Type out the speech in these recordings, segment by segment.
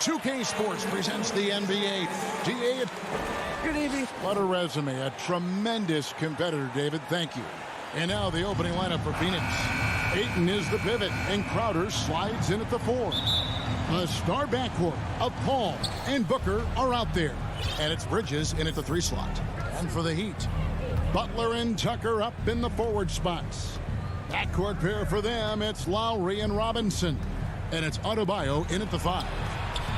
2K Sports presents the NBA. GA, Good evening. what a resume. A tremendous competitor, David. Thank you. And now the opening lineup for Phoenix. Ayton is the pivot, and Crowder slides in at the 4. A star backcourt of Paul and Booker are out there. And it's Bridges in at the 3 slot. And for the Heat, Butler and Tucker up in the forward spots. Backcourt pair for them, it's Lowry and Robinson. And it's Adebayo in at the 5.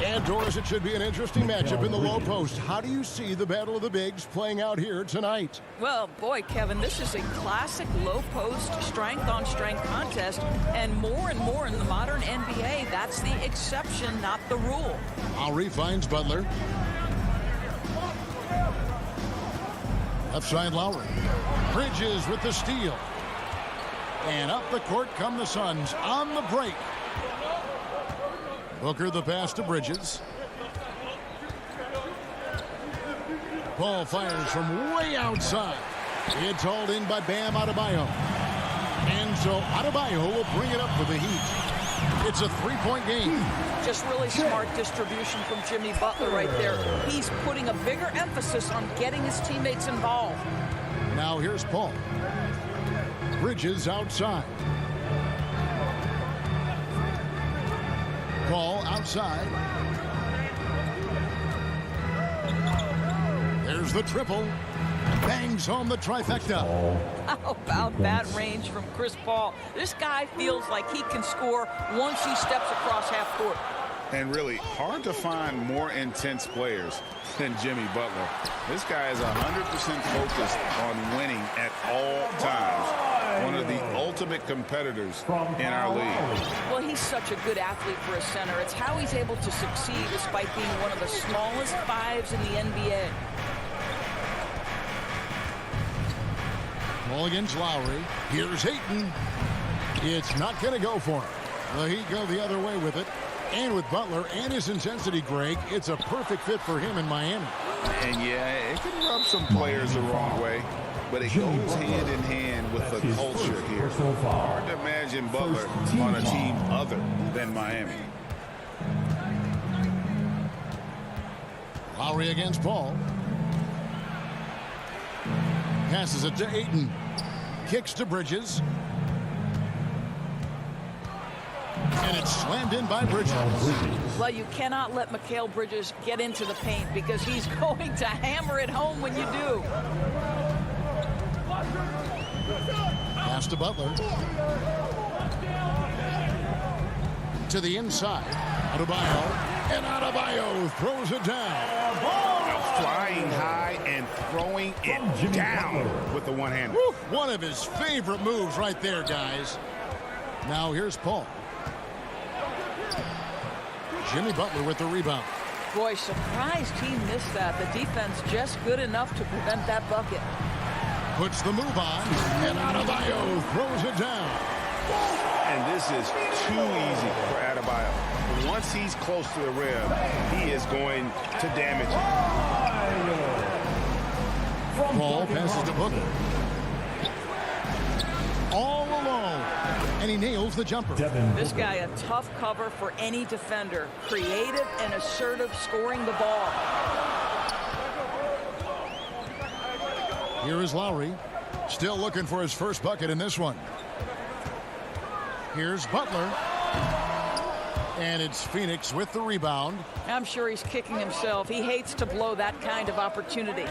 And Doris, it should be an interesting matchup in the low post. How do you see the battle of the bigs playing out here tonight? Well, boy, Kevin, this is a classic low post strength-on-strength contest. And more in the modern NBA, that's the exception, not the rule. Lowry finds Butler. Left side Lowry. Bridges with the steal. And up the court come the Suns on the break. Booker the pass to Bridges. Paul fires from way outside. It's hauled in by Bam Adebayo. And so Adebayo will bring it up for the Heat. It's a 3-point game. Just really smart distribution from Jimmy Butler right there. He's putting a bigger emphasis on getting his teammates involved. Now here's Paul. Bridges outside. Paul outside. There's the triple. Bangs home the trifecta. How about that range from Chris Paul? This guy feels like he can score once he steps across half court. And really hard to find more intense players than Jimmy Butler. This guy is 100% focused on winning at all times. One of the ultimate competitors in our league. Well, he's such a good athlete for a center. It's how he's able to succeed despite being one of the smallest 5s in the NBA. Ball against Lowry. Here's Ayton. It's not going to go for him. The Heat go the other way with it. And with Butler and his intensity, Greg, it's a perfect fit for him in Miami. And yeah, it can rub some players the wrong way, but it goes hand in hand with the culture here. Hard to imagine Butler on a team other than Miami. Lowry against Paul. Passes it to Ayton. Kicks to Bridges. And it's slammed in by Bridges. Well, you cannot let Mikal Bridges get into the paint because he's going to hammer it home when you do. Pass to Butler. To the inside. Adebayo. And Adebayo throws it down. Flying high and throwing it down with the one-hander. One of his favorite moves right there, guys. Now here's Paul. Jimmy Butler with the rebound. Boy, surprised he missed that. The defense just good enough to prevent that bucket. Puts the move on, and Adebayo throws it down. And this is too easy for Adebayo. Once he's close to the rim, he is going to damage it. Paul passes to Booker. All alone, and he nails the jumper. This guy a tough cover for any defender. Creative and assertive scoring the ball. Here is Lowry, still looking for his first bucket in this one. Here's Butler. And it's Phoenix with the rebound. I'm sure he's kicking himself. He hates to blow that kind of opportunity.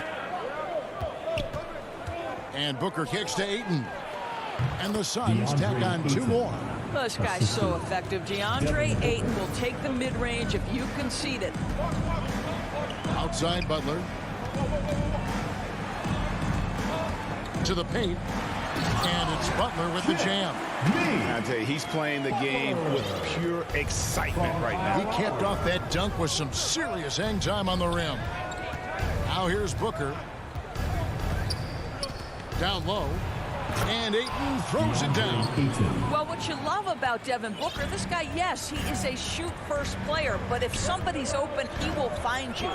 And Booker kicks to Ayton. And the Suns tack on 2 more. Well, this guy's so effective. DeAndre Ayton will take the mid-range if you concede it. Outside Butler. To the paint. And it's Butler with the jam. I tell you, he's playing the game with pure excitement right now. He capped off that dunk with some serious hang time on the rim. Now here's Booker. Down low. And Ayton throws it down. Well, what you love about Devin Booker, this guy, yes, he is a shoot-first player, but if somebody's open, he will find you.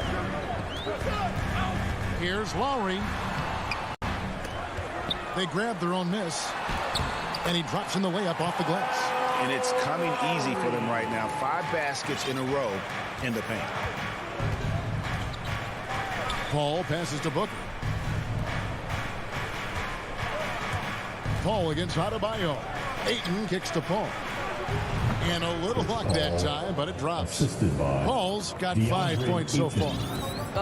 Here's Lowry. They grab their own miss. And he drops in the layup off the glass. and it's coming easy for them right now. 5 baskets in a row in the paint. Paul passes to Booker. Paul against Adebayo. Ayton kicks to Paul. And a little luck that time, but it drops. Paul's got 5 points so far.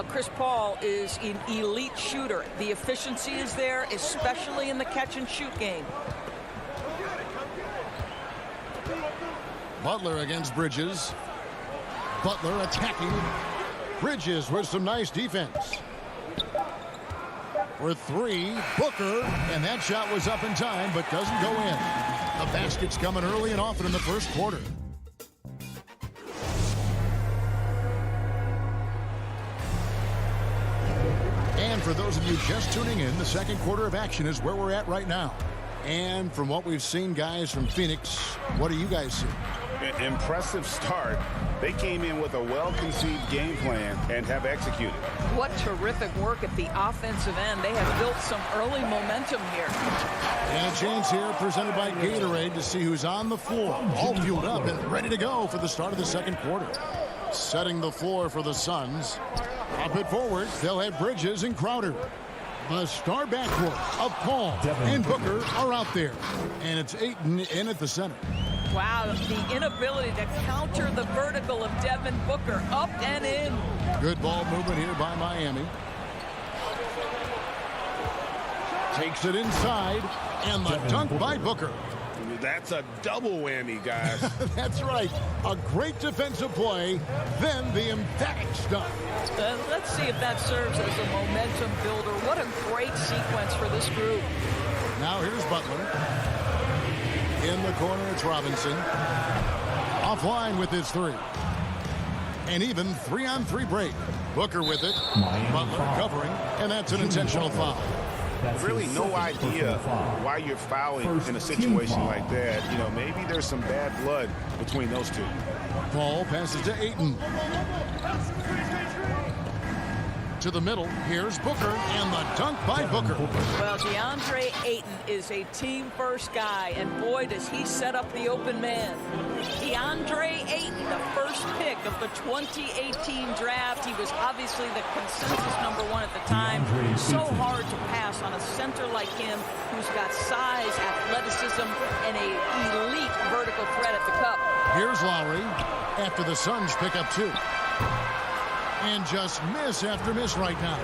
Chris Paul is an elite shooter. The efficiency is there, especially in the catch-and-shoot game. Butler against Bridges. Butler attacking. Bridges with some nice defense. For 3, Booker, and that shot was up in time, but doesn't go in. The basket's coming early and often in the first quarter. And for those of you just tuning in, the second quarter of action is where we're at right now. And from what we've seen, guys, from Phoenix, what do you guys see? Impressive start. They came in with a well-conceived game plan and have executed. What terrific work at the offensive end. They have built some early momentum here. And a chance here presented by Gatorade to see who's on the floor. All fueled up and ready to go for the start of the second quarter. Setting the floor for the Suns. Up it forward, they'll have Bridges and Crowder. The star backcourt of Paul and Booker are out there. And it's Ayton in at the center. Wow, the inability to counter the vertical of Devin Booker. Up and in. Good ball movement here by Miami. Takes it inside, and the dunk by Booker. That's a double whammy, guys. That's right. A great defensive play, then the emphatic stuff. Let's see if that serves as a momentum builder. What a great sequence for this group. Now here's Butler. In the corner, it's Robinson. Offline with his 3. And even 3-on-3 break. Booker with it. Butler covering, and that's an intentional foul. Really no idea why you're fouling in a situation like that. You know, maybe there's some bad blood between those two. Paul passes to Ayton. To the middle, here's Booker, and the dunk by Booker. Well, DeAndre Ayton is a team-first guy, and boy, does he set up the open man. DeAndre Ayton, the first pick of the 2018 draft. He was obviously the consensus #1 at the time. So hard to pass on a center like him who's got size, athleticism, and a elite vertical threat at the cup. Here's Lowry after the Suns pick up 2. And just miss after miss right now.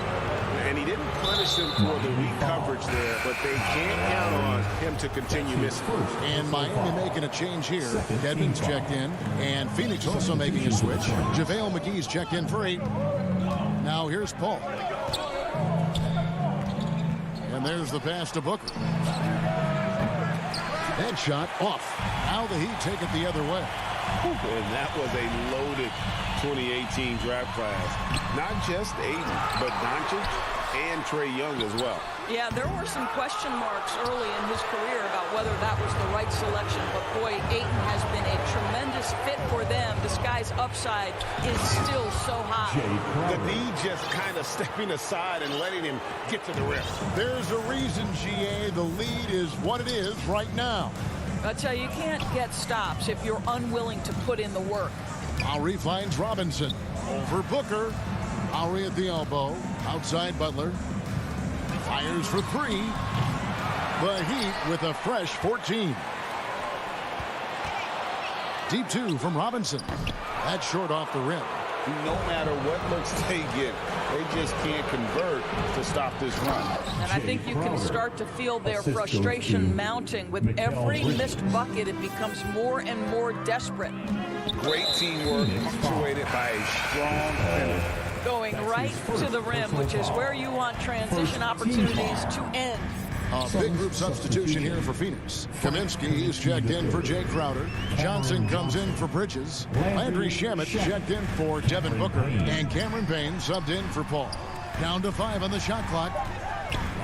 And he didn't punish them for the weak coverage there, but they can't count on him to continue missing. And Miami making a change here. Dedmon's checked in, and Phoenix also making a switch. JaVale McGee's checked in for 8. Now here's Paul. And there's the pass to Booker. That shot off. Now the Heat take it the other way. And that was a loaded 2018 draft class. Not just Ayton, but Doncic and Trae Young as well. Yeah, there were some question marks early in his career about whether that was the right selection. But, boy, Ayton has been a tremendous fit for them. This guy's upside is still so high. The D just kind of stepping aside and letting him get to the rim. There's a reason, GA, the lead is what it is right now. I tell you, you can't get stops if you're unwilling to put in the work. Lowry finds Robinson. Over Booker. Lowry at the elbow. Outside Butler. Fires for 3. The Heat with a fresh 14. Deep 2 from Robinson. That's short off the rim. No matter what looks they get, they just can't convert to stop this run. And I think you can start to feel their frustration mounting. With every missed bucket, it becomes more and more desperate. Great teamwork punctuated by a strong finish. Going right to the rim, which is where you want transition opportunities to end. A big group substitution here for Phoenix. Kaminsky is checked in for Jay Crowder. Johnson comes in for Bridges. Landry Shamet checked in for Devin Booker. And Cameron Payne subbed in for Paul. Down to 5 on the shot clock.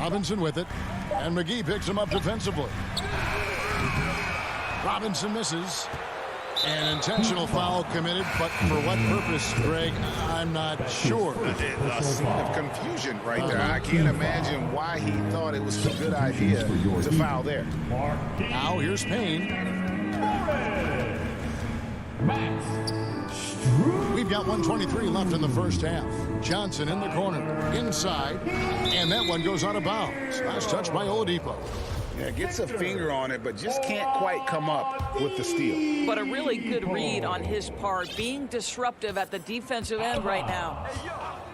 Robinson with it. And McGee picks him up defensively. Robinson misses. An intentional foul committed, but for what purpose, Greg, I'm not sure. A scene of confusion right there. I can't imagine why he thought it was a good idea to foul there. Now here's Payne. We've got 1:23 left in the first half. Johnson in the corner, inside, and that one goes out of bounds. Last touch by Oladipo. Yeah, gets a finger on it, but just can't quite come up with the steal. But a really good read on his part, being disruptive at the defensive end right now.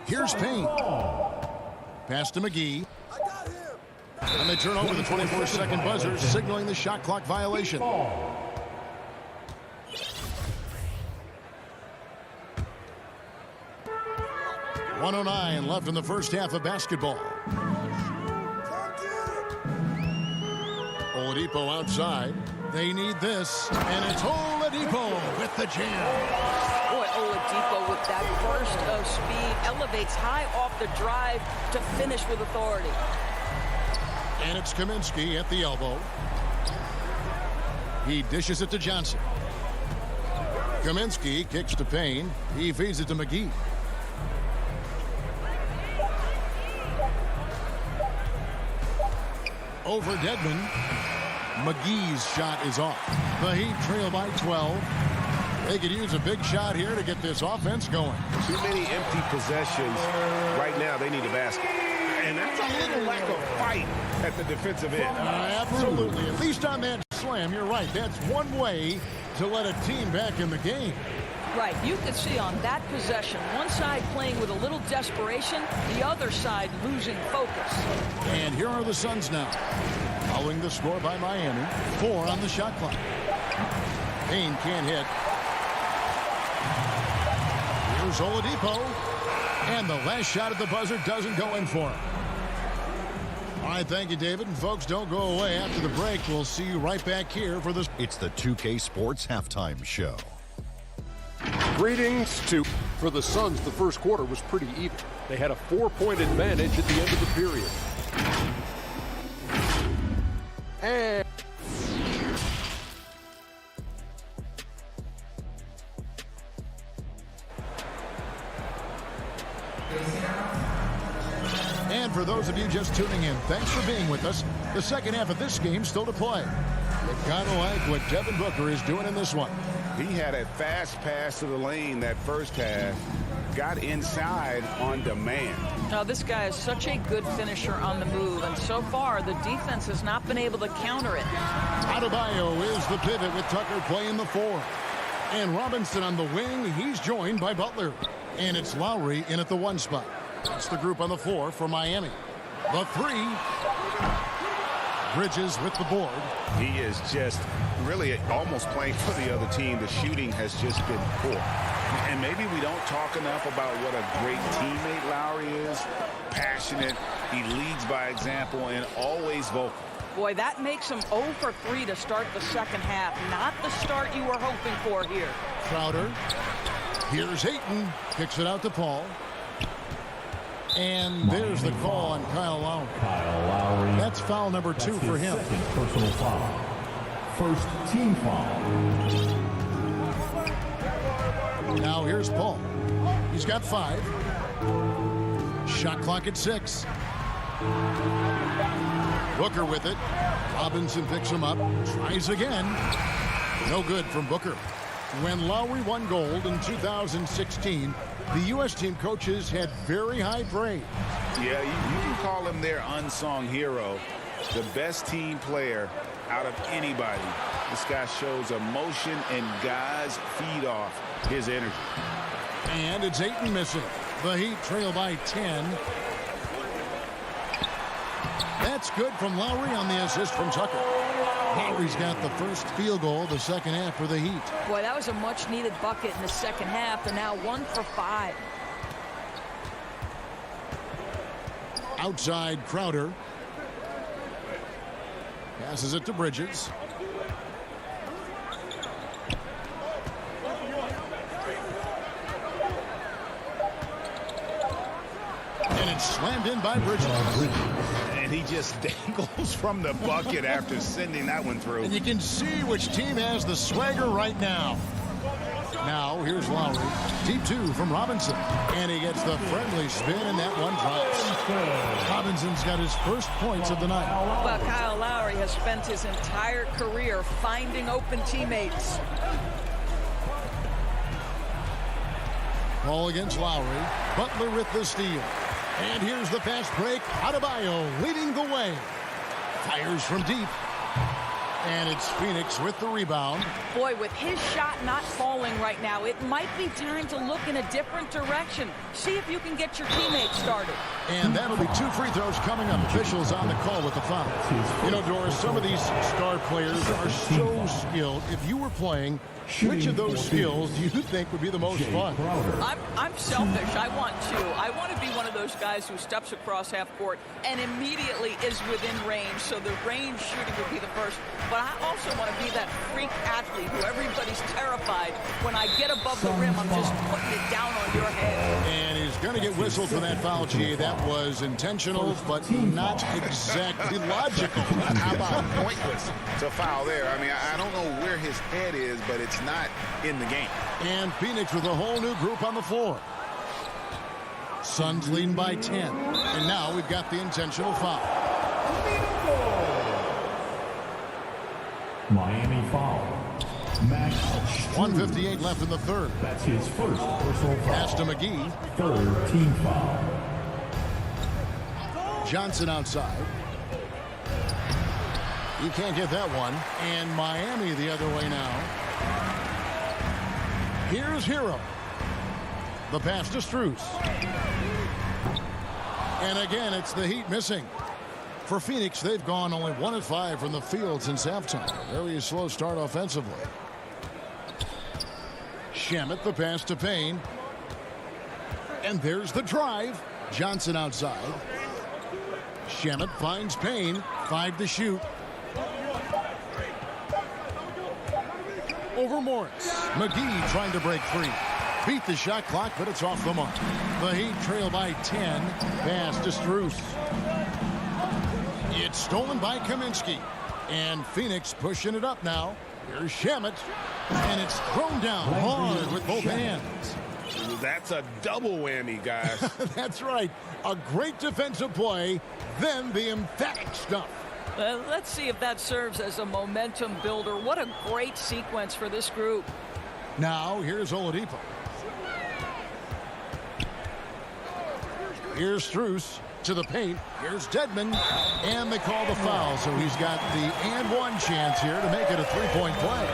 Here's Payne. Pass to McGee. And they turn over the 24-second buzzer, signaling the shot clock violation. 1:09 left in the first half of basketball. Oladipo outside. They need this, and it's Oladipo with the jam. Boy, Oladipo with that burst of speed elevates high off the drive to finish with authority. And it's Kaminsky at the elbow. He dishes it to Johnson. Kaminsky kicks to Payne. He feeds it to McGee. Over Dedmon. McGee's shot is off. The Heat trail by 12. They could use a big shot here to get this offense going. Too many empty possessions. Right now, they need a basket. And that's a little lack of fight at the defensive end. Absolutely. At least on that slam, you're right. That's one way to let a team back in the game. Right, you could see on that possession, one side playing with a little desperation, the other side losing focus. And here are the Suns now. Following the score by Miami. 4 on the shot clock. Payne can't hit. Here's Oladipo. And the last shot at the buzzer doesn't go in for him. All right, thank you, David. And folks, don't go away after the break. We'll see you right back here for this. It's the 2K Sports Halftime Show. Greetings to... For the Suns, the first quarter was pretty even. They had a 4-point advantage at the end of the period. And... And for those of you just tuning in, thanks for being with us. The second half of this game still to play. You kind of like what Devin Booker is doing in this one. He had a fast pass to the lane that first half. Got inside on demand. Now, this guy is such a good finisher on the move, and so far the defense has not been able to counter it. Adebayo is the pivot with Tucker playing the 4. And Robinson on the wing. He's joined by Butler. And it's Lowry in at the 1 spot. That's the group on the 4 for Miami. The 3. Bridges with the board. He is just really almost playing for the other team. The shooting has just been poor. And maybe we don't talk enough about what a great teammate Lowry is. Passionate. He leads by example and always vocal. Boy, that makes him 0 for 3 to start the second half. Not the start you were hoping for here. Crowder. Here's Ayton. Kicks it out to Paul. And there's the call on Kyle Lowry. That's foul number 2 for him. Second personal foul. First team foul. Now here's Paul. He's got 5. Shot clock at 6. Booker with it. Robinson picks him up. Tries again. No good from Booker. When Lowry won gold in 2016, the U.S. team coaches had very high praise. Yeah, you can call him their unsung hero. The best team player out of anybody. This guy shows emotion, and guys feed off his energy. And it's Ayton missing. The Heat trail by 10. That's good from Lowry on the assist from Tucker. Lowry's got the first field goal of the second half for the Heat. Boy, that was a much-needed bucket in the second half. They're now 1 for 5. Outside Crowder. Passes it to Bridges. And it's slammed in by Bridges. And he just dangles from the bucket after sending that one through. And you can see which team has the swagger right now. Now, here's Lowry. Deep 2 from Robinson. And he gets the friendly spin, and that one drops. Robinson's got his first points of the night. Well, Kyle Lowry has spent his entire career finding open teammates. Ball against Lowry. Butler with the steal. And here's the fast break. Adebayo leading the way. Fires from deep. And it's Phoenix with the rebound. Boy, with his shot not falling right now, it might be time to look in a different direction. See if you can get your teammates started. And that'll be 2 free throws coming up. Officials on the call with the foul. You know, Doris, some of these star players are so skilled. If you were playing, which of those skills do you think would be the most fun? I'm selfish. I want to be one of those guys who steps across half court and immediately is within range. So the range shooting would be the first. But I also want to be that freak athlete who everybody's terrified. When I get above the rim, I'm just putting it down on your head. And he's going to get whistled for that foul, G. That was intentional, but not exactly logical. How about pointless to foul there? I mean, I don't know where his head is, but it's not in the game. And Phoenix with a whole new group on the floor. Suns leading by 10. And now we've got the intentional foul. Miami foul. Max 1:58 left in the third. That's his first personal foul. Pass to McGee. Third team foul. Johnson outside. He can't get that one. And Miami the other way now. Here's Hero. The pass to Strus. And again, it's the Heat missing. For Phoenix, they've gone only 1 of 5 from the field since halftime. Very slow start offensively. Shamet, the pass to Payne. And there's the drive. Johnson outside. Shamet finds Payne. 5 to shoot. Over Morris. McGee trying to break free. Beat the shot clock, but it's off the mark. The Heat trail by 10. Pass to Strus. It's stolen by Kaminsky. And Phoenix pushing it up now. Here's Shamet. And it's thrown down hard with both hands. That's a double whammy, guys. That's right. A great defensive play, then the emphatic stuff. Let's see if that serves as a momentum builder. What a great sequence for this group. Now, here's Oladipo. Here's Strus to the paint. Here's Dedmon. And they call the foul, so he's got the and one chance here to make it a three-point play.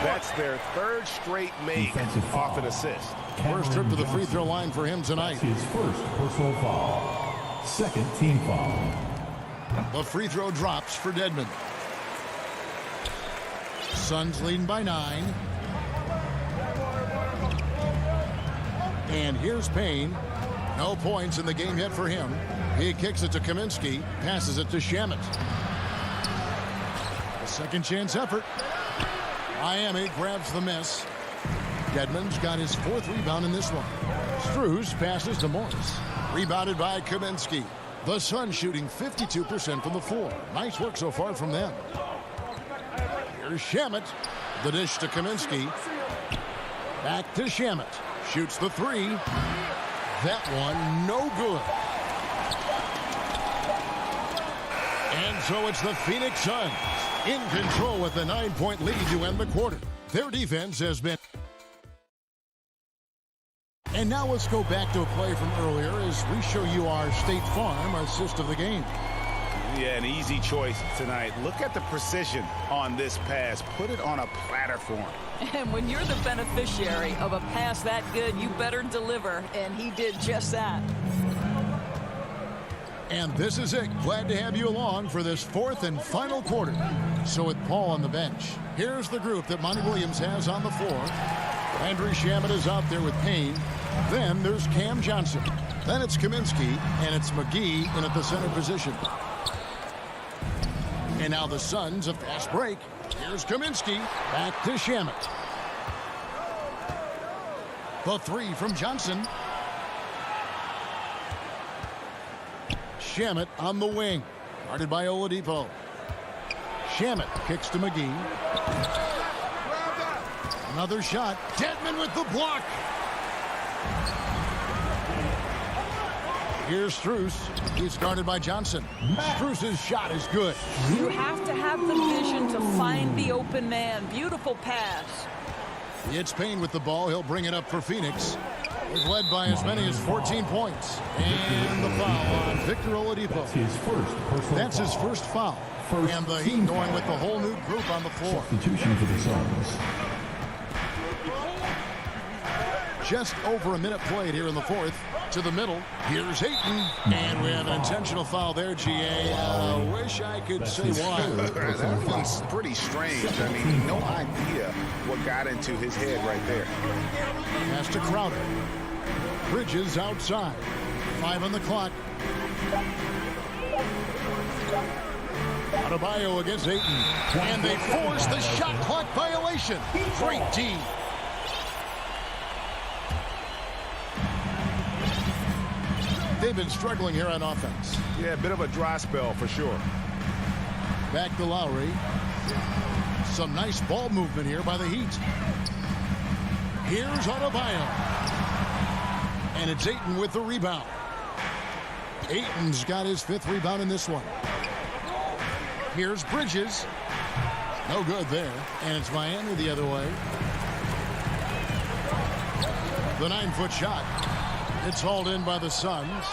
That's their third straight make off an assist. First trip to the free throw line for him tonight. His first personal foul. Second team foul. The free throw drops for Dedmon. Suns leading by 9. And here's Payne. No points in the game yet for him. He kicks it to Kaminsky. Passes it to Shamet. A second chance effort. Miami grabs the miss. Dedmon's got his 4th rebound in this one. Strus passes to Morris. Rebounded by Kaminsky. The Suns shooting 52% from the floor. Nice work so far from them. Here's Shamet. The dish to Kaminsky. Back to Shamet. Shoots the 3. That one no good. And so it's the Phoenix Suns in control with a 9-point lead to end the quarter. Their defense has been... And now let's go back to a play from earlier as we show you our State Farm assist of the game. Yeah, an easy choice tonight. Look at the precision on this pass. Put it on a platter for him. And when you're the beneficiary of a pass that good, you better deliver, and he did just that. And this is it. Glad to have you along for this 4th and final quarter. So with Paul on the bench, here's the group that Monty Williams has on the floor. Landry Shamet is out there with Payne. Then there's Cam Johnson. Then it's Kaminsky, and it's McGee in at the center position. And now the Suns, a fast break. Here's Kaminsky. Back to Shamet. The 3 from Johnson. Shamet on the wing. Guarded by Oladipo. Shamet kicks to McGee. Another shot. Dedmon with the block. Here's Strus. He's guarded by Johnson. Strus's shot is good. You have to have the vision to find the open man. Beautiful pass. It's Payne with the ball. He'll bring it up for Phoenix. is led by as many as 14 points. And the foul on Victor Oladipo. That's his first foul. And the Heat going with the whole new group on the floor. Substitution for the Suns. Just over a minute played here in the fourth. To the middle. Here's Ayton. And we have an intentional foul there, GA. Wish I could say why. That one's pretty strange. I mean, no idea what got into his head right there. Pass to Crowder. Bridges outside. 5 on the clock. Adebayo against Ayton. And they force the shot clock violation. Great D. They've been struggling here on offense. Yeah, a bit of a dry spell for sure. Back to Lowry. Some nice ball movement here by the Heat. Here's Adebayo. And it's Ayton with the rebound. Ayton's got his 5th rebound in this one. Here's Bridges. No good there. And it's Miami the other way. The 9-foot shot. It's hauled in by the Suns.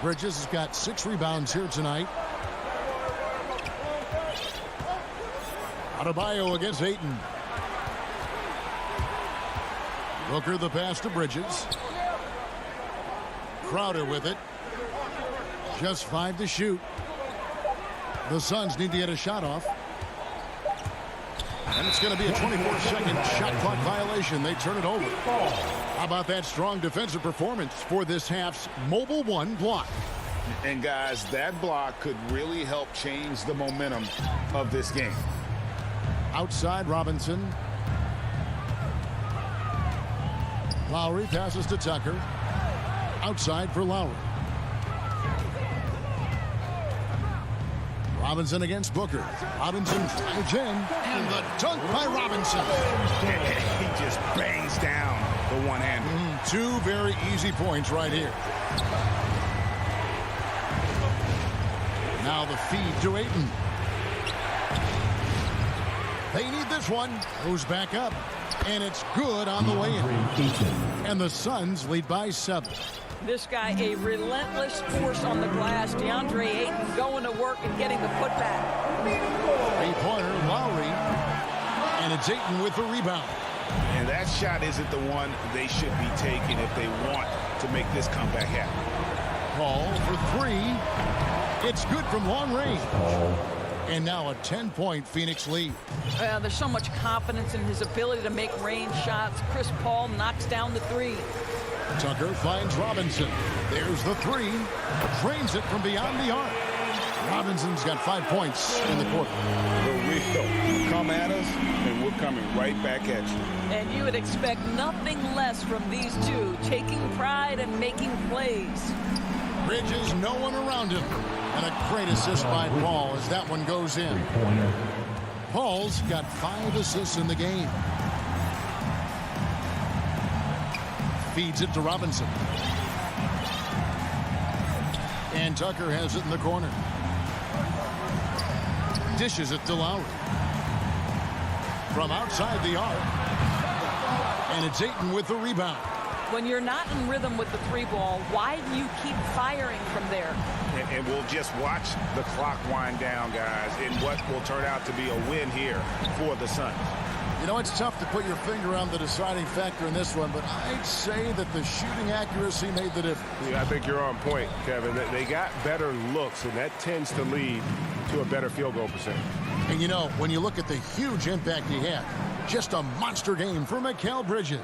Bridges has got 6 rebounds here tonight. Adebayo against Ayton. Booker the pass to Bridges. Crowder with it. Just 5 to shoot. The Suns need to get a shot off. And it's going to be a 24-second shot clock violation. They turn it over. How about that strong defensive performance for this half's Mobile One block? And guys, that block could really help change the momentum of this game. Outside Robinson. Lowry passes to Tucker. Outside for Lowry. Robinson against Booker. Robinson drives in. And the dunk by Robinson. He just bangs down the one-hander. 2 very easy points right here. Now the feed to Ayton. They need this one. Goes back up. And it's good on the way in. And the Suns lead by 7. This guy, a relentless force on the glass. DeAndre Ayton going to work and getting the putback. 3-pointer, Lowry. And it's Ayton with the rebound. And that shot isn't the one they should be taking if they want to make this comeback happen. Paul for 3. It's good from long range. And now a 10-point Phoenix lead. There's so much confidence in his ability to make range shots. Chris Paul knocks down the 3. Tucker finds Robinson. There's the 3. Drains it from beyond the arc. Robinson's got 5 points in the quarter. The real come at us, and we're coming right back at you. And you would expect nothing less from these two, taking pride and making plays. Bridges, no one around him. And a great assist by Paul as that one goes in. Paul's got 5 assists in the game. Feeds it to Robinson. And Tucker has it in the corner. Dishes it to Lowry. From outside the arc. And it's Ayton with the rebound. When you're not in rhythm with the 3-ball, why do you keep firing from there? And we'll just watch the clock wind down, guys, in what will turn out to be a win here for the Suns. You know, it's tough to put your finger on the deciding factor in this one, but I'd say that the shooting accuracy made the difference. Yeah, I think you're on point, Kevin. They got better looks, and that tends to lead to a better field goal percentage. And, you know, when you look at the huge impact he had, just a monster game for Mikal Bridges.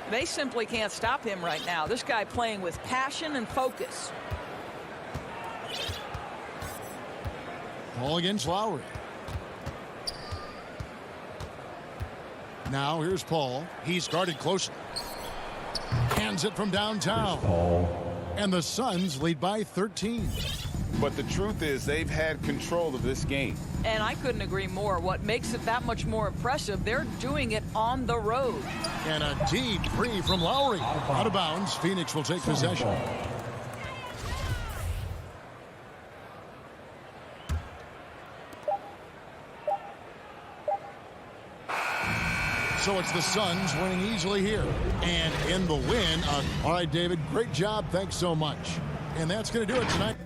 They simply can't stop him right now. This guy playing with passion and focus. Paul against Lowry. Now here's Paul. He's guarded closely. Hands it from downtown. And the Suns lead by 13. But the truth is they've had control of this game. And I couldn't agree more. What makes it that much more impressive, they're doing it on the road. And a deep three from Lowry. Out of bounds. Phoenix will take possession. So it's the Suns winning easily here. And in the win, all right, David, great job. Thanks so much. And that's going to do it tonight.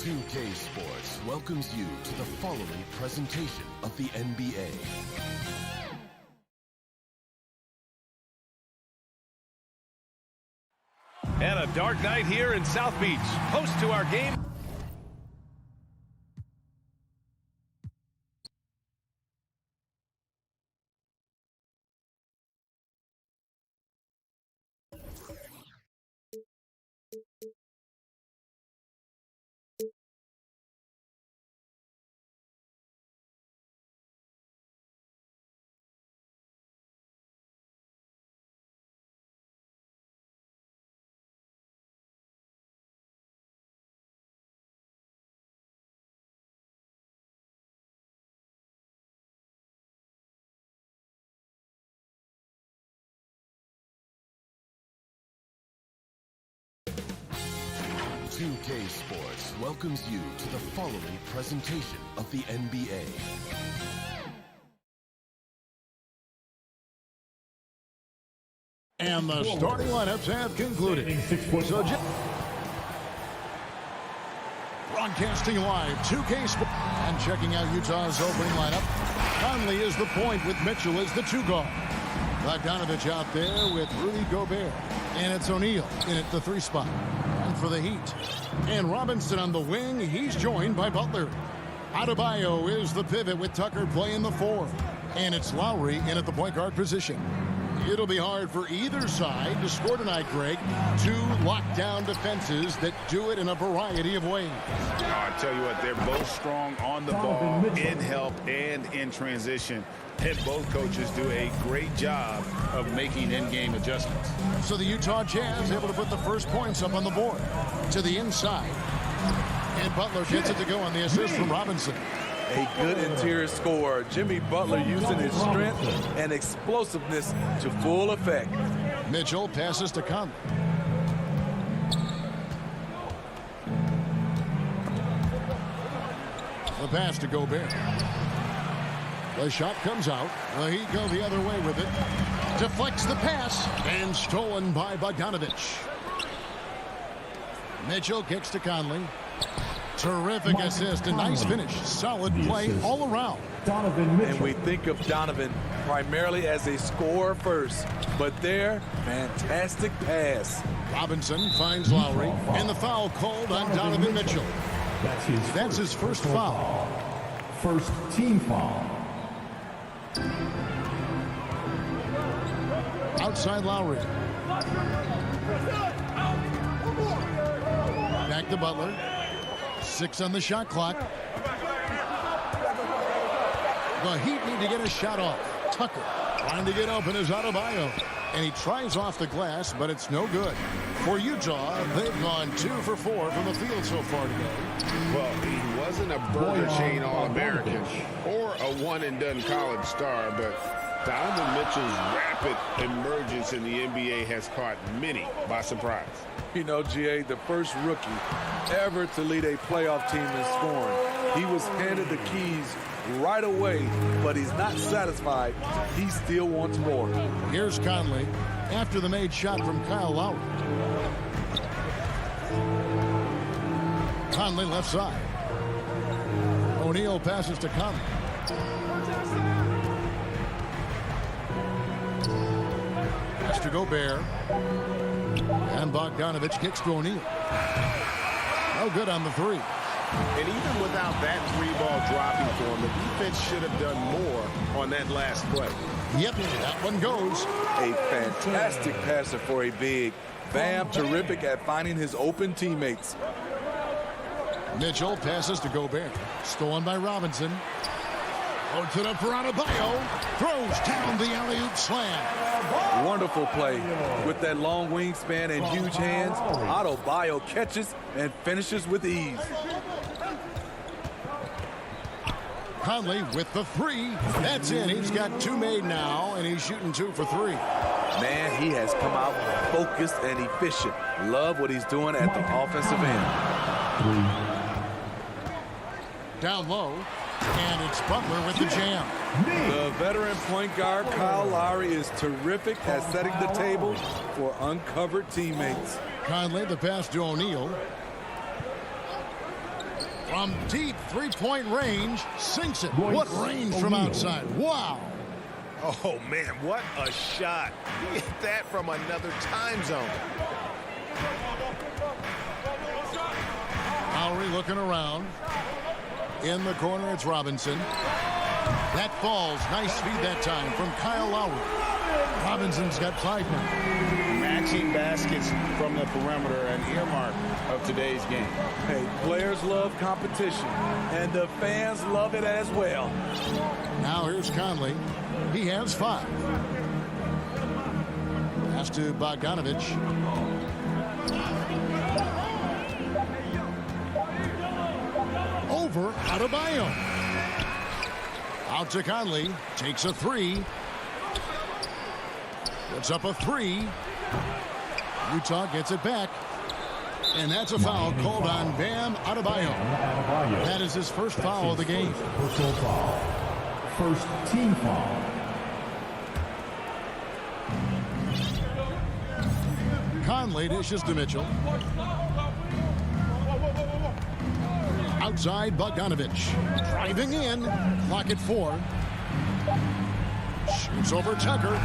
2K Sports welcomes you to the following presentation of the NBA. And a dark night here in South Beach. Host to our game. UK Sports welcomes you to the following presentation of the NBA. And the starting lineups have concluded. So, broadcasting live, 2K Sports. And checking out Utah's opening lineup. Conley is the point with Mitchell as the two guard. Bogdanovich out there with Rudy Gobert. And it's O'Neal in at the 3 spot. And for the Heat. And Robinson on the wing. He's joined by Butler. Adebayo is the pivot with Tucker playing the 4. And it's Lowry in at the point guard position. It'll be hard for either side to score tonight, Greg. 2 lockdown defenses that do it in a variety of ways. I tell you what, they're both strong on the ball, in help, and in transition. And both coaches do a great job of making in-game adjustments. So the Utah Jazz able to put the first points up on the board to the inside. And Butler gets it to go on the assist from Robinson. A good interior scorer. Jimmy Butler using his strength and explosiveness to full effect. Mitchell passes to Conley. The pass to Gobert. The shot comes out. The Heat go the other way with it. Deflects the pass and stolen by Bogdanovich. Mitchell kicks to Conley. Terrific assist, a nice finish. Solid play all around. And we think of Donovan primarily as a scorer first, but there, fantastic pass. Robinson finds Lowry, and the foul called on Donovan Mitchell. That's his first foul. First team foul. Outside Lowry. Back to Butler. 6 on the shot clock. The Heat need to get a shot off. Tucker trying to get open is Adebayo. And he tries off the glass, but it's no good. For Utah, they've gone 2 for 4 from the field so far today. Well, he wasn't a Burger Chain All-American or a one-and-done college star, but Donovan Mitchell's rapid emergence in the NBA has caught many by surprise. You know, GA, the first rookie ever to lead a playoff team in scoring. He was handed the keys right away, but he's not satisfied. He still wants more. Here's Conley after the made shot from Kyle Lowry. Conley left side. O'Neal passes to Conley. Pass to Gobert. And Bogdanovich kicks to O'Neal. No good on the 3. And even without that 3-ball dropping for him, the defense should have done more on that last play. Yep, that one goes. A fantastic passer for a big. Bam, terrific at finding his open teammates. Mitchell passes to Gobert. Stolen by Robinson. Out to the for Adebayo. Throws down the alley-oop slam. Wonderful play. With that long wingspan and huge hands, Adebayo catches and finishes with ease. Conley with the 3. That's in. He's got 2 made now, and he's shooting 2 for 3. Man, he has come out focused and efficient. Love what he's doing at the offensive end. Down low, and it's Butler with the jam. The veteran point guard Kyle Lowry is terrific at setting the table for uncovered teammates. Conley, the pass to O'Neal. From deep 3-point range, sinks it. What range from outside. Wow. Oh, man, what a shot. He hit that from another time zone. Lowry looking around. In the corner, it's Robinson. That falls. Nice feed that time from Kyle Lowry. Robinson's got 5 now. Matching baskets from the perimeter, an earmark of today's game. Hey, players love competition, and the fans love it as well. Now here's Conley. He has 5. Pass to Bogdanovich. Over Adebayo. Out to Conley. Takes a 3. Puts up a 3. Utah gets it back. And that's a foul called on Bam Adebayo. That is his first foul of the game. Personal foul. First team foul. Conley dishes to Mitchell. Outside Bogdanovich. Driving in. Clock at 4. It's over Tucker.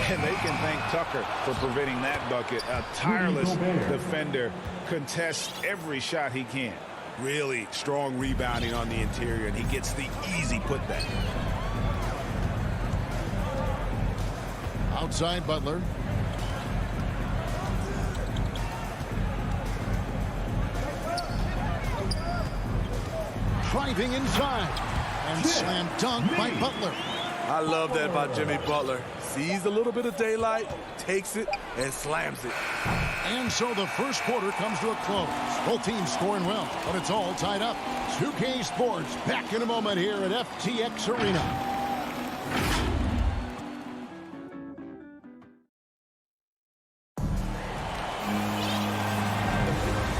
And they can thank Tucker for preventing that bucket. A tireless defender contests every shot he can. Really strong rebounding on the interior, and he gets the easy putback. Outside Butler. Driving inside. And slam dunk by Butler. I love that about Jimmy Butler. Sees a little bit of daylight, takes it, and slams it. And so the first quarter comes to a close. Both teams scoring well, but it's all tied up. 2K Sports back in a moment here at FTX Arena.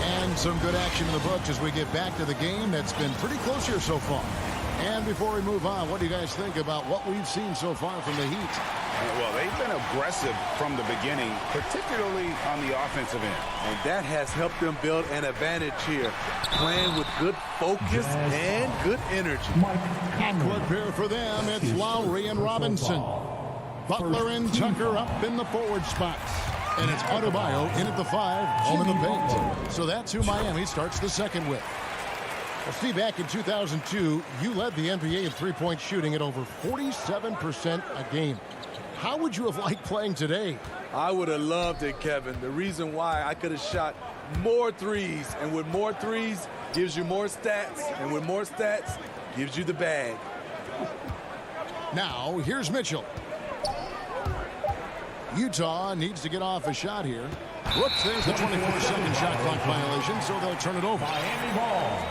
And some good action in the books as we get back to the game that's been pretty close here so far. And before we move on, what do you guys think about what we've seen so far from the Heat? Well, they've been aggressive from the beginning, particularly on the offensive end. And that has helped them build an advantage here, playing with good focus and good energy. Backcourt pair for them, it's Lowry and Robinson. Butler and Tucker up in the forward spots. And it's Adebayo in at the 5, home in the paint. So that's who Miami starts the second with. Well, Steve, back in 2002, you led the NBA in three-point shooting at over 47% a game. How would you have liked playing today? I would have loved it, Kevin. The reason why, I could have shot more threes, and with more threes gives you more stats, and with more stats gives you the bag. Now, here's Mitchell. Utah needs to get off a shot here. Whoops, there's the 24-second shot clock violation, so they'll turn it over. Miami ball.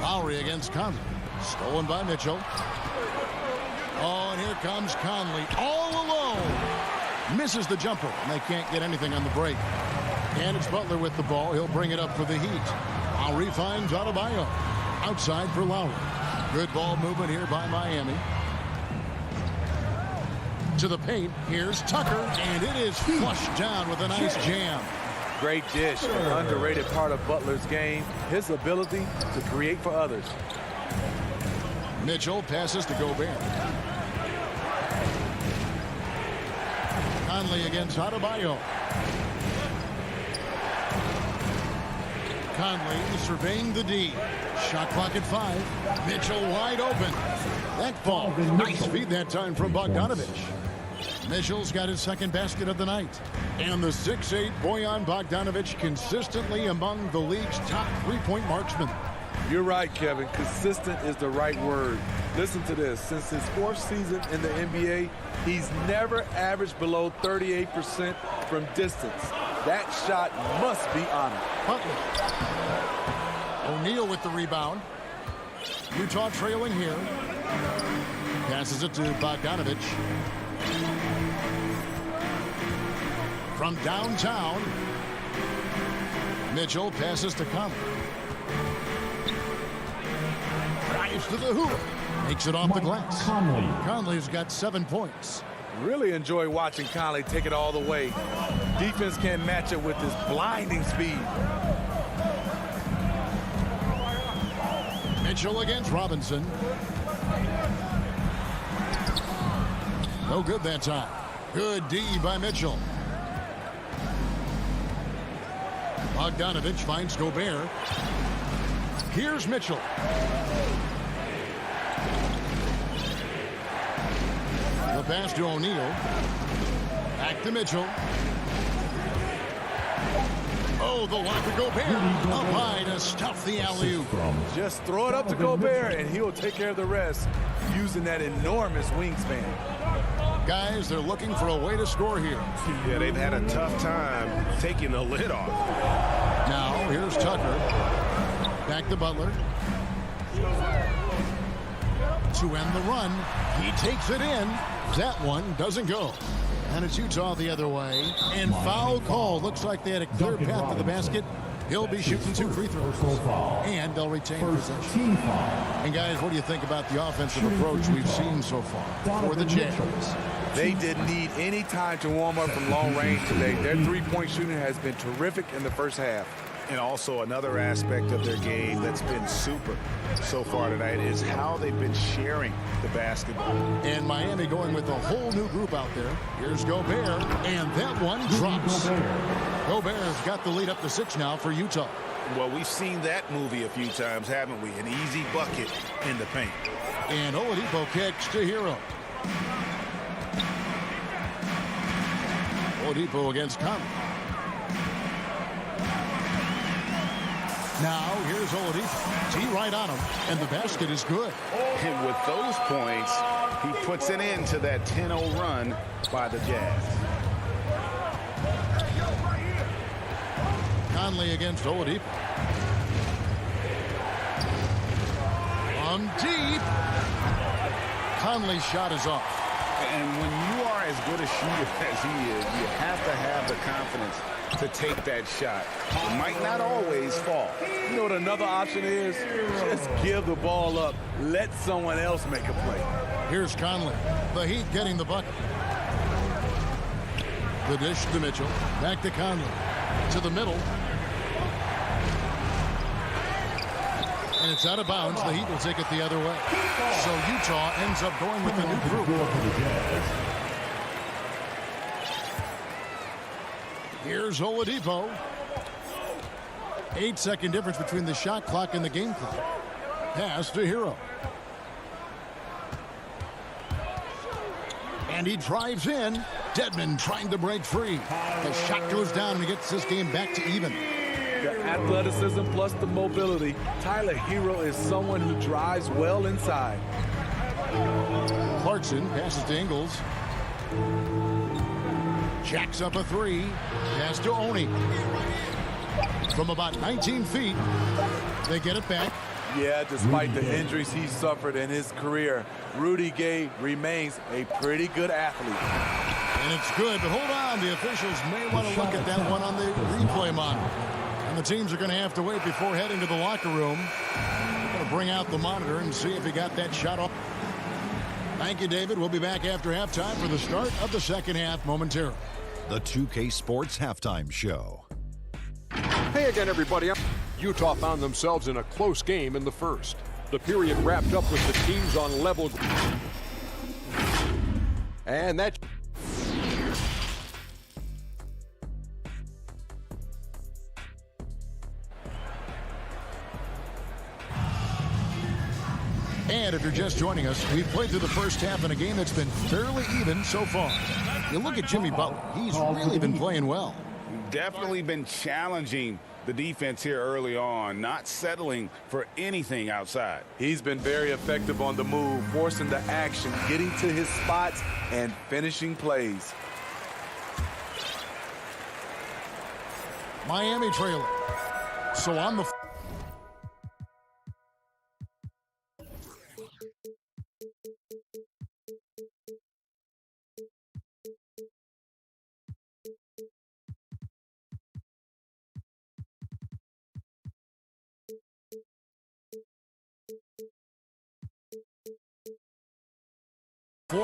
Lowry against Conley. Stolen by Mitchell. Oh, and here comes Conley all alone. Misses the jumper, and they can't get anything on the break. And it's Butler with the ball. He'll bring it up for the Heat. Lowry finds Adebayo. Outside for Lowry. Good ball movement here by Miami. To the paint. Here's Tucker, and it is flushed down with a nice jam. Great dish, an underrated part of Butler's game, his ability to create for others. Mitchell passes to Gobert. Conley against Adebayo. Conley surveying the D. Shot clock at 5. Mitchell wide open. That ball. Nice feed that time from Bogdanovich. Mitchell's got his second basket of the night. And the 6'8" Bojan Bogdanovich consistently among the league's top three-point marksmen. You're right, Kevin. Consistent is the right word. Listen to this. Since his 4th season in the NBA, he's never averaged below 38% from distance. That shot must be honored. Butler. O'Neal with the rebound. Utah trailing here. Passes it to Bogdanovich. From downtown, Mitchell passes to Conley. Drives to the hoop. Makes it off the glass. Conley's got 7 points. Really enjoy watching Conley take it all the way. Defense can't match it with his blinding speed. Mitchell against Robinson. No good that time. Good D by Mitchell. Bogdanovich finds Gobert. Here's Mitchell. The pass to O'Neal. Back to Mitchell. Oh, the lock to Gobert. Up high to stuff the alley-oop. Just throw it up to Gobert, and he'll take care of the rest using that enormous wingspan. Guys, they're looking for a way to score here. Yeah, they've had a tough time taking the lid off. Now, here's Tucker. Back to Butler. To end the run. He takes it in. That one doesn't go. And it's Utah the other way. And foul call. Looks like they had a clear path to the basket. He'll be shooting 2 free throws. And they'll retain possession. And guys, what do you think about the offensive approach we've seen so far for the Jazz? They didn't need any time to warm up from long range today. Their three-point shooting has been terrific in the first half. And also another aspect of their game that's been super so far tonight is how they've been sharing the basketball. And Miami going with a whole new group out there. Here's Gobert, and that one drops. Gobert's got the lead up to 6 now for Utah. Well, we've seen that movie a few times, haven't we? An easy bucket in the paint. And Oladipo kicks to Hero. Oladipo against Conley. Now, here's Oladipo. Tee right on him, and the basket is good. And with those points, he puts an end to that 10-0 run by the Jazz. Conley against Oladipo. From deep. Conley's shot is off. And when you are as good a shooter as he is, you have to have the confidence to take that shot. It might not always fall. You know what another option is? Just give the ball up. Let someone else make a play. Here's Conley. The Heat getting the bucket. The dish to Mitchell. Back to Conley. To the middle. And it's out of bounds. The Heat will take it the other way. So Utah ends up going with the new group. Here's Oladipo. 8-second difference between the shot clock and the game clock. Pass to Hero. And he drives in. Dedmon trying to break free. The shot goes down and he gets this game back to even. The athleticism plus the mobility. Tyler Hero is someone who drives well inside. Clarkson passes to Ingles. Jacks up a 3. Pass to Oni. From about 19 feet, they get it back. Yeah, despite the injuries he suffered in his career, Rudy Gay remains a pretty good athlete. And it's good, but hold on. The officials may want to look at that one on the replay monitor. And the teams are going to have to wait before heading to the locker room. They're going to bring out the monitor and see if he got that shot off. Thank you, David. We'll be back after halftime for the start of the second half momentarily. The 2K Sports Halftime Show. Hey again, everybody. Utah found themselves in a close game in the first. The period wrapped up with the teams on level. And that... And if you're just joining us, we've played through the first half in a game that's been fairly even so far. You look at Jimmy Butler. He's really been playing well. Definitely been challenging the defense here early on, not settling for anything outside. He's been very effective on the move, forcing the action, getting to his spots, and finishing plays. Miami trailing. So on the...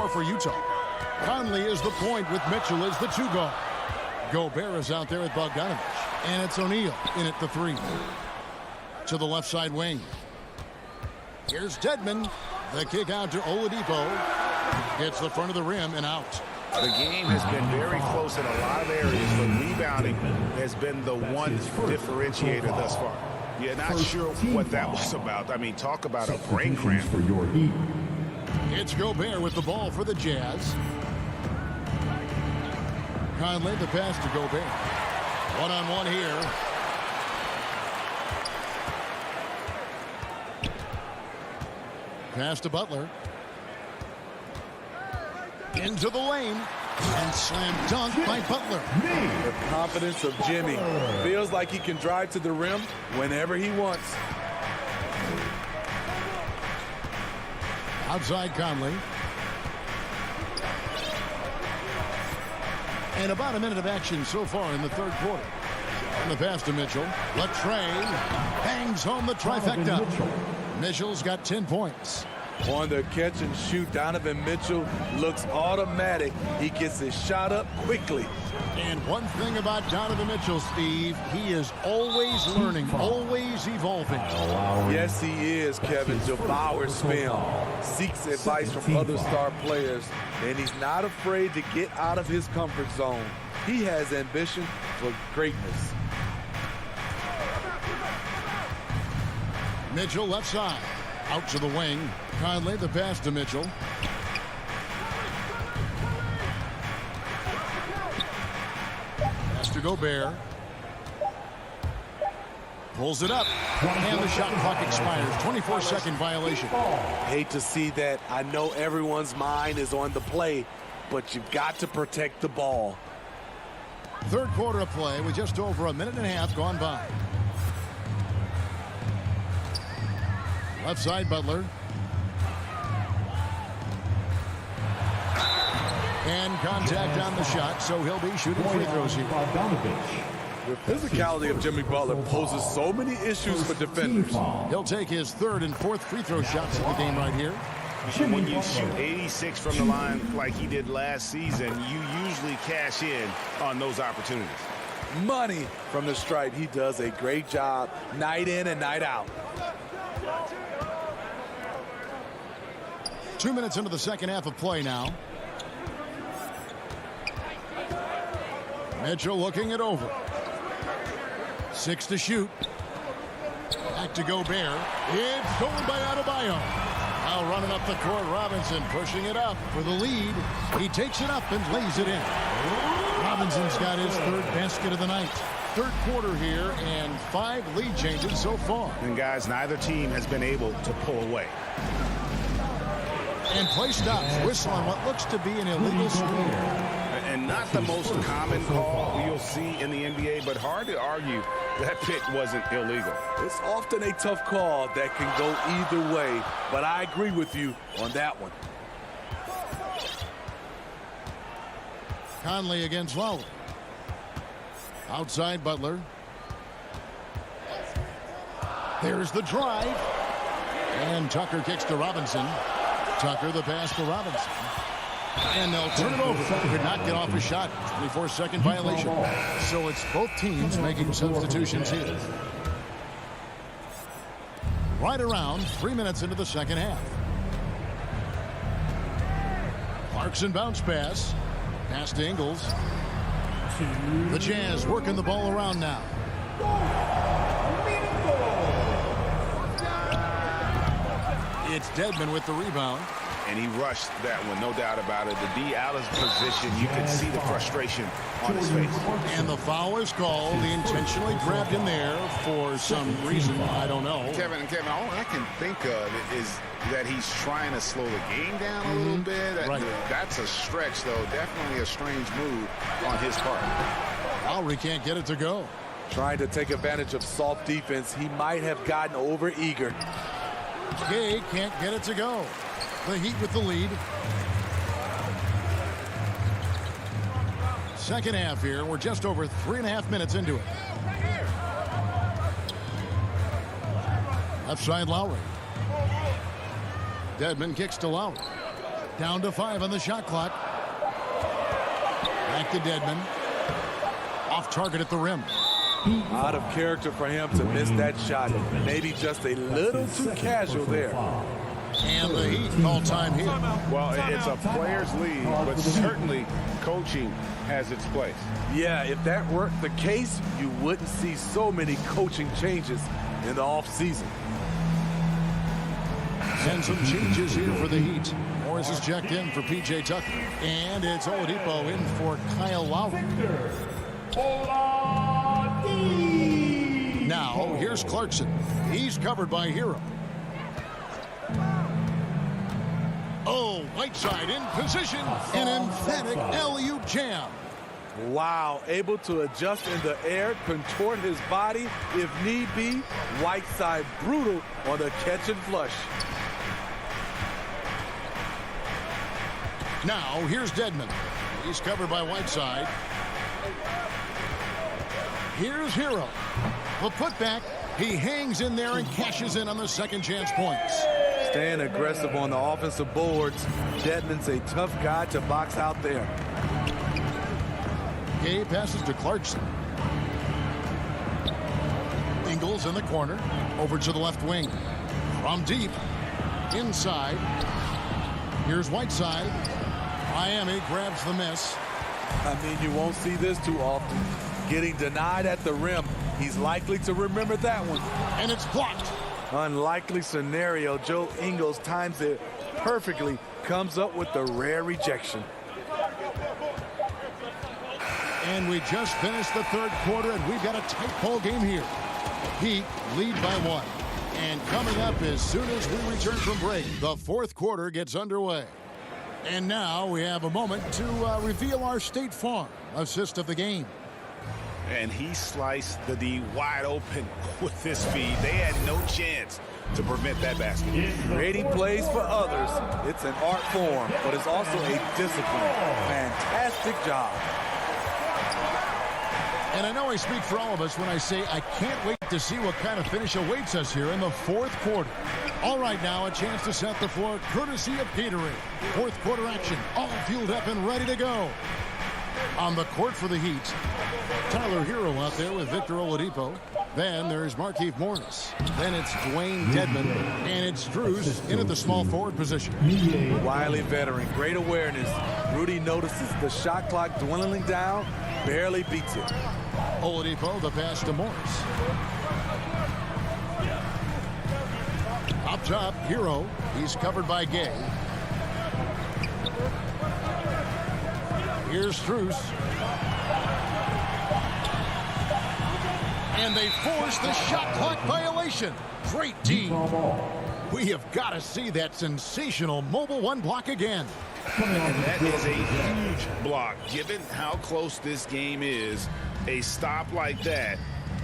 for Utah. Conley is the point with Mitchell as the 2 guard. Gobert is out there with Bogdanovich. And it's O'Neal in at the 3. To the left side wing. Here's Dedmon. The kick out to Oladipo. Hits the front of the rim and out. The game has been very close in a lot of areas, but rebounding has been the one differentiator thus far. You're not sure what that was about. I mean, talk about a brain cramp. For your Heat. It's Gobert with the ball for the Jazz. Conley, the pass to Gobert. One-on-one here. Pass to Butler. Into the lane. And slam dunk by Butler. The confidence of Jimmy. Feels like he can drive to the rim whenever he wants. Outside Conley. And about a minute of action so far in the third quarter. And the pass to Mitchell. Latrey bangs home the trifecta. Mitchell's got 10 points. On the catch and shoot, Donovan Mitchell looks automatic. He gets his shot up quickly. And one thing about Donovan Mitchell, Steve, he is always learning, always evolving. Yes, he is, Kevin. Devours film, seeks advice from other star players, and he's not afraid to get out of his comfort zone. He has ambition for greatness. Mitchell left side. Out to the wing. Conley the pass to Mitchell. Pass to Gobert. Pulls it up. And the shot clock expires. 24-second violation. Hate to see that. I know everyone's mind is on the play, but you've got to protect the ball. Third quarter of play with just over a minute and a half gone by. Left side, Butler. And contact on the shot, so he'll be shooting free throws here. The physicality of Jimmy Butler poses so many issues for defenders. He'll take his third and fourth free throw shots of the game right here. When you shoot 86 from the line like he did last season, you usually cash in on those opportunities. Money from the stripe. He does a great job night in and night out. 2 minutes into the second half of play now. Mitchell looking it over. 6 to shoot. Back to Gobert. It's stolen by Adebayo. Now running up the court, Robinson pushing it up for the lead. He takes it up and lays it in. Robinson's got his third basket of the night. Third quarter here and 5 lead changes so far. And guys, neither team has been able to pull away. And play stops. Whistle on what looks to be an illegal screen. And not the most common call you'll see in the NBA, but hard to argue that pick wasn't illegal. It's often a tough call that can go either way, but I agree with you on that one. Conley against Lowry. Outside Butler. There's the drive. And Tucker kicks to Robinson. Tucker the pass to Robinson. And they'll turn it over. Could not get off a shot. 24-second violation. So it's both teams making substitutions here. Right around 3 minutes into the second half. Clarkson bounce pass. Pass to Ingles. The Jazz working the ball around now. It's Dedmon with the rebound. And he rushed that one, no doubt about it. The D out of position, you can see the frustration on his face. And the foul is called. He intentionally grabbed him there for some reason. I don't know. Kevin, all I can think of is that he's trying to slow the game down a little bit. Right. That's a stretch, though. Definitely a strange move on his part. Lowry can't get it to go. Trying to take advantage of soft defense. He might have gotten over eager. Gay can't get it to go. The Heat with the lead. Second half here. We're just over 3.5 minutes into it. Left side Lowry. Dedmon kicks to Lowry. Down to 5 on the shot clock. Back to Dedmon. Off target at the rim. Out of character for him to miss that shot. Maybe just a little too casual there. And the Heat call time here. Well, it's a players' league, but certainly coaching has its place. Yeah, if that weren't the case, you wouldn't see so many coaching changes in the offseason. And some changes here for the Heat. Morris is checked in for P.J. Tucker. And it's Oladipo in for Kyle Lowry. Now, here's Clarkson. He's covered by Hero. Oh, Whiteside in position. An emphatic alley-oop jam. Wow, able to adjust in the air, contort his body if need be. Whiteside brutal on the catch and flush. Now, here's Dedmon. He's covered by Whiteside. Here's Hero. The putback. He hangs in there and cashes in on the second chance points. Staying aggressive on the offensive boards. Dedmon's a tough guy to box out there. Gay passes to Clarkson. Ingles in the corner. Over to the left wing. From deep. Inside. Here's Whiteside. Miami grabs the miss. I mean, you won't see this too often. Getting denied at the rim. He's likely to remember that one. And it's blocked. Unlikely scenario. Joe Ingles times it perfectly. Comes up with the rare rejection. And we just finished the third quarter, and we've got a tight ball game here. Heat lead by 1. And coming up as soon as we return from break, the fourth quarter gets underway. And now we have a moment to reveal our State Farm assist of the game. And he sliced the D wide open with his speed. They had no chance to prevent that basket. Creating plays for others. It's an art form, but it's also a discipline. Fantastic job. And I know I speak for all of us when I say I can't wait to see what kind of finish awaits us here in the fourth quarter. All right, now a chance to set the floor courtesy of Gatorade. Fourth quarter action, all fueled up and ready to go. On the court for the Heat, Tyler Hero out there with Victor Oladipo. Then there's Markieff Morris. Then it's Dwayne Dedmon. And it's Strus in at the small forward position. Wily veteran, great awareness. Rudy notices the shot clock dwindling down, barely beats it. Oladipo, the pass to Morris. Up top, Hero. He's covered by Gay. Here's Strus. And they force the shot clock violation. Great team. We have got to see that sensational mobile one block again. And that is a huge block. Given how close this game is, a stop like that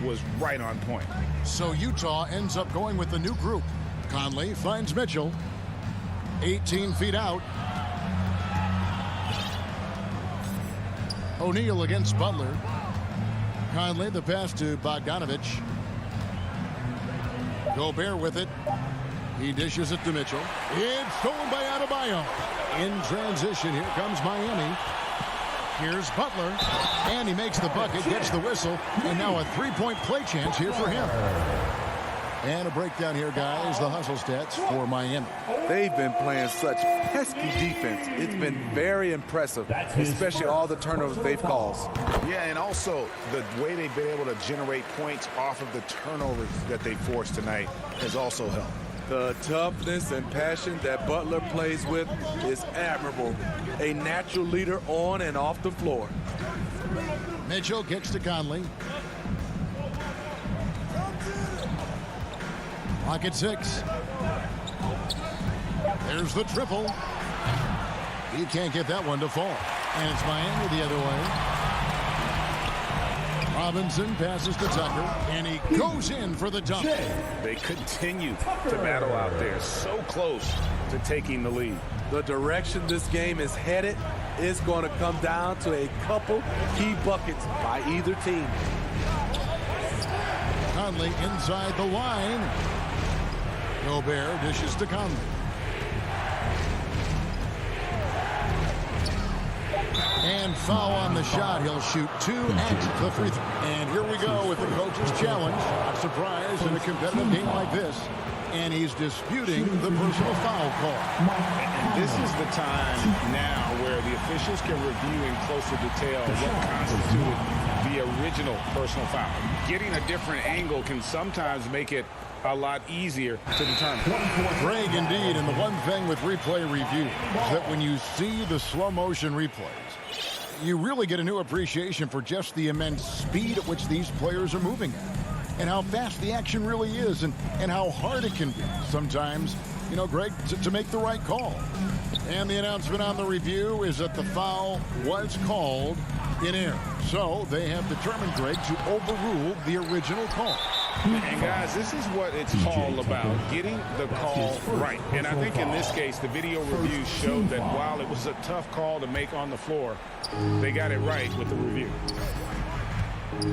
was right on point. So Utah ends up going with the new group. Conley finds Mitchell. 18 feet out. O'Neal against Butler. Conley, the pass to Bogdanovich. Gobert with it. He dishes it to Mitchell. It's stolen by Adebayo. In transition, here comes Miami. Here's Butler. And he makes the bucket, gets the whistle. And now a three-point play chance here for him. And a breakdown here, guys. The hustle stats for Miami. They've been playing such pesky defense. It's been very impressive, especially all the turnovers they've caused. Yeah, and also the way they've been able to generate points off of the turnovers that they forced tonight has also helped. The toughness and passion that Butler plays with is admirable. A natural leader on and off the floor. Mitchell kicks to Conley. Clock at 6. There's the triple. He can't get that one to fall. And it's Miami the other way. Robinson passes to Tucker, and he goes in for the dunk. They continue to battle out there, so close to taking the lead. The direction this game is headed is going to come down to a couple key buckets by either team. Conley inside the line. Gobert dishes to Conley. And foul on the shot. He'll shoot 2 at the free throw. And here we go with the coach's challenge. Not surprised in a competitive game like this. And he's disputing the personal foul call. And this is the time now where the officials can review in closer detail what constituted the original personal foul. Getting a different angle can sometimes make it a lot easier to determine. Greg, indeed, and the one thing with replay review is that when you see the slow motion replays, you really get a new appreciation for just the immense speed at which these players are moving at, and how fast the action really is, and how hard it can be sometimes, you know, Greg, to make the right call. And the announcement on the review is that the foul was called in error. So they have determined, Greg, to overrule the original call. And guys, this is what it's all about, getting the call right. And I think in this case, the video review showed that while it was a tough call to make on the floor, they got it right with the review.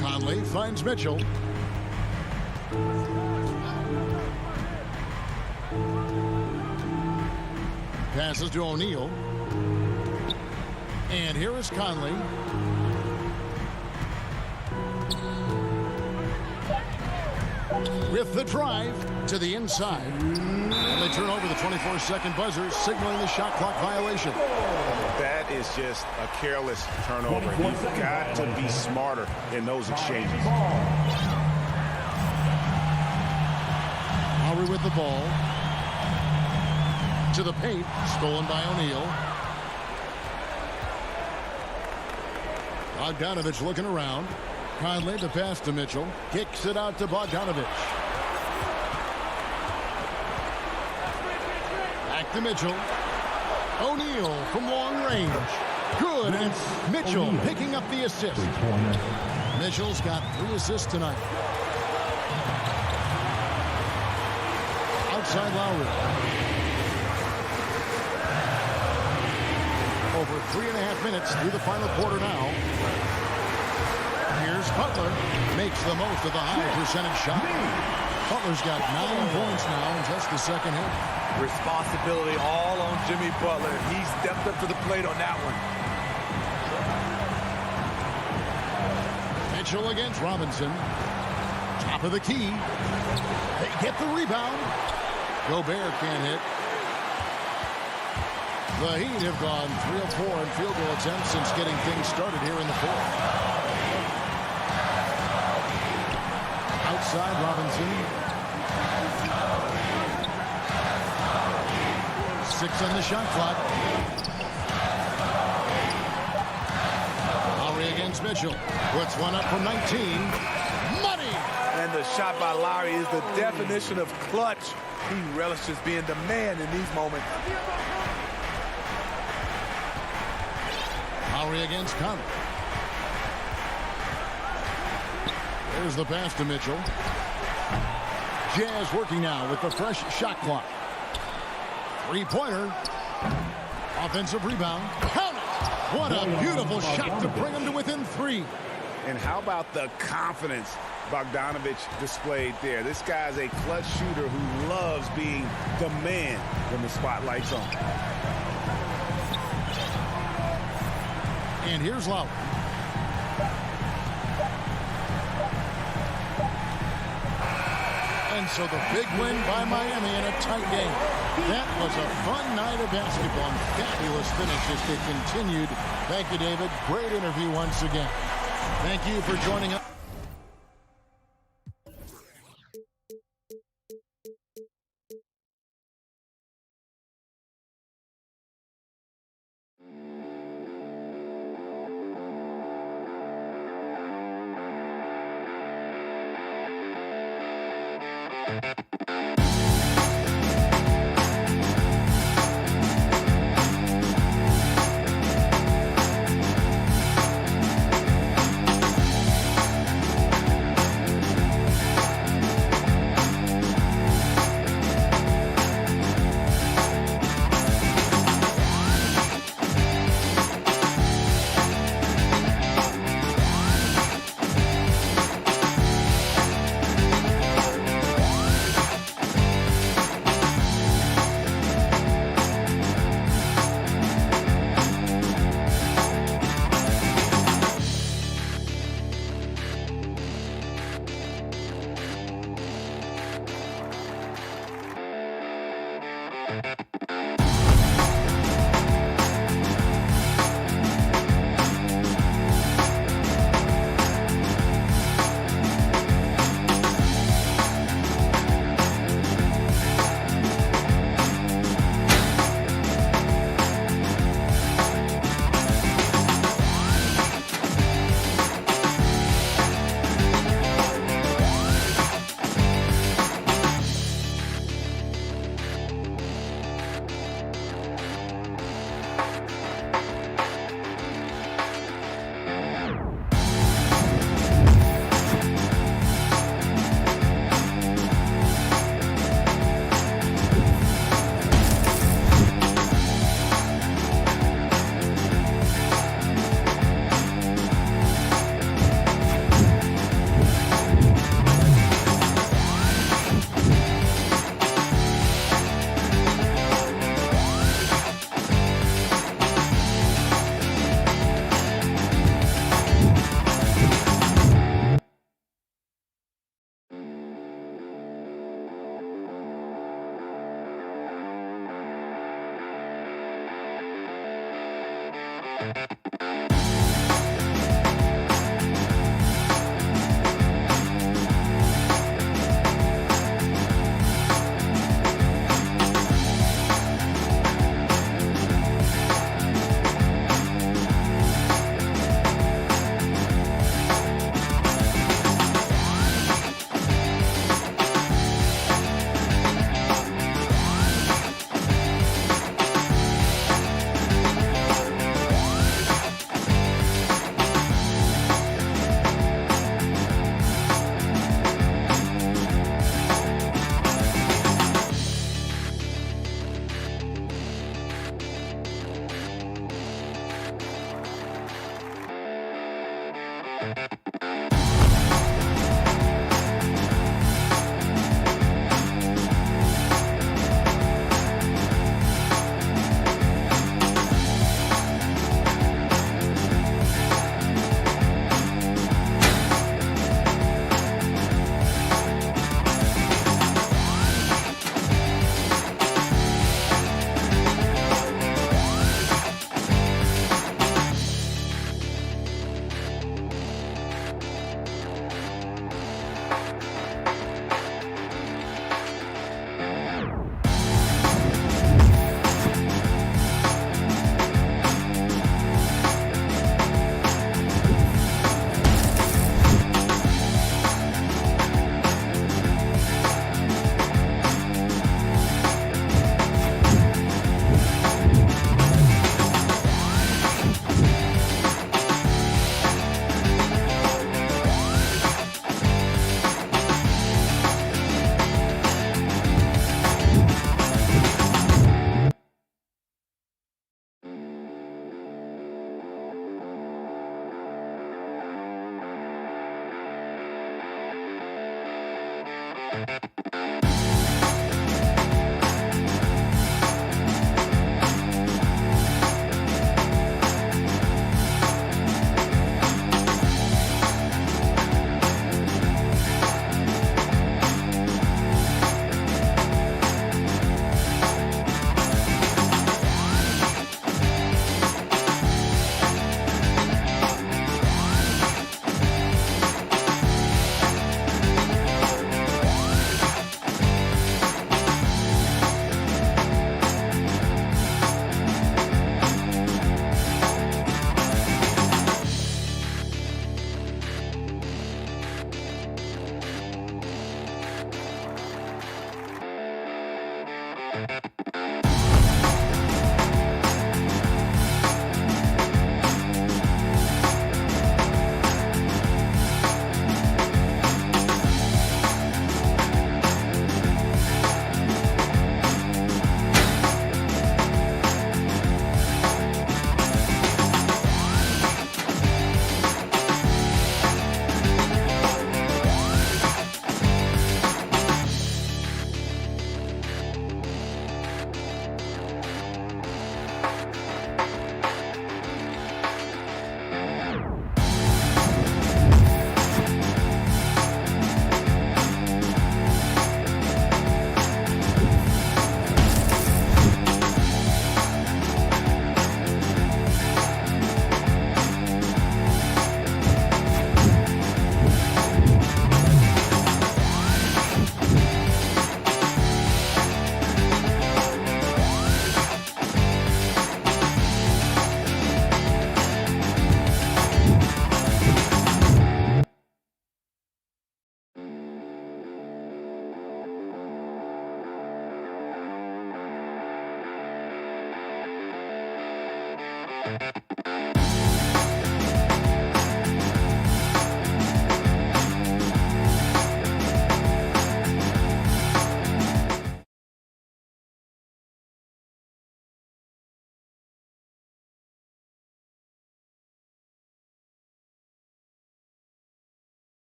Conley finds Mitchell. Passes to O'Neal. And here is Conley. With the drive to the inside. And they turn over the 24-second buzzer, signaling the shot clock violation. That is just a careless turnover. You've got to be smarter in those exchanges. Lowry with the ball. To the paint, stolen by O'Neal. Bogdanovich looking around. Conley the pass to Mitchell. Kicks it out to Bogdanovich. Back to Mitchell. O'Neal from long range. Good, and it's Mitchell picking up the assist. Mitchell's got 3 assists tonight. Outside Lowry. Over 3.5 minutes through the final quarter now. Here's Butler. Makes the most of the high percentage shot. Butler's got 9 points now in just the second hit. Responsibility all on Jimmy Butler. He stepped up to the plate on that one. Mitchell against Robinson. Top of the key. They get the rebound. Gobert can't hit. The Heat have gone 3 of 4 in field goal attempts since getting things started here in the fourth. Outside Robinson. 6 on the shot clock. Lowry against Mitchell. Puts one up from 19. Money! And the shot by Lowry is the definition of clutch. He relishes being the man in these moments. Lowry against Conley. There's the pass to Mitchell. Jazz working now with the fresh shot clock. 3-pointer. Offensive rebound. Count it! What a beautiful shot to bring him to within 3. And how about the confidence Bogdanovich displayed there? This guy's a clutch shooter who loves being the man when the spotlight's on. And here's Lowry. And so the big win by Miami in a tight game. That was a fun night of basketball and fabulous finish as they continued. Thank you, David. Great interview once again. Thank you for joining us.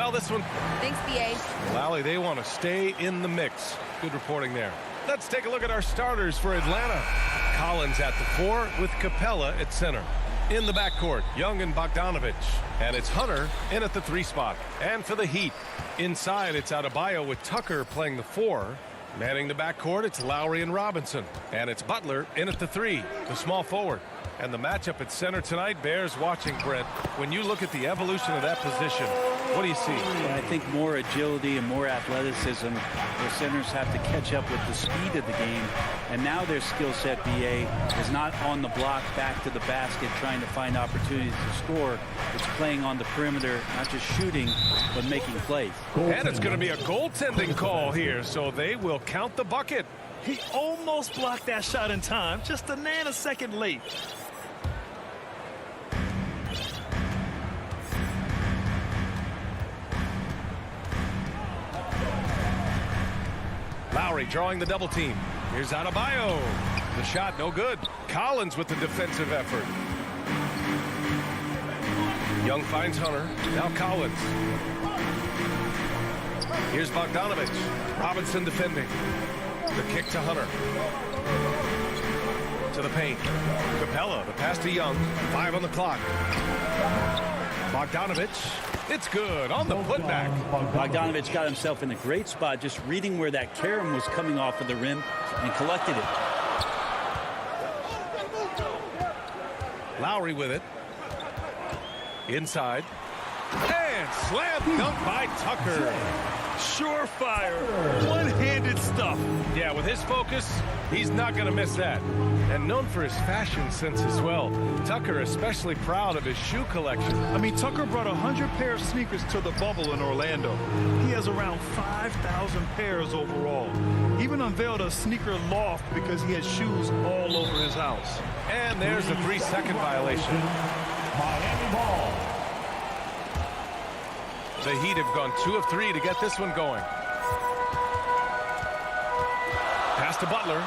Well, this one. Thanks, BA. Well, Allie, they want to stay in the mix. Good reporting there. Let's take a look at our starters for Atlanta. Collins at the 4 with Capella at center. In the backcourt, Young and Bogdanovich. And it's Hunter in at the 3 spot. And for the Heat, inside it's Adebayo with Tucker playing the 4. Manning the backcourt, it's Lowry and Robinson. And it's Butler in at the 3, the small forward. And the matchup at center tonight bears watching, Brent. When you look at the evolution of that position, what do you see? I think more agility and more athleticism. The centers have to catch up with the speed of the game. And now their skill set, BA, is not on the block back to the basket trying to find opportunities to score. It's playing on the perimeter, not just shooting, but making plays. And it's going to be a goaltending call here, so they will count the bucket. He almost blocked that shot in time, just a nanosecond late. Lowry drawing the double team. Here's Adebayo. The shot no good. Collins with the defensive effort. Young finds Hunter. Now Collins. Here's Bogdanovich. Robinson defending. The kick to Hunter. To the paint. Capella, the pass to Young. 5 on the clock. Bogdanovich. It's good on the putback. Bogdanovich got himself in a great spot, just reading where that carom was coming off of the rim and collected it. Lowry with it. Inside. And slam dunk by Tucker. Surefire, one-handed stuff. Yeah, with his focus, he's not going to miss that. And known for his fashion sense as well. Tucker especially proud of his shoe collection. I mean, Tucker brought 100 pair of sneakers to the bubble in Orlando. He has around 5,000 pairs overall. Even unveiled a sneaker loft because he has shoes all over his house. And there's a 3-second violation. Miami ball. The Heat have gone 2 of 3 to get this one going. Pass to Butler.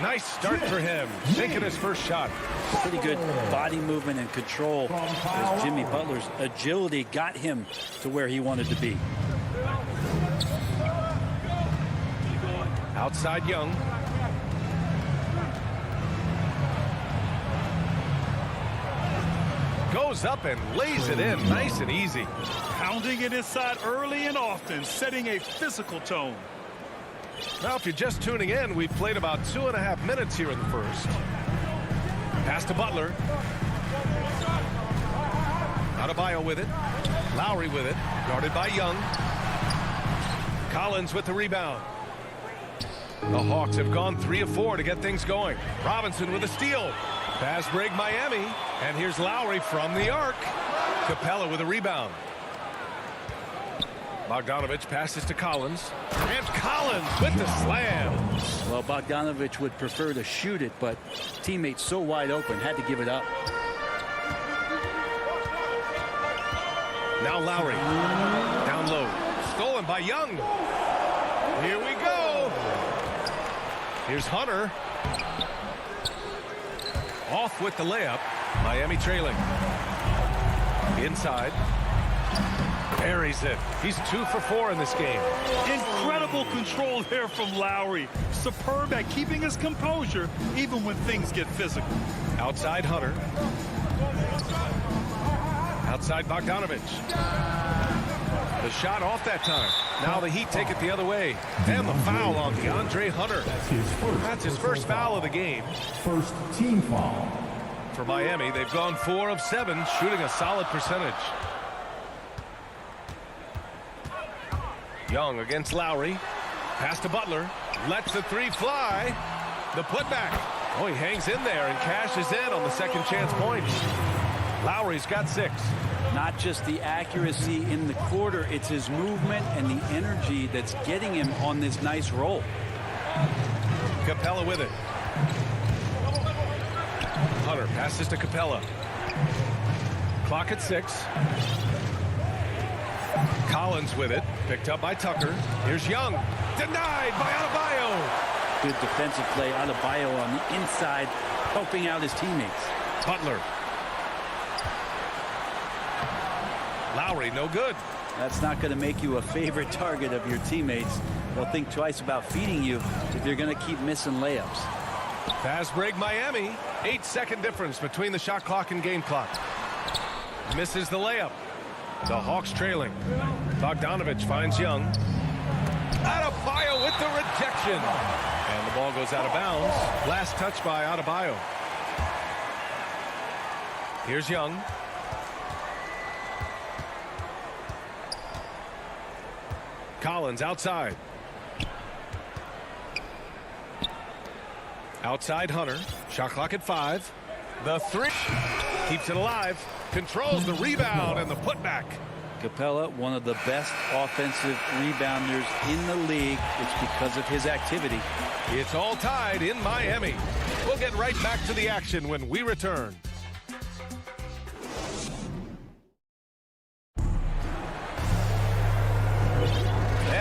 Nice start for him. Taking his first shot. Pretty good body movement and control as Jimmy Butler's agility got him to where he wanted to be. Outside Young. Goes up and lays it in nice and easy. Pounding it inside early and often, setting a physical tone. Now, if you're just tuning in, we've played about 2.5 minutes here in the first. Pass to Butler. Adebayo with it. Lowry with it. Guarded by Young. Collins with the rebound. The Hawks have gone 3 of 4 to get things going. Robinson with a steal. Pass break Miami. And here's Lowry from the arc. Capella with a rebound. Bogdanovich passes to Collins. And Collins with the slam. Well, Bogdanovich would prefer to shoot it, but teammates so wide open, had to give it up. Now Lowry. Down low. Stolen by Young. Here we go. Here's Hunter. Off with the layup. Miami trailing. Inside. Buries it. He's 2 for 4 in this game. Incredible control there from Lowry. Superb at keeping his composure even when things get physical. Outside Hunter. Outside Bogdanovich. The shot off that time. Now the Heat take it the other way. And the foul on DeAndre Hunter. That's his first foul of the game. First team foul. For Miami, they've gone 4 of 7, shooting a solid percentage. Young against Lowry. Pass to Butler. Lets the 3 fly. The putback. Oh, he hangs in there and cashes in on the second chance points. Lowry's got 6. Not just the accuracy in the quarter, it's his movement and the energy that's getting him on this nice roll. Capella with it. Hunter passes to Capella. Clock at 6. Collins with it. Picked up by Tucker. Here's Young. Denied by Adebayo. Good defensive play. Adebayo on the inside, helping out his teammates. Butler. Lowry, no good. That's not going to make you a favorite target of your teammates. They'll think twice about feeding you if you're going to keep missing layups. Fast break Miami. 8-second difference between the shot clock and game clock. Misses the layup. The Hawks trailing. Bogdanovich finds Young. Adebayo with the rejection. And the ball goes out of bounds. Last touch by Adebayo. Here's Young. Collins outside. Outside Hunter. Shot clock at 5. The 3. Keeps it alive. Controls the rebound and the putback. Capella, one of the best offensive rebounders in the league. It's because of his activity. It's all tied in Miami. We'll get right back to the action when we return. And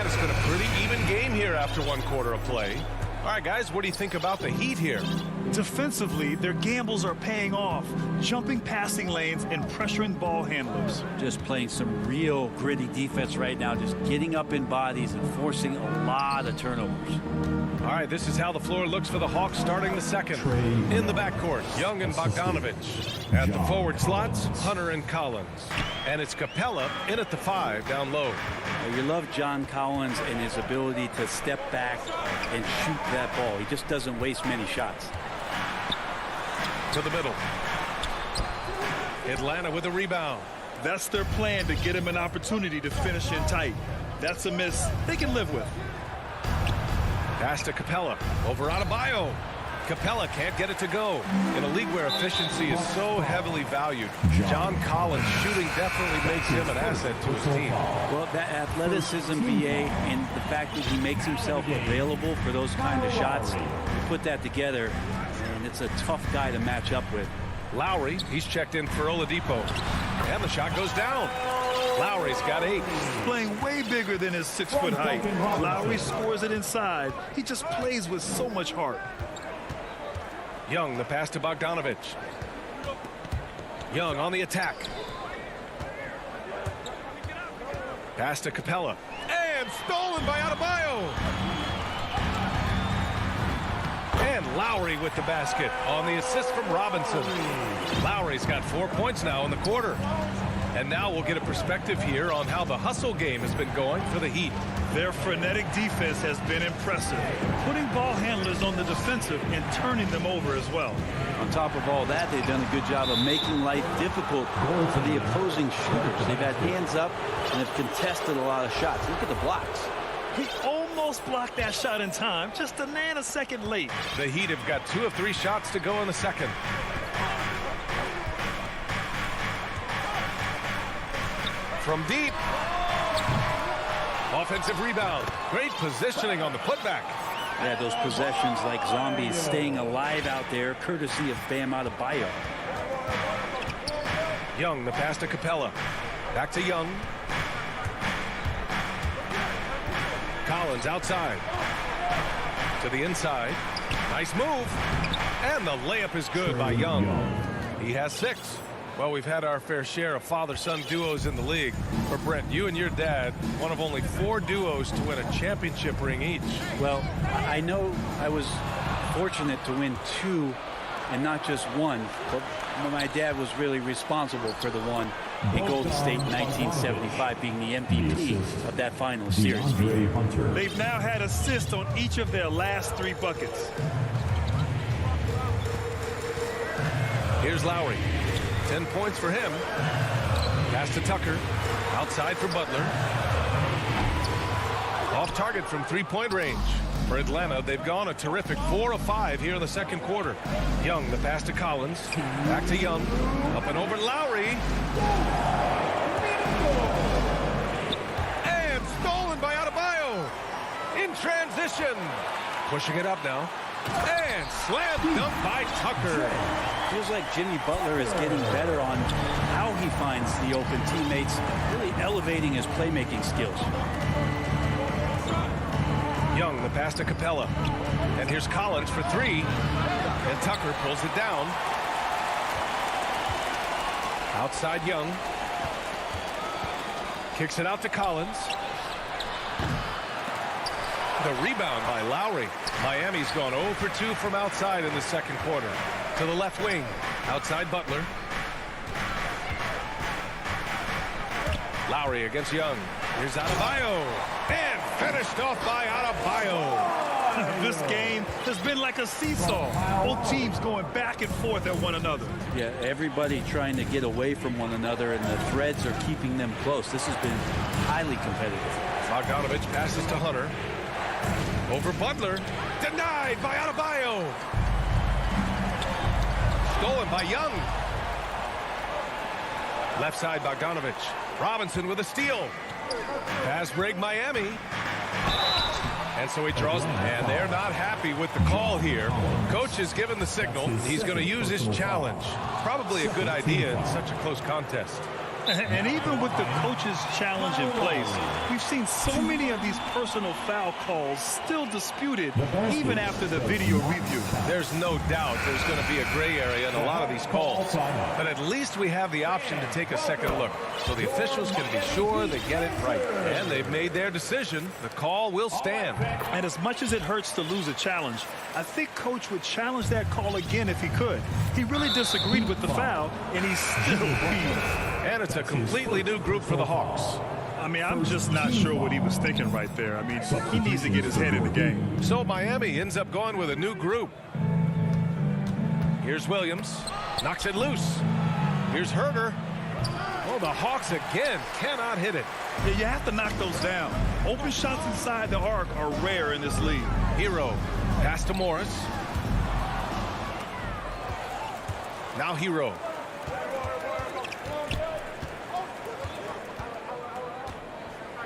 it's been a pretty even game here after 1 quarter of play. All right, guys, what do you think about the Heat here? Defensively, their gambles are paying off, jumping passing lanes and pressuring ball handlers. Just playing some real gritty defense right now, just getting up in bodies and forcing a lot of turnovers. All right, this is how the floor looks for the Hawks starting the second. In the backcourt, Young and Bogdanovich. At the forward slots, Hunter and Collins. And it's Capella in at the 5 down low. You love John Collins and his ability to step back and shoot that ball. He just doesn't waste many shots. To the middle. Atlanta with a rebound. That's their plan, to get him an opportunity to finish in tight. That's a miss they can live with. Pass to Capella. Over Adebayo. Capella can't get it to go. In a league where efficiency is so heavily valued, John Collins' shooting definitely makes him an asset to his team. Well, that athleticism, BA, and the fact that he makes himself available for those kind of shots, you put that together, and it's a tough guy to match up with. Lowry, he's checked in for Oladipo. And the shot goes down. Lowry's got 8. Playing way bigger than his 6-foot height. Lowry scores it inside. He just plays with so much heart. Young, the pass to Bogdanovich. Young on the attack. Pass to Capella. And stolen by Adebayo. And Lowry with the basket on the assist from Robinson. Lowry's got 4 points now in the quarter. And now we'll get a perspective here on how the hustle game has been going for the Heat. Their frenetic defense has been impressive, putting ball handlers on the defensive and turning them over as well. On top of all that, they've done a good job of making life difficult for the opposing shooters. They've had hands up and have contested a lot of shots. Look at the blocks. He almost blocked that shot in time, just a nanosecond late. The Heat have got 2 of 3 shots to go in the second. From deep. Offensive rebound. Great positioning on the putback. Yeah, those possessions like zombies staying alive out there, courtesy of Bam Adebayo. Young, the pass to Capella. Back to Young. Collins outside. To the inside. Nice move. And the layup is good by Young. He has 6. Well, we've had our fair share of father-son duos in the league. For Brent, you and your dad, one of only 4 duos to win a championship ring each. Well, I know I was fortunate to win 2 and not just 1, but my dad was really responsible for the one in Golden State in 1975, being the MVP of that final series. They've now had assists on each of their last 3 buckets. Here's Lowry. 10 points for him. Pass to Tucker. Outside for Butler. Off target from 3-point range. For Atlanta, they've gone a terrific 4 of 5 here in the second quarter. Young, the pass to Collins. Back to Young. Up and over Lowry. And stolen by Adebayo. In transition. Pushing it up now. And slam dunk by Tucker. Feels like Jimmy Butler is getting better on how he finds the open teammates, really elevating his playmaking skills. Young, the pass to Capella. And here's Collins for 3. And Tucker pulls it down. Outside Young. Kicks it out to Collins. The rebound by Lowry. Miami's gone 0 for 2 from outside in the second quarter. To the left wing. Outside Butler. Lowry against Young. Here's Adebayo. And finished off by Adebayo. This game has been like a seesaw. Both teams going back and forth at one another. Yeah, everybody trying to get away from one another, and the threads are keeping them close. This has been highly competitive. Bogdanovich passes to Hunter. Over Butler. Denied by Adebayo. Stolen by Young. Left side Bogdanovich. Robinson with a steal. Pass break Miami. And so he draws, and they're not happy with the call here. Coach has given the signal. He's going to use his challenge. Probably a good idea in such a close contest. And even with the coach's challenge in place, we've seen so many of these personal foul calls still disputed even after the video review. There's no doubt there's going to be a gray area in a lot of these calls. But at least we have the option to take a second look. So the officials can be sure they get it right. And they've made their decision. The call will stand. And as much as it hurts to lose a challenge, I think Coach would challenge that call again if he could. He really disagreed with the foul, and he still appealed. And it's a completely new group for the Hawks. I mean, I'm just not sure what he was thinking right there. I mean, he needs to get his head in the game. So Miami ends up going with a new group. Here's Williams. Knocks it loose. Here's Herter. Oh, the Hawks again cannot hit it. Yeah, you have to knock those down. Open shots inside the arc are rare in this league. Hero. Pass to Morris. Now Hero.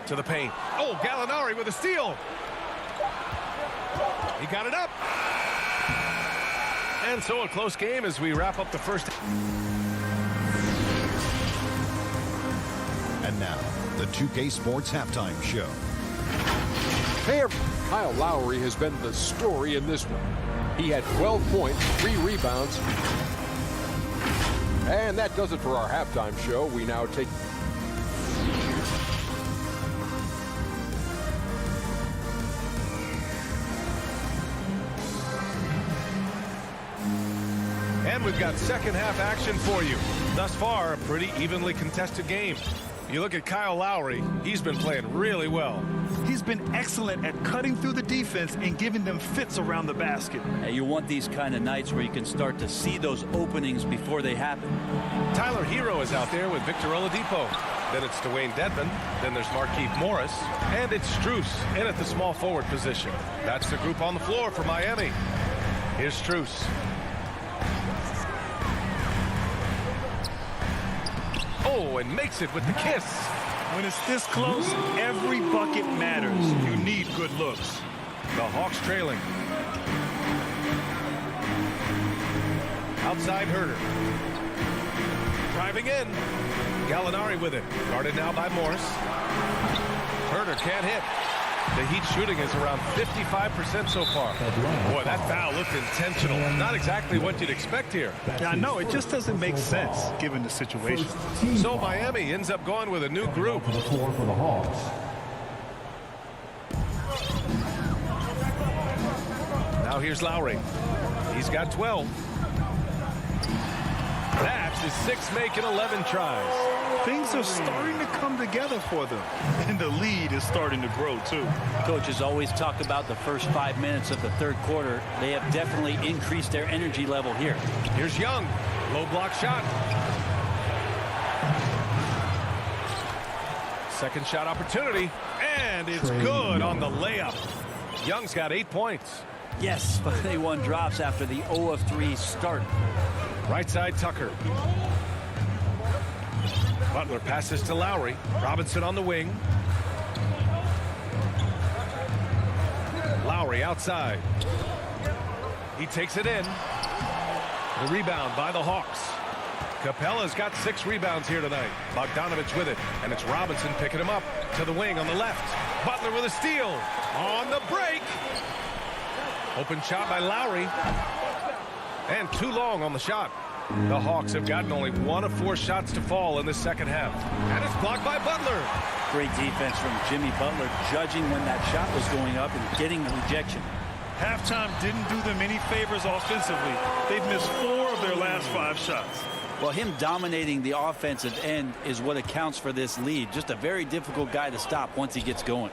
To the paint. Oh, Gallinari with a steal. He got it up. And so a close game as we wrap up the first. And now, the 2K Sports Halftime Show. Hey, Kyle Lowry has been the story in this one. He had 12 points, 3 rebounds. And that does it for our halftime show. We now take... And we've got second half action for you. Thus far, a pretty evenly contested game. You look at Kyle Lowry, he's been playing really well. He's been excellent at cutting through the defense and giving them fits around the basket. And you want these kind of nights where you can start to see those openings before they happen. Tyler Hero is out there with Victor Oladipo. Then it's Dwayne Dedmon. Then there's Markieff Morris. And it's Strus in at the small forward position. That's the group on the floor for Miami. Here's Strus. Oh, and makes it with the kiss. When it's this close, every bucket matters. You need good looks. The Hawks trailing. Outside Herter. Driving in. Gallinari with it. Guarded now by Morris. Herter can't hit. The Heat shooting is around 55% so far. Boy, that foul looked intentional. Not exactly what you'd expect here. Yeah, I know. It just doesn't make sense given the situation. So Miami ends up going with a new group. For the floor for the Hawks. Now here's Lowry. He's got 12. That's his 6th make in 11 tries. Things are starting to come together for them. And the lead is starting to grow, too. Coaches always talk about the first 5 minutes of the third quarter. They have definitely increased their energy level here. Here's Young. Low block shot. Second shot opportunity. And it's good on the layup. Young's got 8 points. Yes, but they won drops after the 0 of 3 start. Right side Tucker. Butler passes to Lowry. Robinson on the wing. Lowry outside. He takes it in. The rebound by the Hawks. Capella's got 6 rebounds here tonight. Bogdanovich with it. And it's Robinson picking him up to the wing on the left. Butler with a steal. On the break. Open shot by Lowry. And too long on the shot. The Hawks have gotten only 1 of 4 shots to fall in the second half. And it's blocked by Butler. Great defense from Jimmy Butler, judging when that shot was going up and getting the rejection. Halftime didn't do them any favors offensively. They've missed 4 of their last 5 shots. Well, him dominating the offensive end is what accounts for this lead. Just a very difficult guy to stop once he gets going.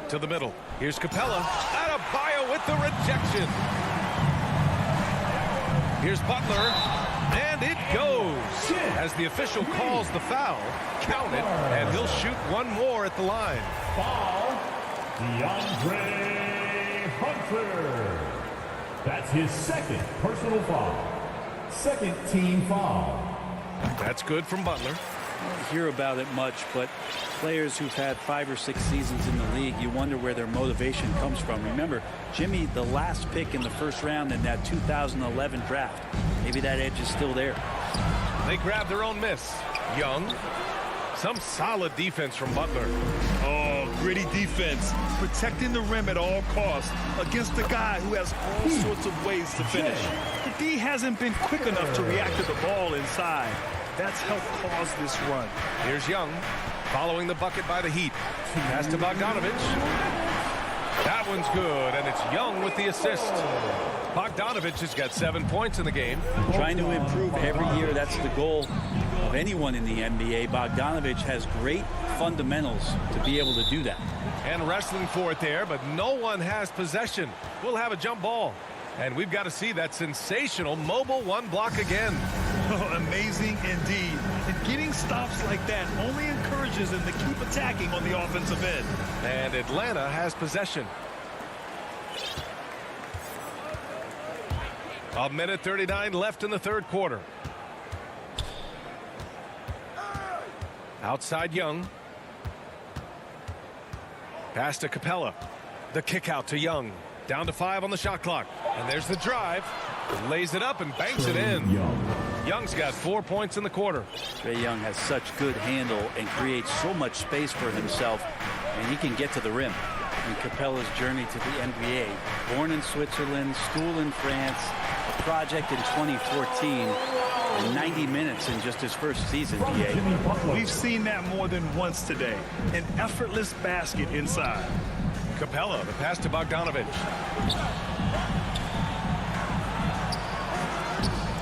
To the middle. Here's Capella. Adebayo with the rejection. Here's Butler. And it goes. As the official calls the foul, count it, and he'll shoot 1 more at the line. Foul, DeAndre Hunter. That's his 2nd personal foul. 2nd team foul. That's good from Butler. I don't hear about it much, but players who've had 5 or 6 seasons in the league, you wonder where their motivation comes from. Remember, Jimmy, the last pick in the first round in that 2011 draft. Maybe that edge is still there. They grab their own miss. Young. Some solid defense from Butler. Oh, gritty defense. Protecting the rim at all costs against a guy who has all sorts of ways to finish. The D hasn't been quick enough to react to the ball inside. That's helped cause this run. Here's Young, following the bucket by the Heat. Pass to Bogdanovich. That one's good, and it's Young with the assist. Bogdanovich has got 7 points in the game. Trying to improve every year, that's the goal of anyone in the NBA. Bogdanovich has great fundamentals to be able to do that. And wrestling for it there, but no one has possession. We'll have a jump ball. And we've got to see that sensational mobile 1 block again. Oh, amazing indeed. And getting stops like that only encourages them to keep attacking on the offensive end. And Atlanta has possession. 1:39 left in the 3rd quarter. Outside Young. Pass to Capella. The kick out to Young. Down to 5 on the shot clock. And there's the drive. Lays it up and banks it in. Young's got 4 points in the quarter. Trae Young has such good handle and creates so much space for himself, and he can get to the rim. In Capella's journey to the NBA, born in Switzerland, school in France, a project in 2014, and 90 minutes in just his first season, BA. We've seen that more than once today. An effortless basket inside. Capella, the pass to Bogdanovich.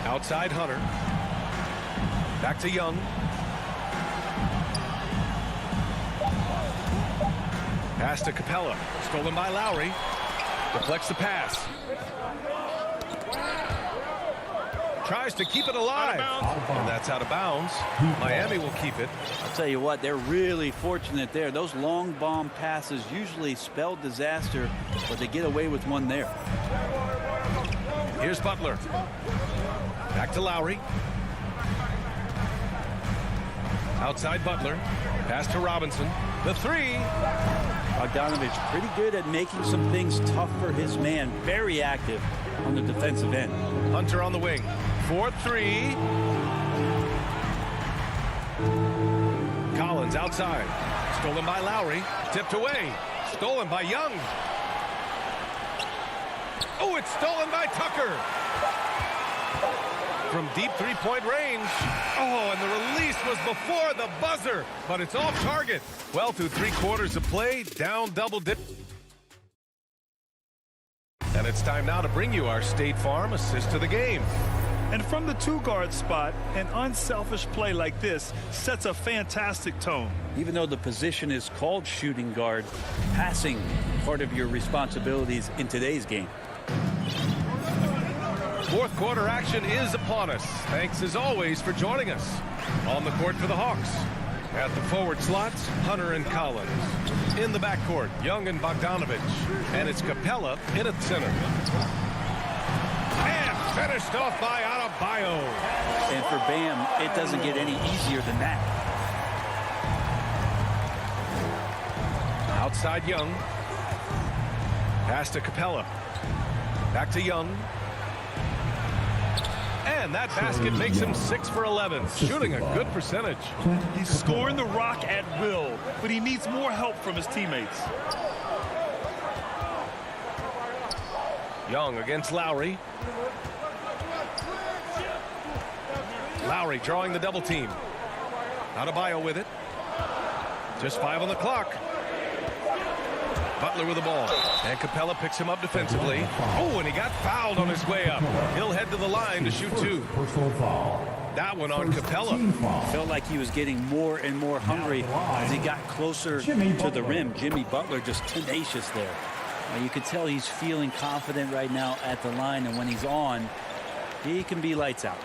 Outside Hunter. Back to Young. Pass to Capella. Stolen by Lowry. Deflects the pass. Tries to keep it alive. And that's out of bounds. Miami will keep it. I'll tell you what, they're really fortunate there. Those long bomb passes usually spell disaster, but they get away with one there. Here's Butler. Back to Lowry. Outside Butler. Pass to Robinson. The 3. Bogdanovich pretty good at making some things tough for his man. Very active on the defensive end. Hunter on the wing. 4-3. Collins outside. Stolen by Lowry. Tipped away. Stolen by Young. Oh, it's stolen by Tucker. From deep 3-point range. Oh, and the release was before the buzzer, but it's off target. Well, through 3 quarters of play, down double dip. And it's time now to bring you our State Farm assist to the game. And from the 2-guard spot, an unselfish play like this sets a fantastic tone. Even though the position is called shooting guard, passing part of your responsibilities in today's game. 4th quarter action is upon us. Thanks as always for joining us. On the court for the Hawks. At the forward slots, Hunter and Collins. In the backcourt, Young and Bogdanovich. And it's Capella in at center. And finished off by Adebayo. And for Bam, it doesn't get any easier than that. Outside Young. Pass to Capella. Back to Young. And that basket makes him 6 for 11, shooting a good percentage. He's scoring the rock at will, but he needs more help from his teammates. Young against Lowry. Lowry drawing the double team. Adebayo with it. Just 5 on the clock. Butler with the ball. And Capella picks him up defensively. Oh, and he got fouled on his way up. He'll head to the line to shoot 2. That one on Capella. Felt like he was getting more and more hungry as he got closer to the rim. Jimmy Butler just tenacious there. You can tell he's feeling confident right now at the line, and when he's on, he can be lights out.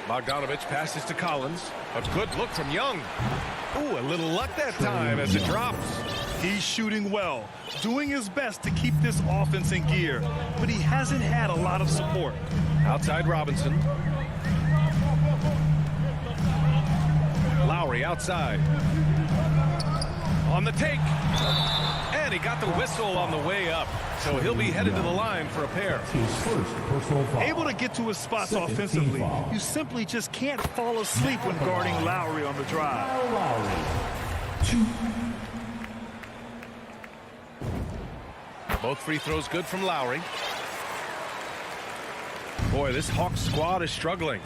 Bogdanovich passes to Collins. A good look from Young. Ooh, a little luck that time as it drops. He's shooting well, doing his best to keep this offense in gear, but he hasn't had a lot of support. Outside Robinson. Lowry outside. On the take. And he got the whistle on the way up. So he'll be headed to the line for a pair. Able to get to his spots offensively. You simply just can't fall asleep when guarding Lowry on the drive. Both free throws good from Lowry. Boy, this Hawks squad is struggling.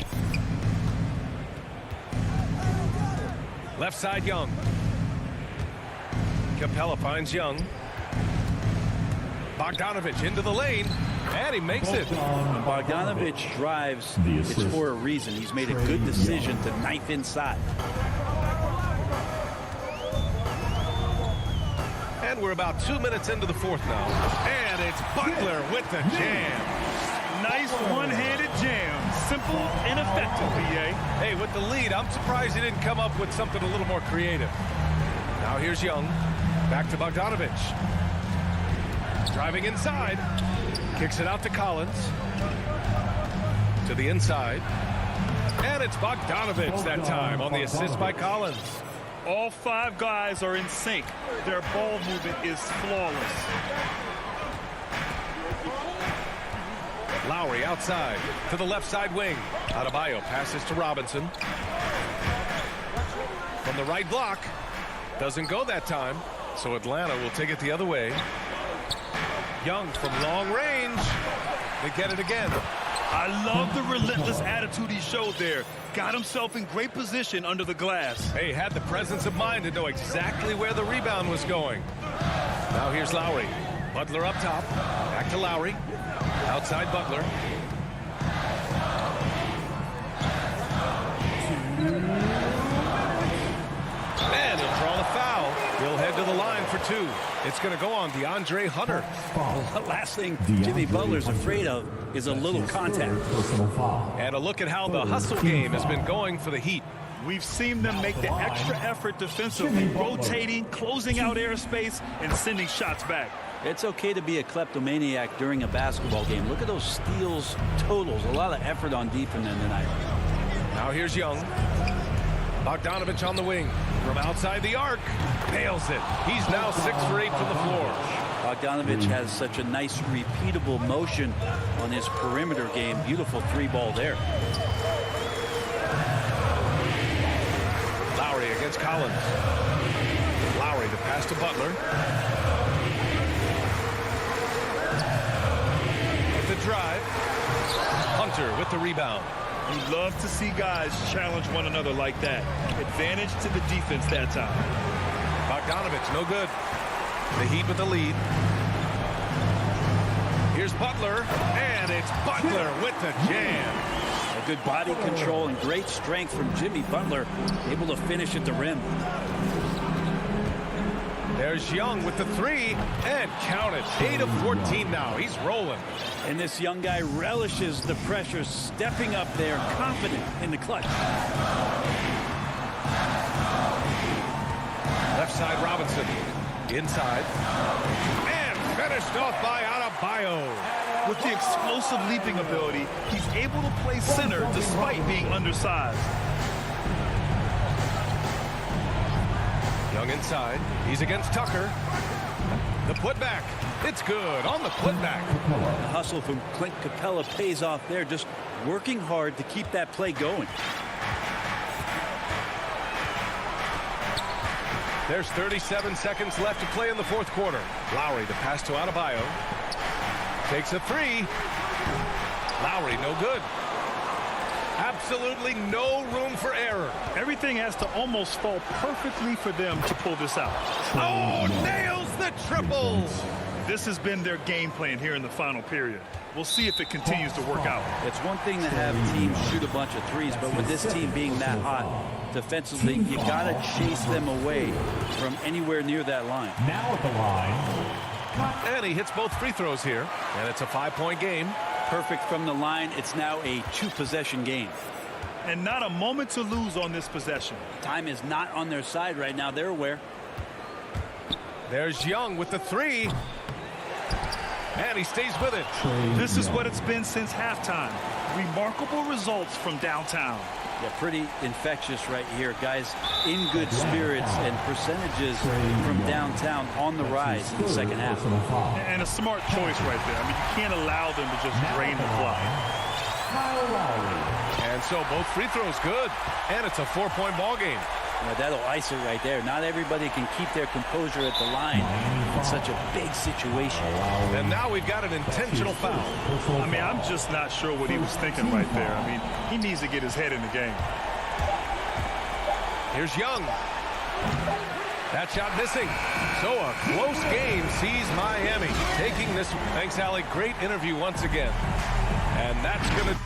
Left side Young. Capella finds Young. Bogdanovich into the lane, and he makes it. Bogdanovich drives. It's for a reason. He's made a good decision to knife inside. And we're about 2 minutes into the 4th now. And it's Butler with the jam. Nice one-handed jam. Simple and effective, B.A. Hey, with the lead, I'm surprised he didn't come up with something a little more creative. Now here's Young. Back to Bogdanovich. Driving inside. Kicks it out to Collins. To the inside. And it's Bogdanovich that time on the assist by Collins. All 5 guys are in sync. Their ball movement is flawless. Lowry outside to the left side wing. Adebayo passes to Robinson. From the right block. Doesn't go that time. So Atlanta will take it the other way. Young from long range. They get it again. I love the relentless attitude he showed there. Got himself in great position under the glass. Hey, had the presence of mind to know exactly where the rebound was going. Now here's Lowry. Butler up top. Back to Lowry. Outside Butler. And he'll draw the foul. He'll head to the line for 2. It's going to go on DeAndre Hunter. The last thing Jimmy Butler's afraid of is a little contact. And a look at how the hustle game has been going for the Heat. We've seen them make the extra effort defensively, rotating, closing out airspace, and sending shots back. It's okay to be a kleptomaniac during a basketball game. Look at those steals totals. A lot of effort on defense tonight. Now here's Young. Bogdanovich on the wing. From outside the arc. Nails it. He's now 6 for 8 from the floor. Bogdanovich has such a nice repeatable motion on his perimeter game. Beautiful 3-ball there. Lowry against Collins. Lowry to pass to Butler. With the drive. Hunter with the rebound. You love to see guys challenge one another like that. Advantage to the defense that time. Bogdanovich, no good. The Heat with the lead. Here's Butler, and it's Butler with the jam. A good body control and great strength from Jimmy Butler, able to finish at the rim. There's Young with the 3, and count it. 8 of 14 now. He's rolling. And this young guy relishes the pressure, stepping up there, confident in the clutch. Left side Robinson. Inside. And finished off by Adebayo. With the explosive leaping ability, he's able to play center despite being undersized. Young inside. He's against Tucker. The putback. It's good on the putback. The hustle from Clint Capella pays off there, just working hard to keep that play going. There's 37 seconds left to play in the fourth quarter. Lowry, the pass to Adebayo. Takes a three. Lowry, no good. Absolutely no room for error. Everything has to almost fall perfectly for them to pull this out. Oh, nails the triple. This has been their game plan here in the final period. We'll see if it continues to work out. It's one thing to have teams shoot a bunch of threes, but with this team being that hot defensively, you got to chase them away from anywhere near that line. Now at the line. And he hits both free throws here, and it's a 5-point game. Perfect from the line. It's now a 2-possession game. And not a moment to lose on this possession. Time is not on their side right now. They're aware. There's Young with the three. And he stays with it. This is what it's been since halftime. Remarkable results from downtown. Yeah, pretty infectious right here. Guys in good spirits and percentages from downtown on the rise in the second half. And a smart choice right there. I mean, you can't allow them to just drain the clock. And so both free throws good. And it's a 4-point ball game. Yeah, that'll ice it right there. Not everybody can keep their composure at the line in such a big situation. And now we've got an intentional foul. I mean, I'm just not sure what he was thinking right there. I mean, he needs to get his head in the game. Here's Young. That shot missing. So a close game sees Miami taking this. Thanks, Allie. Great interview once again. And that's going to...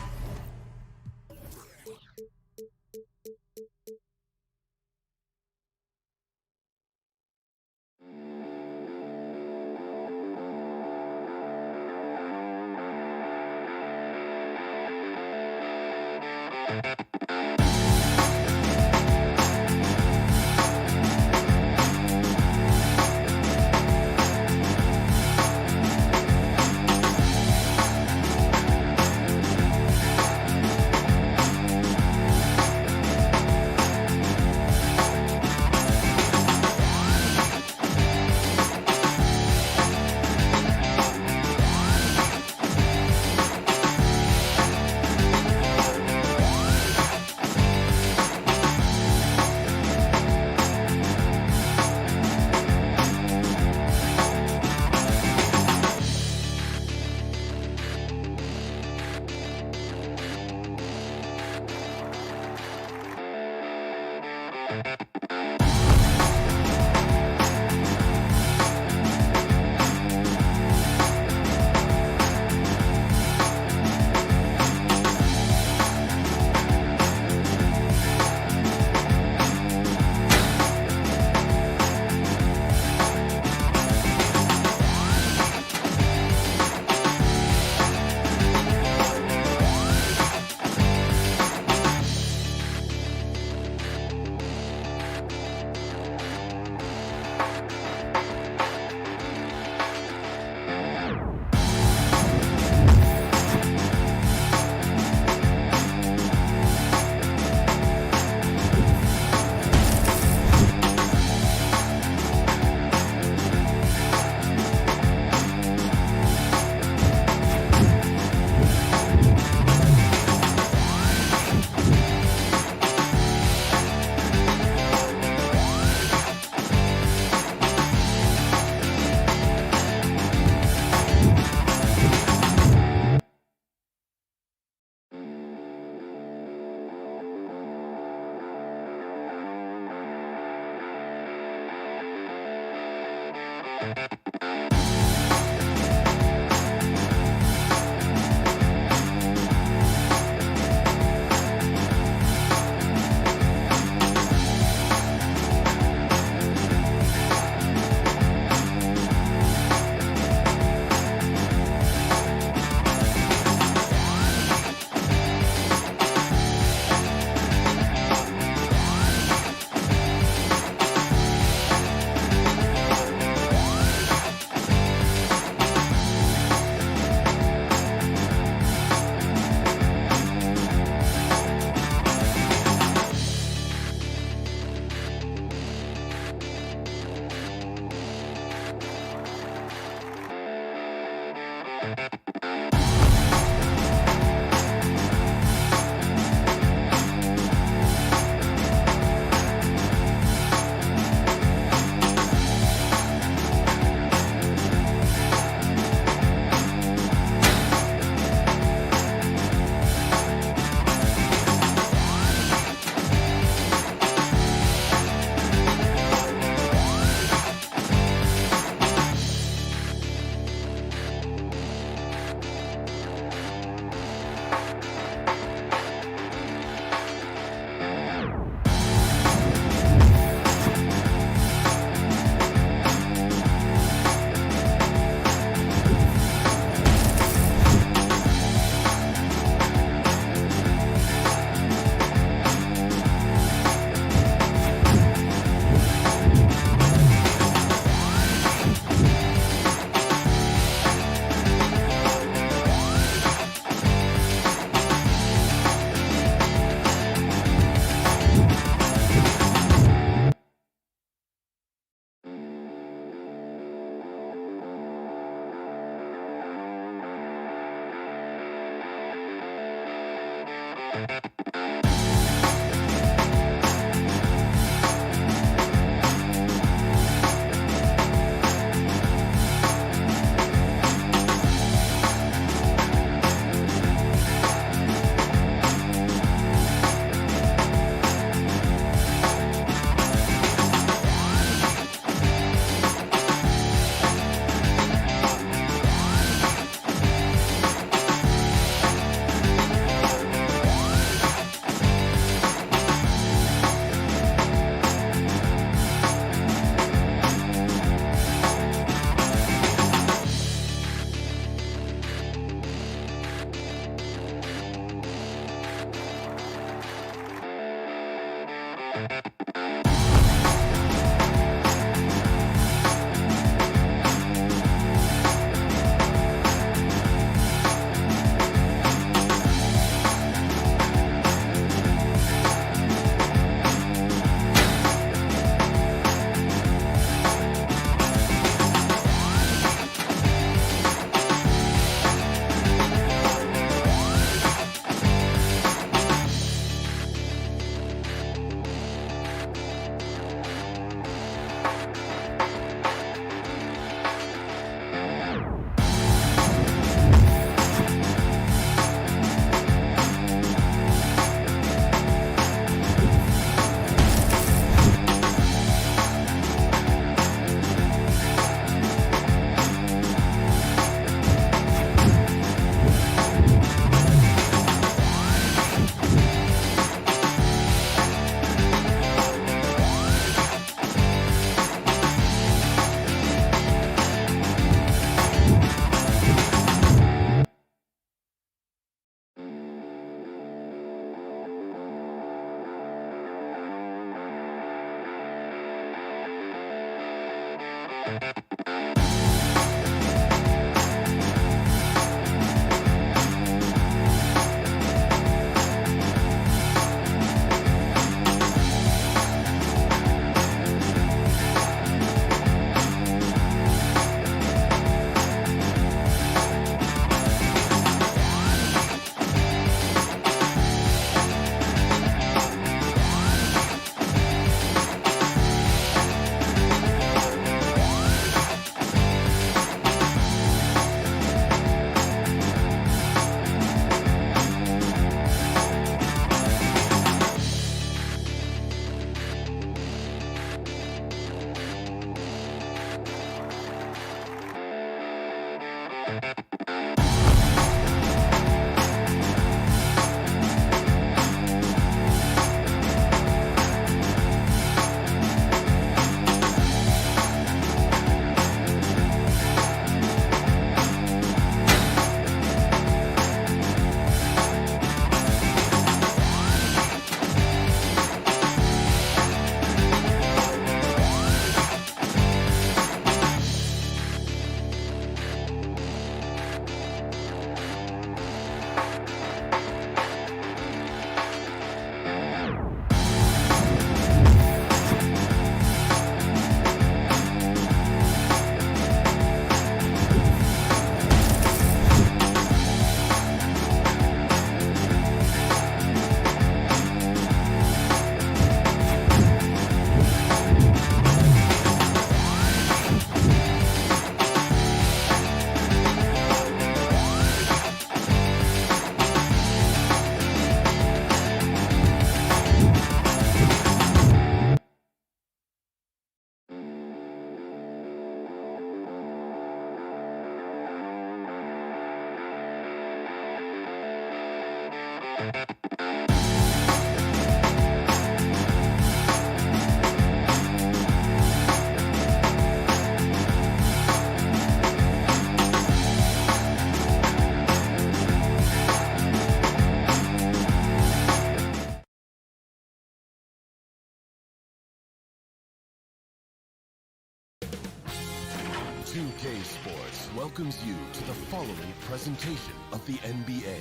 2K Sports welcomes you to the following presentation of the NBA.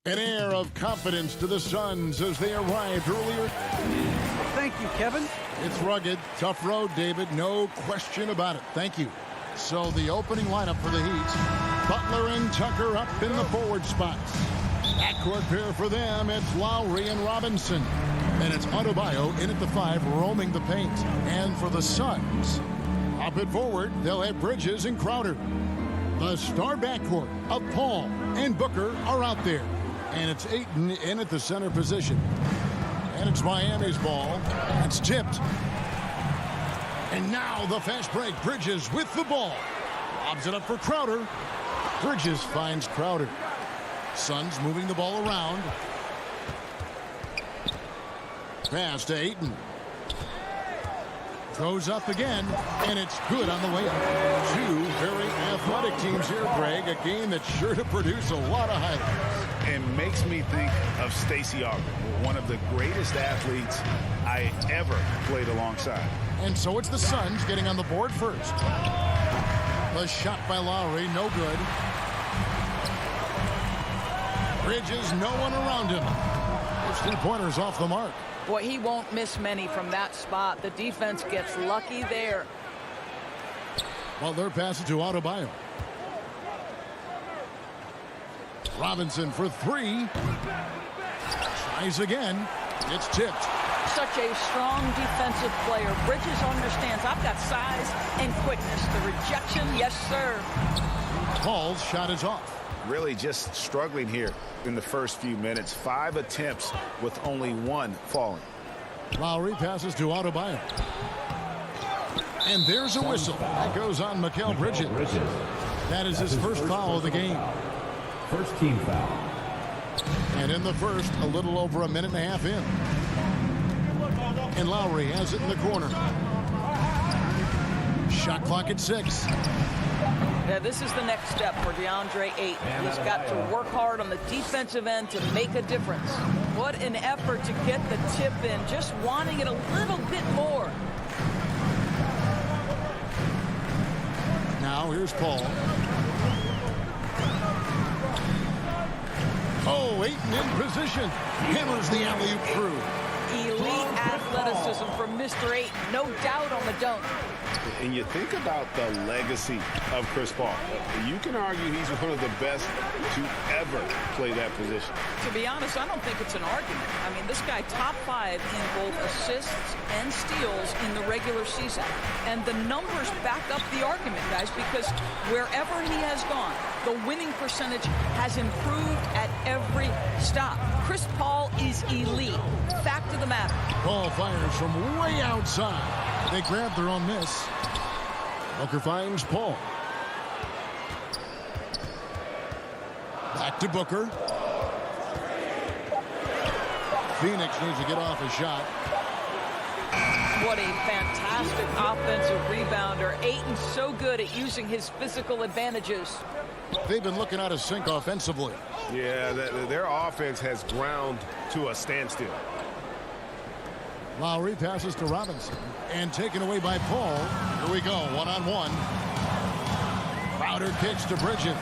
An air of confidence to the Suns as they arrived earlier. Thank you, Kevin. It's rugged, tough road, David. No question about it. Thank you. So the opening lineup for the Heat. Butler and Tucker up in the forward spots. Backcourt pair for them, it's Lowry and Robinson. And it's Adebayo in at the 5, roaming the paint. And for the Suns, up at forward, they'll have Bridges and Crowder. The star backcourt of Paul and Booker are out there. And it's Ayton in at the center position. And it's Miami's ball. It's tipped. And now the fast break. Bridges with the ball. Lobs it up for Crowder. Bridges finds Crowder. Suns moving the ball around. Pass to Ayton. Goes up again, and it's good on the way up. Two very athletic teams here, Greg. A game that's sure to produce a lot of highlights. It makes me think of Stacey Augmon, one of the greatest athletes I ever played alongside. And so it's the Suns getting on the board first. The shot by Lowry, no good. Bridges, no one around him. Those 3-pointers off the mark. Boy, he won't miss many from that spot. The defense gets lucky there. Well, they're passing to Adebayo. Robinson for 3. Tries again. It's tipped. Such a strong defensive player. Bridges understands I've got size and quickness. The rejection, yes, sir. Paul's shot is off. Really just struggling here in the first few minutes. 5 attempts with only 1 falling. Lowry passes to Adebayo. And there's a whistle. That goes on Mikal Bridges. That is his first foul of the game. First team foul. And in the first, a little over a minute and a half in. And Lowry has it in the corner. Shot clock at 6. Yeah, this is the next step for DeAndre Ayton. He's got to work hard on the defensive end to make a difference. What an effort to get the tip in, just wanting it a little bit more. Now here's Paul. Oh, Ayton in position. Hammers the alley-oop through. Elite athleticism from Mr. Ayton. No doubt on the dunk. And you think about the legacy of Chris Paul. You can argue he's one of the best to ever play that position. To be honest, I don't think it's an argument. I mean, this guy top 5 in both assists and steals in the regular season. And the numbers back up the argument, guys, because wherever he has gone, the winning percentage has improved at every stop. Chris Paul is elite. Fact of the matter. Paul fires from way outside. They grab their own miss. Booker finds Paul. Back to Booker. Phoenix needs to get off a shot. What a fantastic offensive rebounder. Ayton's so good at using his physical advantages. They've been looking out of sync offensively. Yeah, their offense has ground to a standstill. Lowry passes to Robinson and taken away by Paul. Here we go, one-on-one. Crowder kicks to Bridges.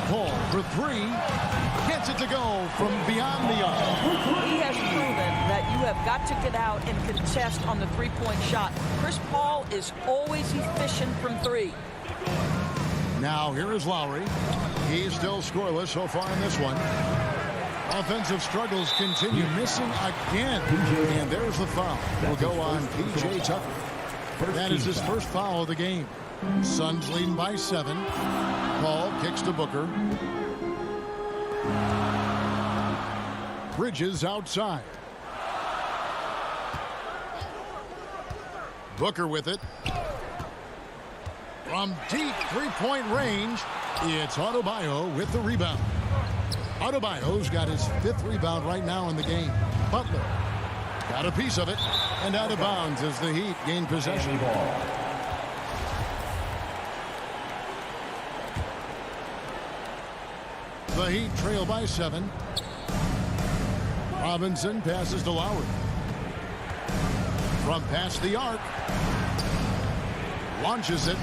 Paul for 3. Gets it to go from beyond the arc. He has proven that you have got to get out and contest on the 3-point shot. Chris Paul is always efficient from 3. Now here is Lowry. He's still scoreless so far in this one. Offensive struggles continue, missing again. And there's the foul. Will go on P.J. Tucker. That is his first foul of the game. Suns leading by 7. Paul kicks to Booker. Bridges outside. Booker with it. From deep 3-point range, it's Adebayo with the rebound. Adebayo's got his 5th rebound right now in the game. Butler got a piece of it, and out of bounds as the Heat gain possession. The Heat trail by 7. Robinson passes to Lowry. From past the arc. Launches it.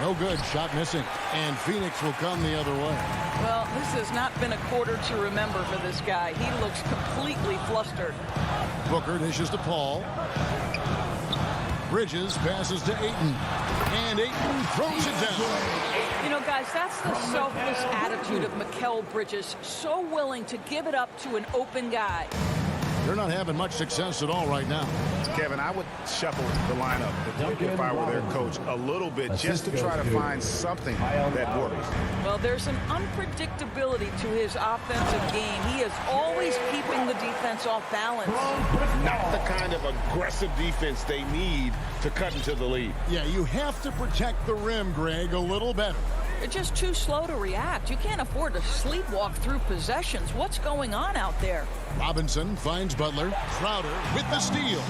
No good. Shot missing. And Phoenix will come the other way. Well, this has not been a quarter to remember for this guy. He looks completely flustered. Booker dishes to Paul. Bridges passes to Ayton. And Ayton throws it down. You know, guys, that's the selfless attitude of Mikal Bridges. So willing to give it up to an open guy. They're not having much success at all right now. Kevin, I would shuffle the lineup if I were their coach a little bit just to try to find something that works. Well, there's an unpredictability to his offensive game. He is always keeping the defense off balance. Not the kind of aggressive defense they need to cut into the lead. Yeah, you have to protect the rim, Greg, a little better. They're just too slow to react. You can't afford to sleepwalk through possessions. What's going on out there? Robinson finds Butler. Crowder with the steal.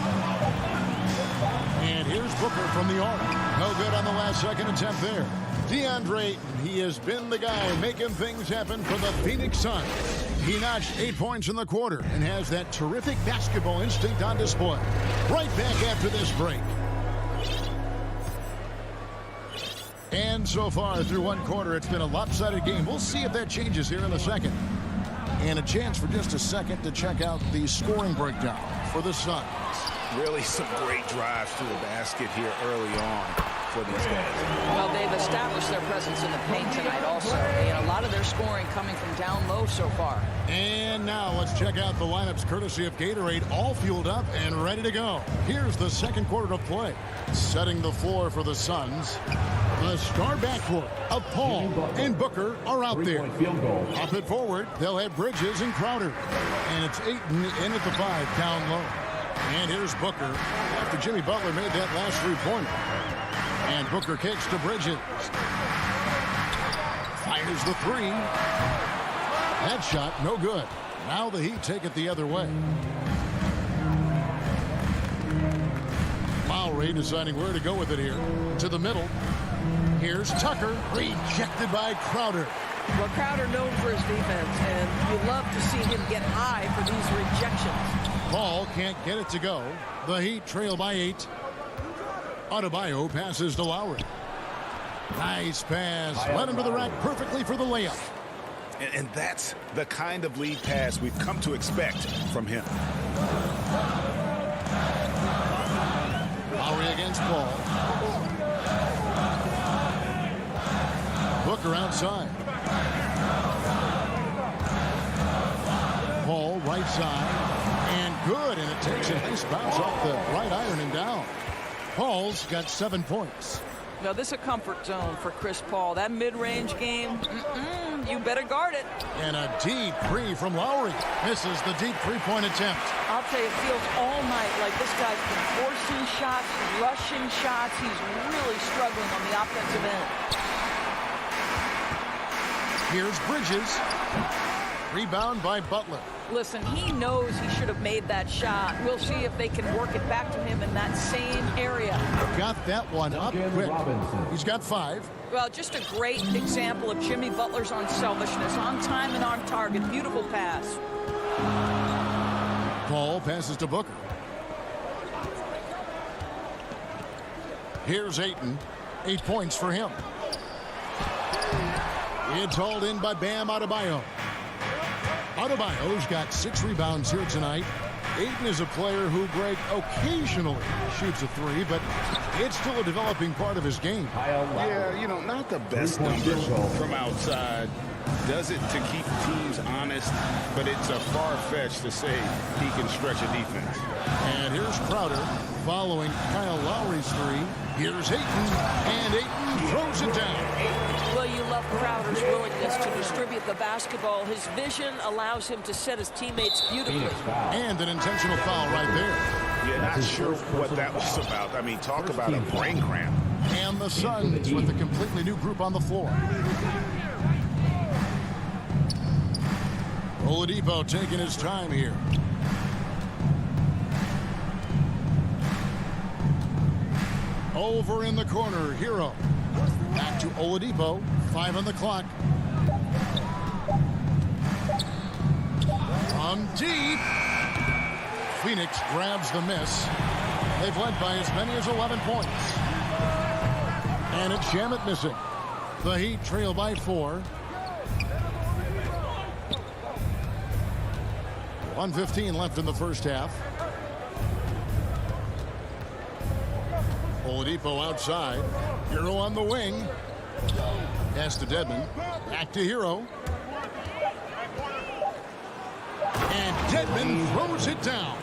And here's Booker from the arc. No good on the last second attempt there. DeAndre Ayton, he has been the guy making things happen for the Phoenix Suns. He notched 8 points in the quarter and has that terrific basketball instinct on display. Right back after this break. And so far through one quarter, it's been a lopsided game. We'll see if that changes here in the second. And a chance for just a second to check out the scoring breakdown for the Suns. Really some great drives to the basket here early on for these guys. Well, they've established their presence in the paint tonight also. And a lot of their scoring coming from down low so far. And now let's check out the lineups courtesy of Gatorade, all fueled up and ready to go. Here's the second quarter of play. Setting the floor for the Suns. The star backcourt of Paul and Booker are out there. Up and forward, they'll have Bridges and Crowder. And it's Ayton in at the 5 down low. And here's Booker after Jimmy Butler made that last three-pointer. And Booker kicks to Bridges. Fires the three. That shot, no good. Now the Heat take it the other way. Lowry deciding where to go with it here. To the middle. Here's Tucker. Rejected by Crowder. Well, Crowder known for his defense, and you love to see him get high for these rejections. Paul can't get it to go. The Heat trail by 8. Adebayo passes to Lowry. Nice pass. Led him to the rack perfectly for the layup. And that's the kind of lead pass we've come to expect from him. Lowry against Paul. Booker outside. Paul right side. And good. And it takes a nice bounce off the right iron and down. Paul's got 7 points. Now, this is a comfort zone for Chris Paul. That mid-range game, you better guard it. And a deep three from Lowry. Misses the deep three-point attempt. I'll tell you, it feels all night like this guy's been forcing shots, rushing shots. He's really struggling on the offensive end. Here's Bridges. Rebound by Butler. Listen, he knows he should have made that shot. We'll see if they can work it back to him in that same area. Got that one up quick. He's got 5. Well, just a great example of Jimmy Butler's unselfishness. On time and on target. Beautiful pass. Paul passes to Booker. Here's Ayton. 8 points for him. It's hauled in by Bam Adebayo. Adebayo's got 6 rebounds here tonight. Ayton is a player who, Greg, occasionally shoots a 3, but it's still a developing part of his game. Yeah, you know, not the best numbers from outside. Does it to keep teams honest, but it's a far-fetch to say he can stretch a defense. And here's Crowder following Kyle Lowry's 3. Here's Ayton, and Ayton throws it down. Well, you love Crowder's willingness to distribute the basketball. His vision allows him to set his teammates beautifully. And an intentional foul right there. Yeah, not sure what that was about. I mean, talk about a brain cramp. And the Suns with a completely new group on the floor. Oladipo taking his time here. Over in the corner, Hero. Back to Oladipo. 5 on the clock. From deep. Phoenix grabs the miss. They've led by as many as 11 points. And it's Shamet missing. The Heat trail by 4. 1:15 left in the first half. Oladipo outside. Hero on the wing. Pass to Dedmon. Back to Hero. And Dedmon throws it down.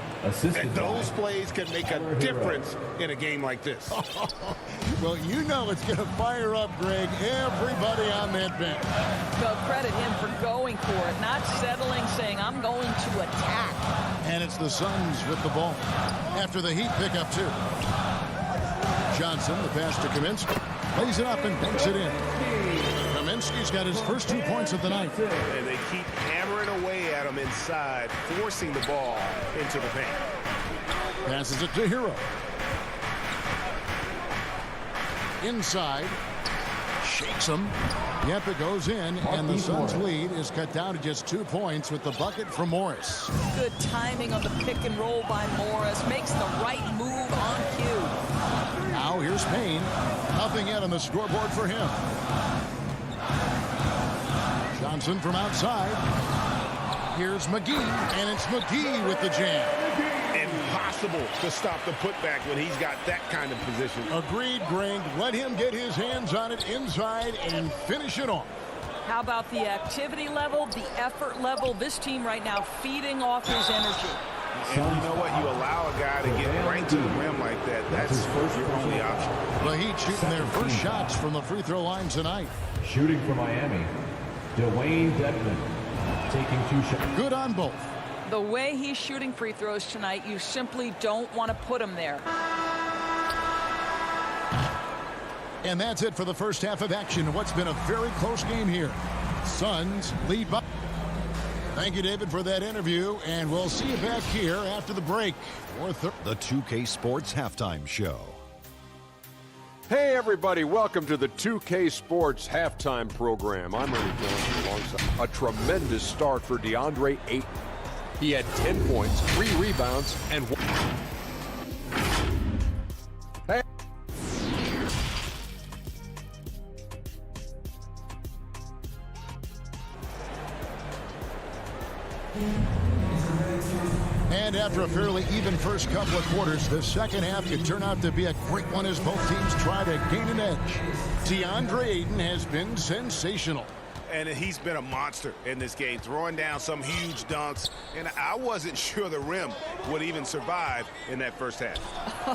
And those plays can make a difference in a game like this. Well, you know it's going to fire up, Greg, everybody on that bench. No, credit him for going for it, not settling, saying, I'm going to attack. And it's the Suns with the ball after the Heat pick up 2. Johnson, the pass to Kaminsky. Lays it up and banks it in. Kaminsky's got his first 2 points of the night. And they keep hammering away at him inside, forcing the ball into the paint. Passes it to Hero. Inside. Shakes him. Yep, it goes in, and the Suns' lead is cut down to just 2 points with the bucket from Morris. Good timing on the pick and roll by Morris. Makes the right move on cue. Now here's Payne. Nothing yet on the scoreboard for him. Johnson from outside. Here's McGee, and it's McGee with the jam. Impossible to stop the putback when he's got that kind of position. Agreed, Greg. Let him get his hands on it inside and finish it off. How about the activity level, the effort level? This team right now feeding off his energy. And you know what? You allow a guy to get right to the rim like that. That's your only option. The Heat shooting their first shots from the free throw line tonight. Shooting for Miami, Dwayne Dedmon taking 2 shots. Good on both. The way he's shooting free throws tonight, you simply don't want to put him there. And that's it for the first half of action. What's been a very close game here. Suns lead by. Thank you, David, for that interview, and we'll see you back here after the break. The 2K Sports Halftime Show. Hey, everybody. Welcome to the 2K Sports Halftime Program. I'm Ernie Johnson alongside a tremendous start for DeAndre Ayton. He had 10 points, 3 rebounds, and 1. Hey. And after a fairly even first couple of quarters, the second half could turn out to be a great one as both teams try to gain an edge. DeAndre Ayton has been sensational. And he's been a monster in this game, throwing down some huge dunks. And I wasn't sure the rim would even survive in that first half.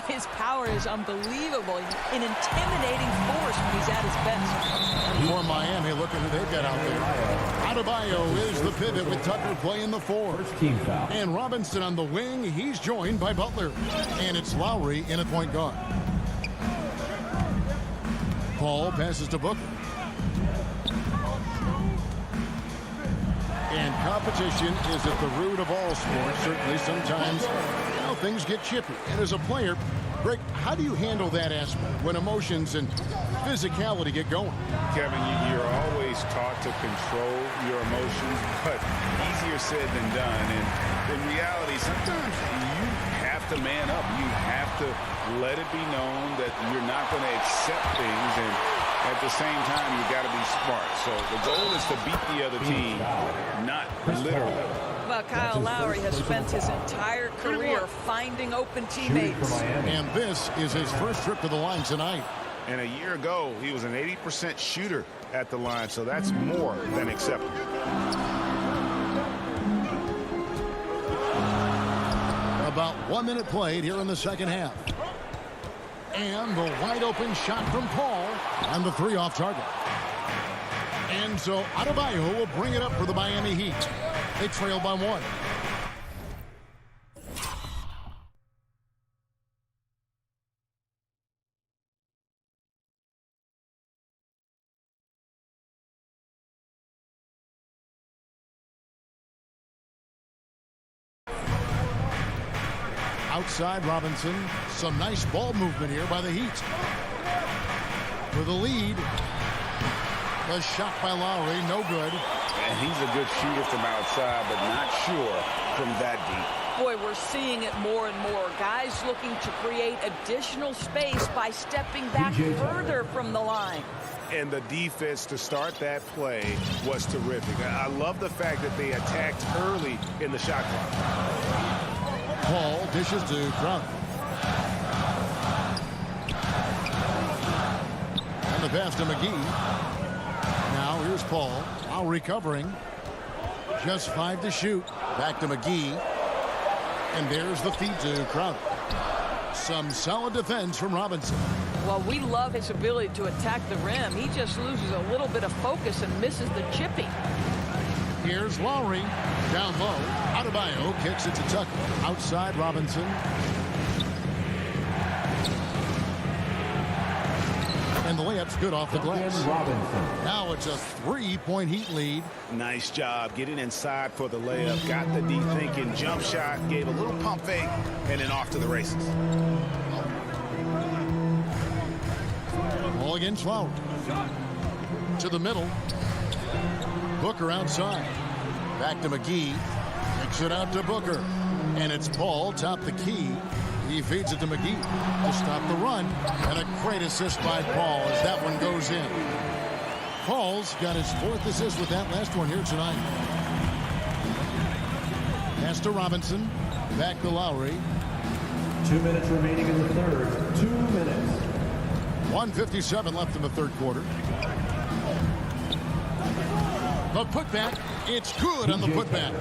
His power is unbelievable. An intimidating force when he's at his best. For Miami, look at who they've got out there. Adebayo is the pivot with Tucker playing the 4. First team foul. And Robinson on the wing. He's joined by Butler. And it's Lowry in at point guard. Paul passes to Booker. And competition is at the root of all sports. Certainly sometimes, things get chippy. And as a player, Greg, how do you handle that aspect when emotions and physicality get going? Kevin, you're always taught to control your emotions, but easier said than done. And in reality, sometimes you have to man up. You have to let it be known that you're not going to accept things, and at the same time, you got to be smart. So the goal is to beat the other team, not literally. Well, Kyle Lowry has spent his entire career finding open teammates. And this is his first trip to the line tonight. And a year ago, he was an 80% shooter at the line, so that's more than acceptable. About 1 minute played here in the second half. And the wide open shot from Paul on the 3 off target. And so Adebayo will bring it up for the Miami Heat. They trail by 1. Outside Robinson, some nice ball movement here by the Heat. For the lead, the shot by Lowry, no good. And he's a good shooter from outside, but not sure from that deep. Boy, we're seeing it more and more. Guys looking to create additional space by stepping back further from the line. And the defense to start that play was terrific. I love the fact that they attacked early in the shot clock. Paul dishes to Drummond. the pass to McGee. Now here's Paul. Lowry covering. Just 5 to shoot. Back to McGee. And there's the feed to Crowder. Some solid defense from Robinson. Well, we love his ability to attack the rim. He just loses a little bit of focus and misses the chipping. Here's Lowry. Down low. Adebayo kicks it to Tucker. Outside Robinson. And the layup's good off the glass. Now it's a 3-point Heat lead. Nice job getting inside for the layup. Got the deep thinking jump shot. Gave a little pump fake. And then off to the races. Ball against Lowry. To the middle. Booker outside. Back to McGee. Kicks it out to Booker. And it's Paul top the key. He feeds it to McGee to stop the run. And a great assist by Paul as that one goes in. Paul's got his 4th assist with that last one here tonight. Pass to Robinson. Back to Lowry. 2 minutes remaining in the third. 2 minutes. 1:57 left in the third quarter. The putback. It's good on the putback.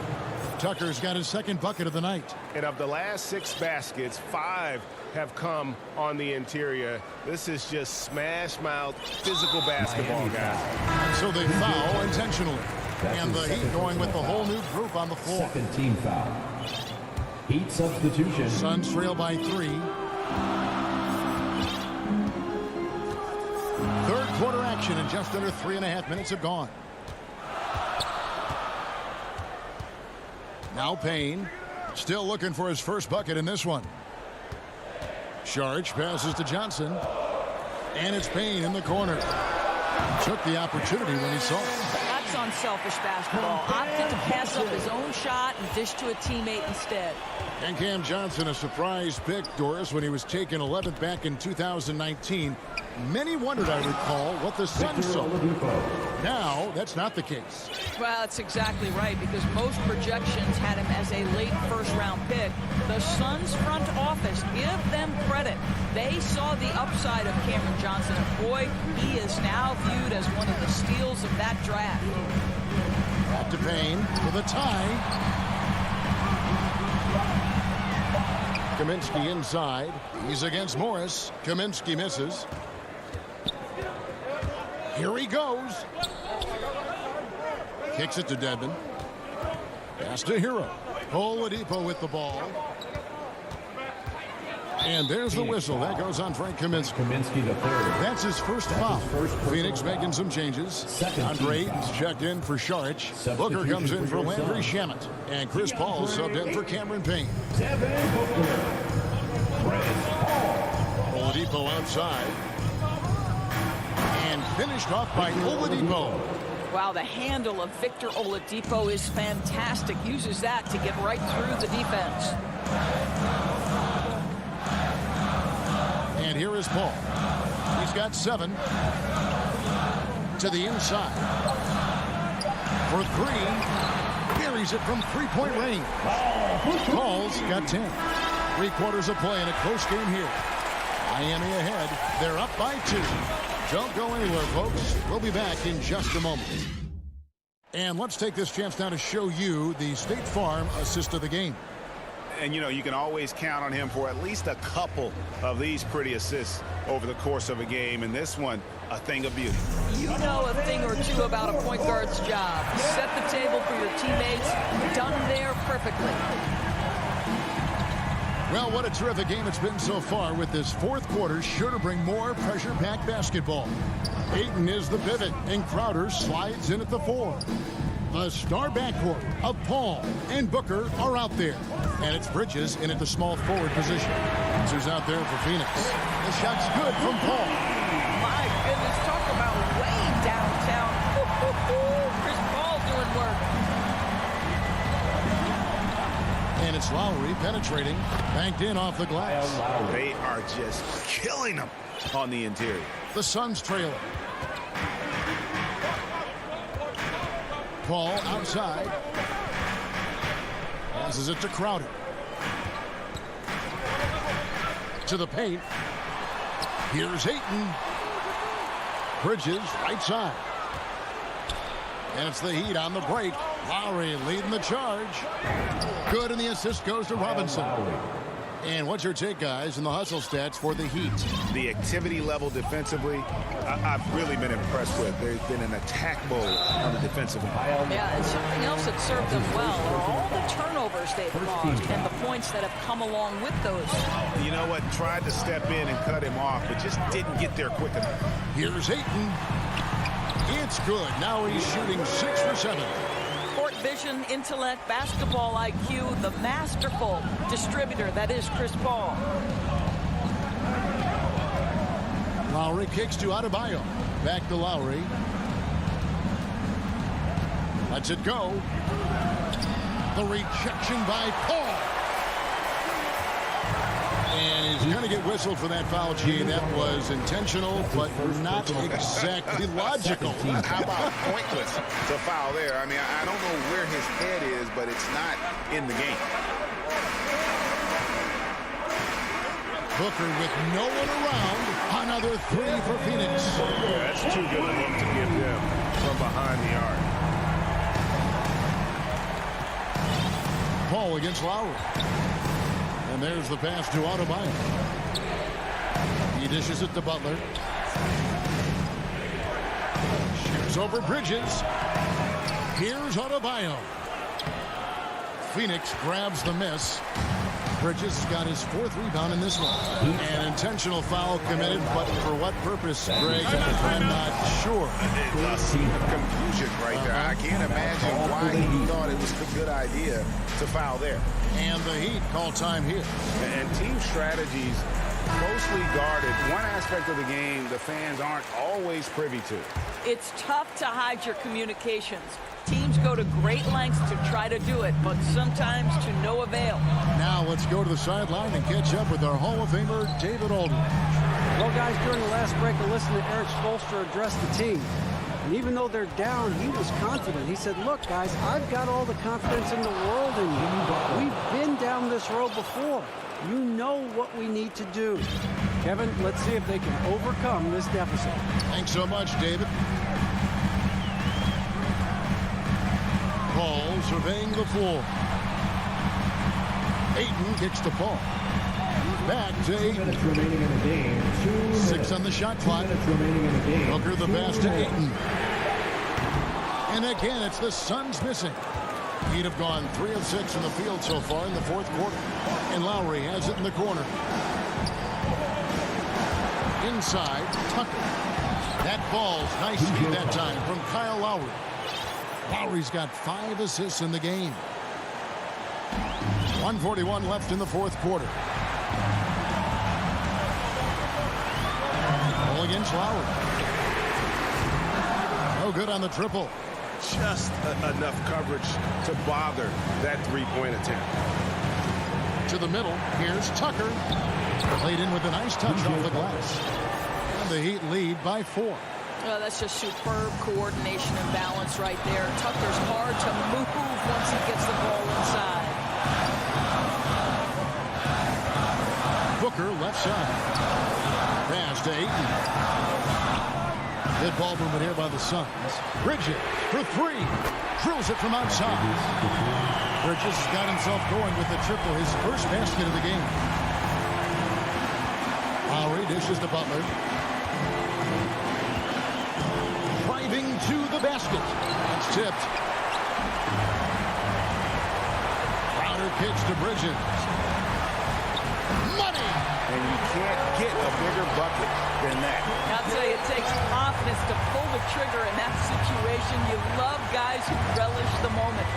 Tucker's got his 2nd bucket of the night. And of the last 6 baskets, 5 have come on the interior. This is just smash-mouth physical basketball, guys. So they foul intentionally. And the Heat going with the whole new group on the floor. 2nd team foul. Heat substitution. Suns trail by 3. Third quarter action in just under 3.5 minutes have gone. Now Payne, still looking for his first bucket in this one. Saric passes to Johnson. And it's Payne in the corner. Took the opportunity when he saw it. That's unselfish basketball. Opted to pass up his own shot and dish to a teammate instead. And Cam Johnson, a surprise pick, Doris, when he was taken 11th back in 2019. Many wondered, I recall, what the Suns saw. Now, that's not the case. Well, that's exactly right, because most projections had him as a late first-round pick. The Suns front office, give them credit. They saw the upside of Cameron Johnson, and boy, he is now viewed as one of the steals of that draft. Back to Payne for the tie. Kaminsky inside. He's against Morris. Kaminsky misses. Here he goes. Kicks it to Dedmon. Pass to Hero. Oladipo with the ball. And there's the whistle. That goes on Frank Kaminsky. Kaminsky the third. That's his first foul. Phoenix making some changes. Andre checked in for Saric. Booker comes in for Landry Shamet. And Chris Paul subbed in for Cameron Payne. Oladipo outside. And finished off by Oladipo. Wow, the handle of Victor Oladipo is fantastic. Uses that to get right through the defense. And here is Paul. He's got 7. To the inside. For 3. Buries it from 3-point range. Paul's got 10. 3/4 of play in a close game here. Miami ahead. They're up by 2. Don't go anywhere, folks. We'll be back in just a moment. And let's take this chance now to show you the State Farm assist of the game. And, you know, you can always count on him for at least a couple of these pretty assists over the course of a game. And this one, a thing of beauty. You know a thing or two about a point guard's job. Set the table for your teammates. Done there perfectly. Well, what a terrific game it's been so far, with this fourth quarter sure to bring more pressure-packed basketball. Ayton is the pivot, and Crowder slides in at the 4. The star backcourt of Paul and Booker are out there. And it's Bridges in at the small forward position. Who's out there for Phoenix. The shot's good from Paul. My goodness, talk about way downtown. Chris Paul doing work. And it's Lowry penetrating, banked in off the glass. They are just killing them on the interior. The Suns trail. Paul outside. Passes it to Crowder. To the paint. Here's Ayton. Bridges, right side. And it's the Heat on the break. Lowry leading the charge. Good, and the assist goes to Robinson. And what's your take, guys, in the hustle stats for the Heat? The activity level defensively, I've really been impressed with. There's been an attack mode on the defensive end. Yeah, and something else that served them well are all the turnovers they've caused and the points that have come along with those. You know what? Tried to step in and cut him off, but just didn't get there quick enough. Here's Ayton. It's good. Now he's shooting 6 for 7. Court vision, intellect, basketball IQ, the masterful distributor that is Chris Paul. Lowry kicks to Adebayo. Back to Lowry. Lets it go. The rejection by Paul. And he's going to get whistled for that foul, G. That was intentional, but not exactly logical. How about pointless to foul there? I mean, I don't know where his head is, but it's not in the game. Booker with no one around. Another 3 for Phoenix. Yeah, that's too good a look to give them from behind the arc. Paul against Lowry. And there's the pass to Adebayo. He dishes it to Butler. Shoots over Bridges. Here's Adebayo. Phoenix grabs the miss. Bridges has got his 4th rebound in this one. An intentional foul committed, but for what purpose, Greg? I'm not sure. A scene of confusion right there. I can't imagine why he thought it was a good idea to foul there. And the Heat call time here. And team strategies closely guarded. One aspect of the game the fans aren't always privy to. It's tough to hide your communications. Teams go to great lengths to try to do it, but sometimes to no avail. Now let's go to the sideline and catch up with our Hall of Famer, David Aldridge. Well, guys, during the last break, I listened to Eric Spoelstra address the team. And even though they're down, he was confident. He said, look, guys, I've got all the confidence in the world in you. We've been down this road before. You know what we need to do. Kevin, let's see if they can overcome this deficit. Thanks so much, David. Paul surveying the floor. Ayton kicks to Paul. Back to Ayton. 6 on the shot clock. Booker the pass to Ayton. And again, it's the Suns missing. He'd have gone 3 of 6 in the field so far in the 4th quarter. And Lowry has it in the corner. Inside, Tucker. That ball's nice speed that time from Kyle Lowry. Lowry's got 5 assists in the game. 1:41 left in the 4th quarter. Ball against Lowry. No good on the triple. Just enough coverage to bother that 3-point attempt. To the middle, here's Tucker. Played in with a nice touch off the glass. And the Heat lead by 4. Oh, that's just superb coordination and balance right there. Tucker's hard to move once he gets the ball inside. Booker left side. Pass to Ayton. Good ball movement here by the Suns. Bridges for 3. Drills it from outside. Bridges has got himself going with the triple, his first basket of the game. Lowry dishes to Butler. Driving to the basket. It's tipped. Crowder kicks to Bridges. Money! And you can't get a bigger bucket than that. I'll tell you, it takes confidence to pull the trigger in that situation. You love guys who relish the moment.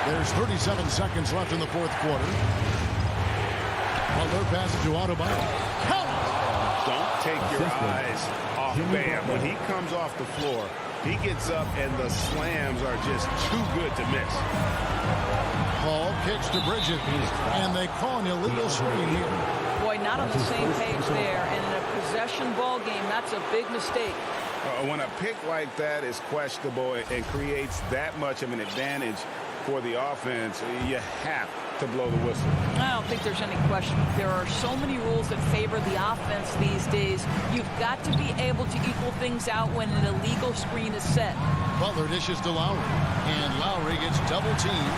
There's 37 seconds left in the 4th quarter. Butler passes to Adebayo. Count! Don't take your eyes off Bam. When he comes off the floor, he gets up and the slams are just too good to miss. Paul kicks to Bridges, and they call an illegal screen here. Boy, not on the same page there. And in a possession ball game, that's a big mistake. When a pick like that is questionable and creates that much of an advantage for the offense, you have to blow the whistle. I don't think there's any question. There are so many rules that favor the offense these days. You've got to be able to equal things out when an illegal screen is set. Butler dishes to Lowry, and Lowry gets double teamed.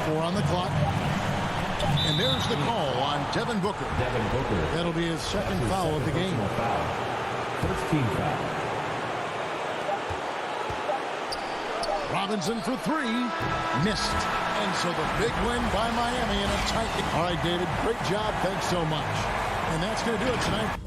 Four on the clock. And there's the call on Devin Booker. Devin Booker. That'll be his second foul of the game. First team foul. Robinson for three. Missed. And so the big win by Miami in a tight game. All right, David, great job. Thanks so much. And that's going to do it tonight.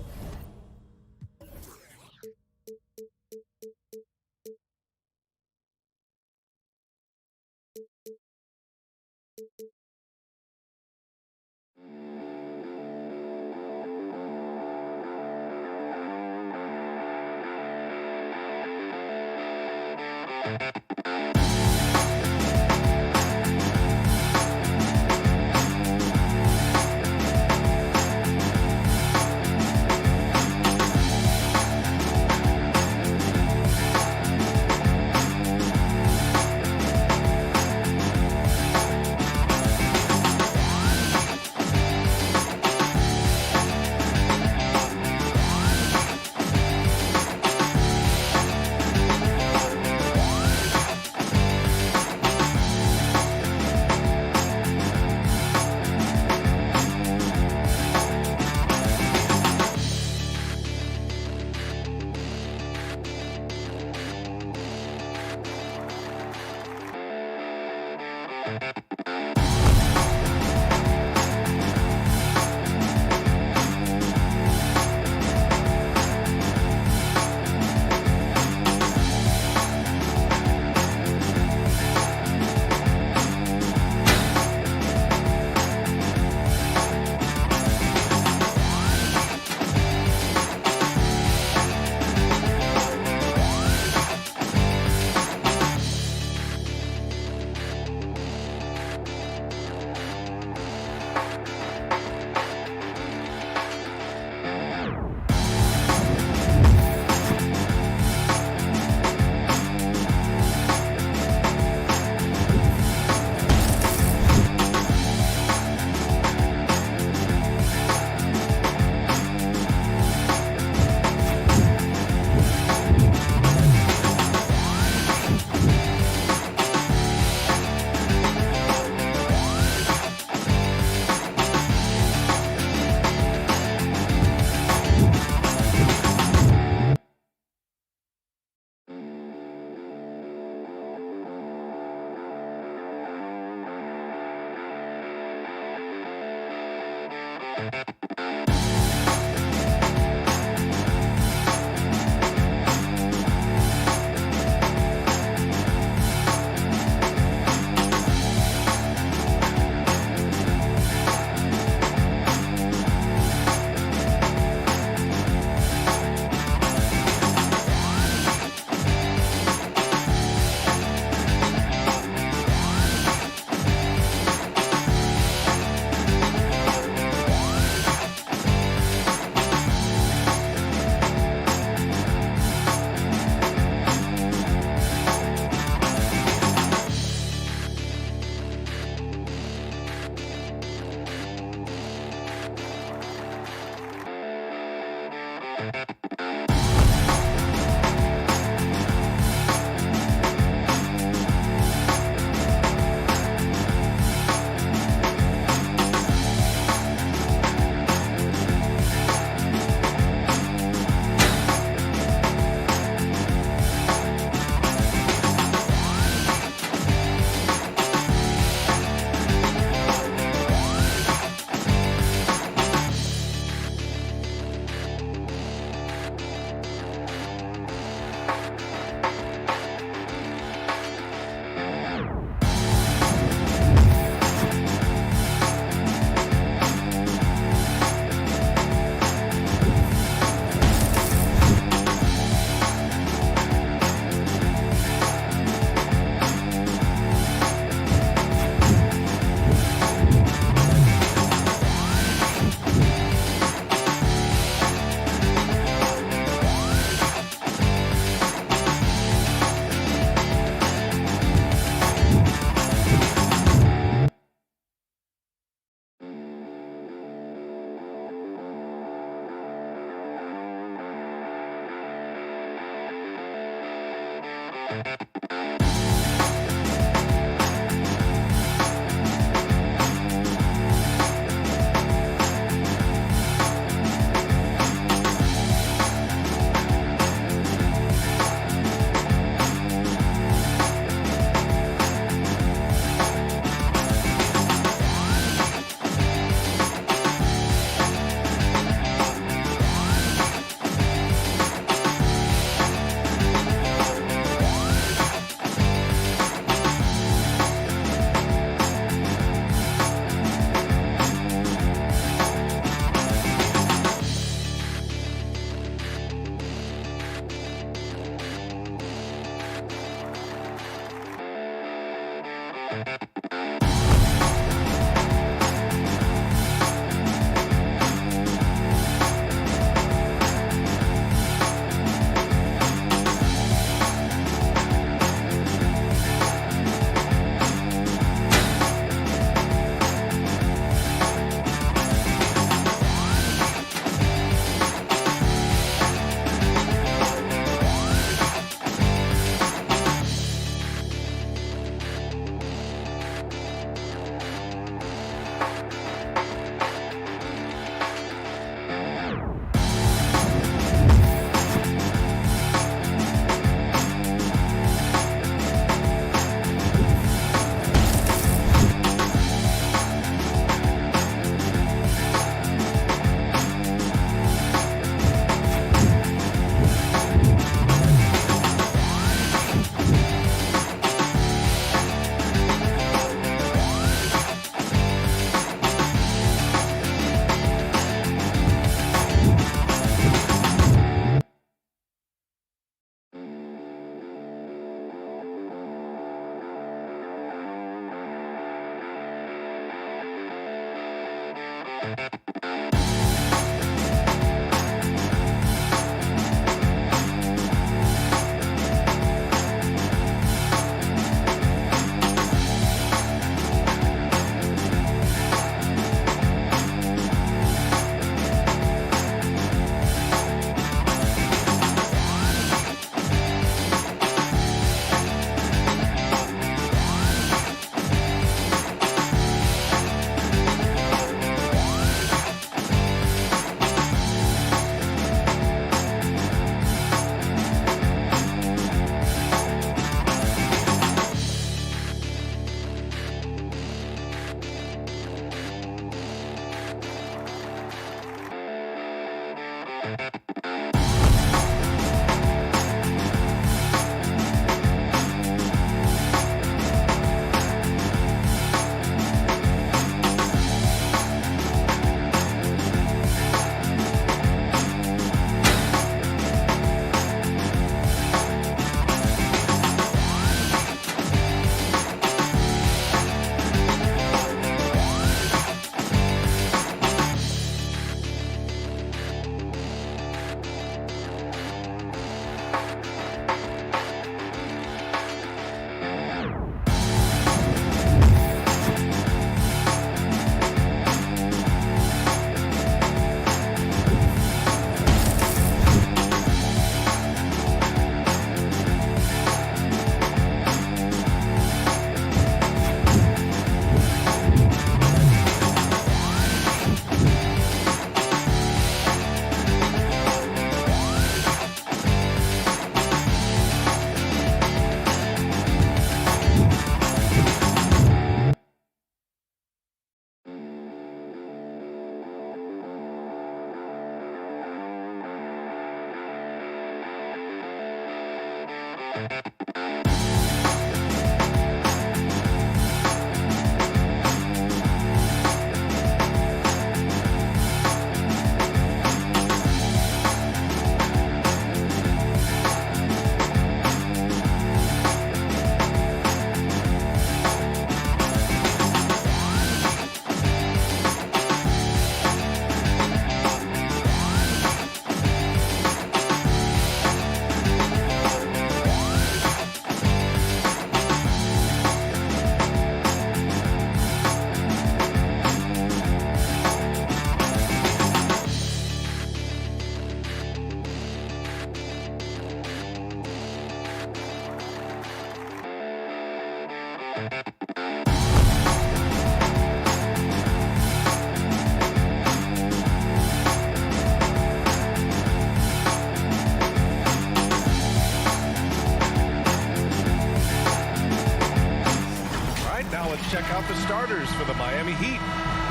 starters for the Miami Heat.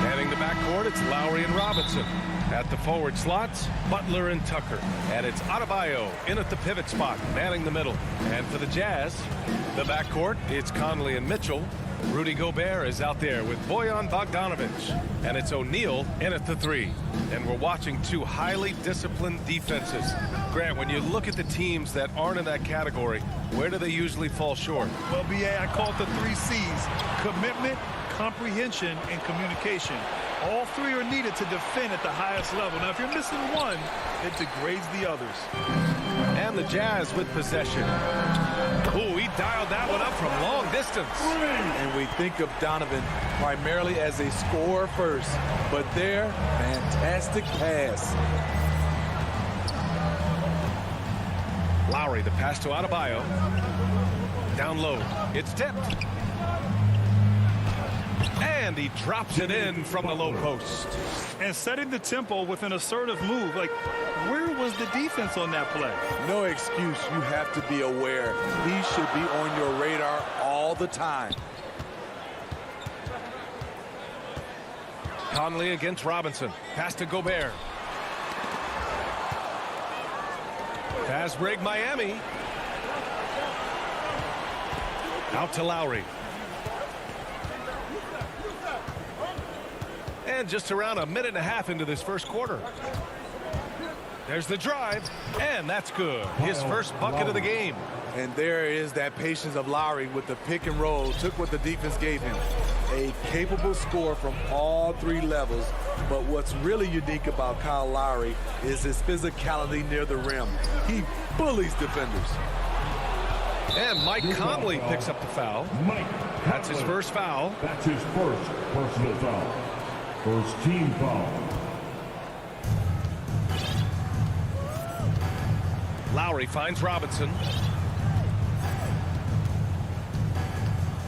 Manning the backcourt, it's Lowry and Robinson. At the forward slots, Butler and Tucker. And it's Adebayo in at the pivot spot, manning the middle. And for the Jazz, the backcourt, it's Conley and Mitchell. Rudy Gobert is out there with Bojan Bogdanovic. And it's O'Neal in at the 3. And we're watching two highly disciplined defenses. Grant, when you look at the teams that aren't in that category, where do they usually fall short? Well, B.A., I call it the 3 C's. Commitment, comprehension, and communication. All 3 are needed to defend at the highest level. Now, if you're missing one, it degrades the others. And the Jazz with possession. Oh, he dialed that one up from long distance. And we think of Donovan primarily as a scorer first, but there, fantastic pass. Lowry, the pass to Adebayo. Down low, it's tipped. And he drops it in from the low post. And setting the tempo with an assertive move. Like, where was the defense on that play? No excuse. You have to be aware. He should be on your radar all the time. Conley against Robinson. Pass to Gobert. Pass break Miami. Out to Lowry. And just around a minute and a half into this first quarter. There's the drive, and that's good. His first bucket of the game. And there is that patience of Lowry with the pick and roll. Took what the defense gave him. A capable scorer from all 3 levels. But what's really unique about Kyle Lowry is his physicality near the rim. He bullies defenders. And Mike Conley picks up the foul. That's his first foul. That's his first personal foul. First team foul. Lowry finds Robinson.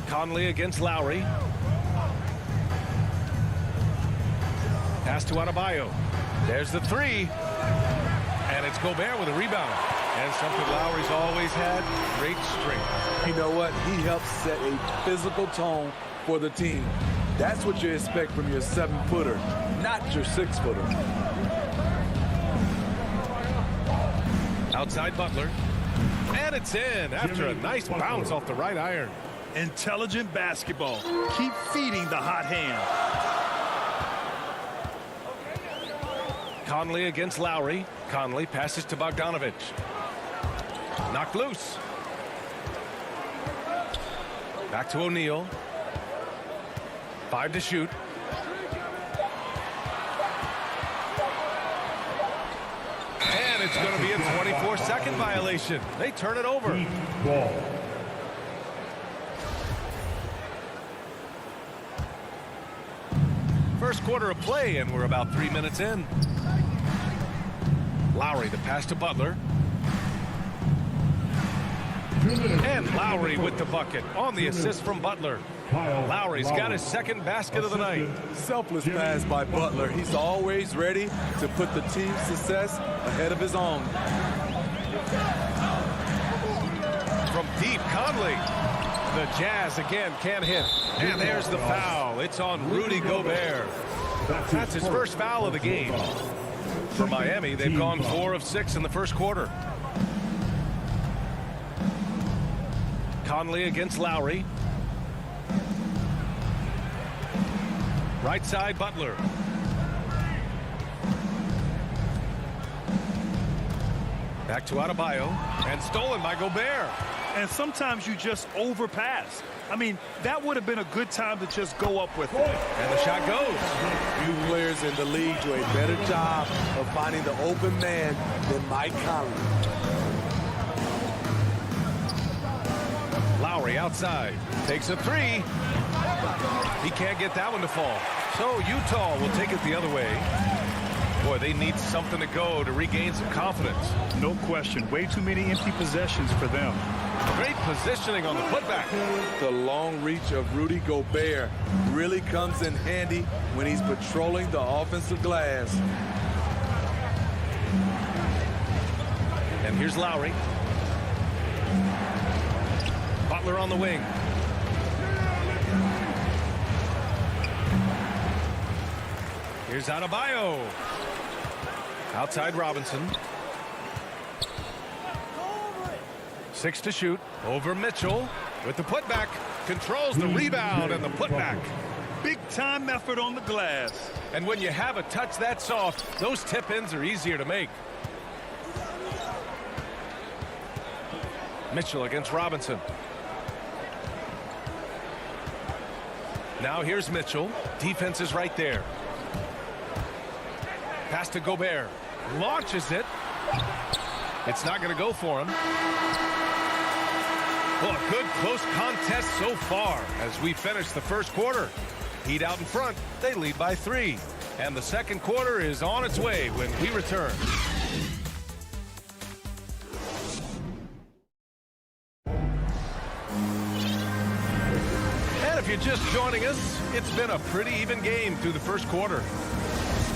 Conley against Lowry. Pass to Adebayo. There's the 3. And it's Gobert with a rebound. And something Lowry's always had, great strength. You know what? He helps set a physical tone for the team. That's what you expect from your 7-footer, not your 6-footer. Outside Butler. And it's in after a nice bounce off the right iron. Intelligent basketball. Keep feeding the hot hand. Conley against Lowry. Conley passes to Bogdanovic. Knocked loose. Back to O'Neal. 5 to shoot. And it's going to be a 24-second violation. They turn it over. Ball. First quarter of play, and we're about 3 minutes in. Lowry, the pass to Butler. And Lowry with the bucket on the assist from Butler. Lowry's got his second basket of the night. Selfless pass by Butler. He's always ready to put the team's success ahead of his own. From deep, Conley. The Jazz again can't hit. And there's the foul. It's on Rudy Gobert. That's his first foul of the game. For Miami, they've gone 4 of 6 in the first quarter. Conley against Lowry. Right side, Butler. Back to Adebayo. And stolen by Gobert. And sometimes you just overpass. I mean, that would have been a good time to just go up with it. And the shot goes. Few players in the league do a better job of finding the open man than Mike Conley. Lowry outside. Takes a 3. He can't get that one to fall. So Utah will take it the other way. Boy, they need something to go to regain some confidence. No question. Way too many empty possessions for them. Great positioning on the putback. The long reach of Rudy Gobert really comes in handy when he's patrolling the offensive glass. And here's Lowry. Butler on the wing. Here's Adebayo. Outside Robinson. 6 to shoot. Over Mitchell with the putback. Controls the rebound and the putback. Big time effort on the glass. And when you have a touch that soft, those tip-ins are easier to make. Mitchell against Robinson. Now here's Mitchell. Defense is right there. Pass to Gobert. Launches it. It's not going to go for him. Well, a good close contest so far as we finish the first quarter. Heat out in front. They lead by 3. And the second quarter is on its way when we return. And if you're just joining us, it's been a pretty even game through the first quarter.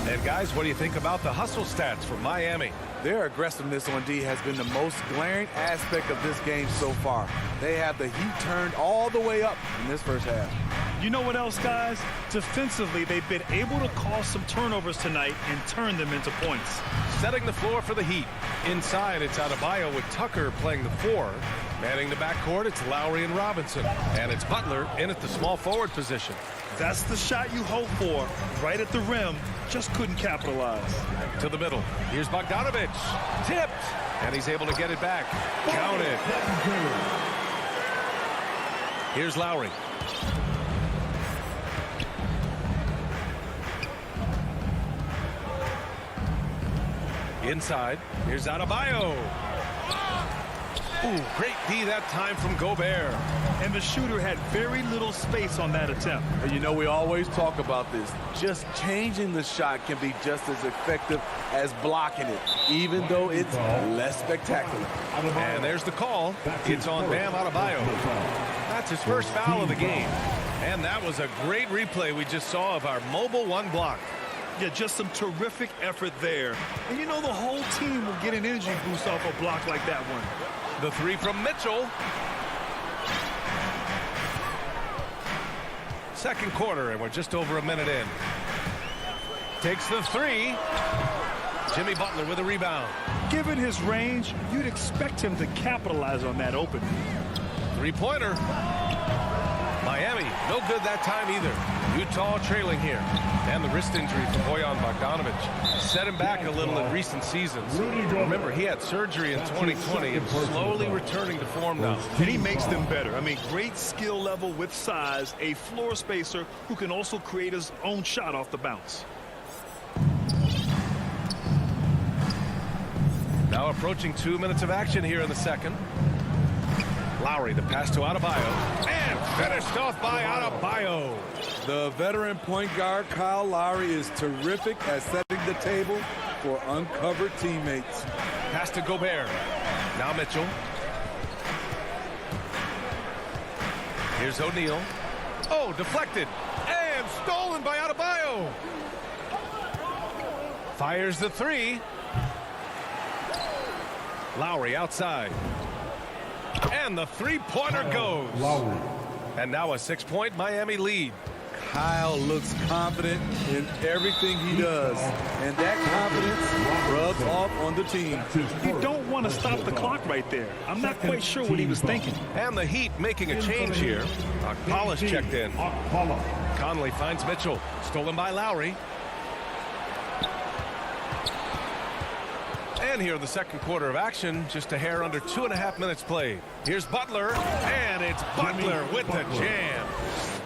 And guys, what do you think about the hustle stats from Miami? Their aggressiveness on D has been the most glaring aspect of this game so far. They have the heat turned all the way up in this first half. You know what else, guys? Defensively, they've been able to cause some turnovers tonight and turn them into points. Setting the floor for the Heat. Inside, it's Adebayo with Tucker playing the 4. Manning the backcourt, it's Lowry and Robinson. And it's Butler in at the small forward position. That's the shot you hope for. Right at the rim. Just couldn't capitalize. To the middle. Here's Bogdanovic. Tipped. And he's able to get it back. Counted. Here's Lowry. Inside. Here's Adebayo. Ooh, great D that time from Gobert. And the shooter had very little space on that attempt. And you know, we always talk about this. Just changing the shot can be just as effective as blocking it, even though it's less spectacular. And there's the call. It's on Bam Adebayo. That's his first foul of the game. And that was a great replay we just saw of our mobile 1 block. Yeah, just some terrific effort there. And you know the whole team will get an energy boost off a block like that one. The 3 from Mitchell. Second quarter, and we're just over a minute in. Takes the 3. Jimmy Butler with a rebound. Given his range, you'd expect him to capitalize on that opening. 3-pointer. Miami, no good that time either. Utah trailing here. And the wrist injury for Bojan Bogdanovic set him back a little in recent seasons. Remember, he had surgery in 2020 and slowly returning to form now. And he makes them better. I mean, great skill level with size, a floor spacer who can also create his own shot off the bounce. Now approaching 2 minutes of action here in the second. Lowry, the pass to Adebayo. And finished off by Adebayo. The veteran point guard, Kyle Lowry, is terrific at setting the table for uncovered teammates. Pass to Gobert. Now Mitchell. Here's O'Neal. Oh, deflected. And stolen by Adebayo. Fires the 3. Lowry outside. And the 3-pointer goes. Lowry. And now a 6-point Miami lead. Kyle looks confident in everything he does, and that confidence rubs off on the team. You don't want to stop the clock right there. I'm not quite sure what he was thinking. And the Heat making a change here. Okpala's checked in. Conley finds Mitchell. Stolen by Lowry. And here in the second quarter of action, just a hair under 2.5 minutes played. Here's Butler, and it's Butler with the jam.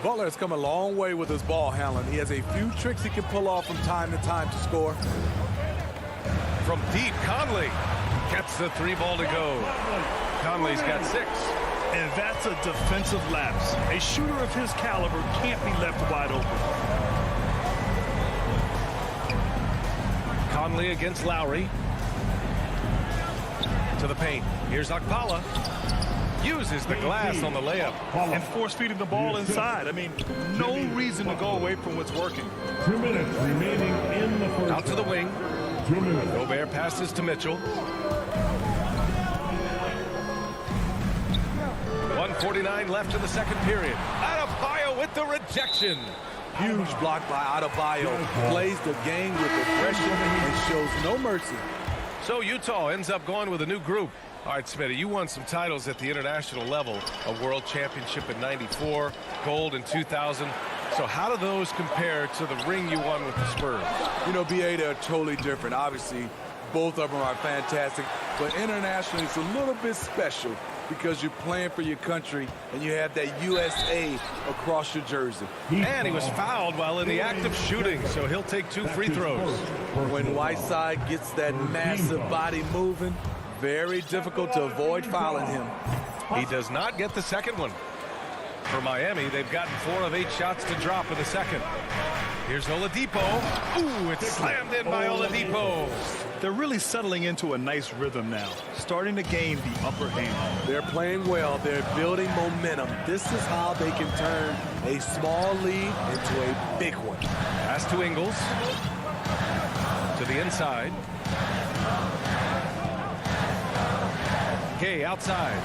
Butler has come a long way with his ball handling. He has a few tricks he can pull off from time to time to score. From deep, Conley gets the 3-ball to go. Conley's got 6. And that's a defensive lapse. A shooter of his caliber can't be left wide open. Conley against Lowry. To the paint. Here's Okpala. Uses the glass on the layup. And force-feeding the ball inside. I mean, no reason to go away from what's working. 2 minutes remaining in the first. Out to the wing. Gobert passes to Mitchell. 1:49 left in the second period. Adebayo with the rejection. Huge block by Adebayo. Plays the game with aggression and shows no mercy. So Utah ends up going with a new group. All right, Smitty, you won some titles at the international level. A world championship in '94, gold in 2000. So how do those compare to the ring you won with the Spurs? You know, BA, they're totally different. Obviously, both of them are fantastic. But internationally, it's a little bit special because you're playing for your country and you have that USA across your jersey. And he was fouled while in the act of shooting, so he'll take 2 free throws. When Whiteside gets that massive body moving, very difficult to avoid fouling him. He does not get the second one. For Miami, they've gotten 4 of 8 shots to drop in the second. Here's Oladipo. Ooh, it's slammed in by Oladipo. They're really settling into a nice rhythm now, starting to gain the upper hand. They're playing well. They're building momentum. This is how they can turn a small lead into a big one. Pass to Ingles. To the inside. Gay outside.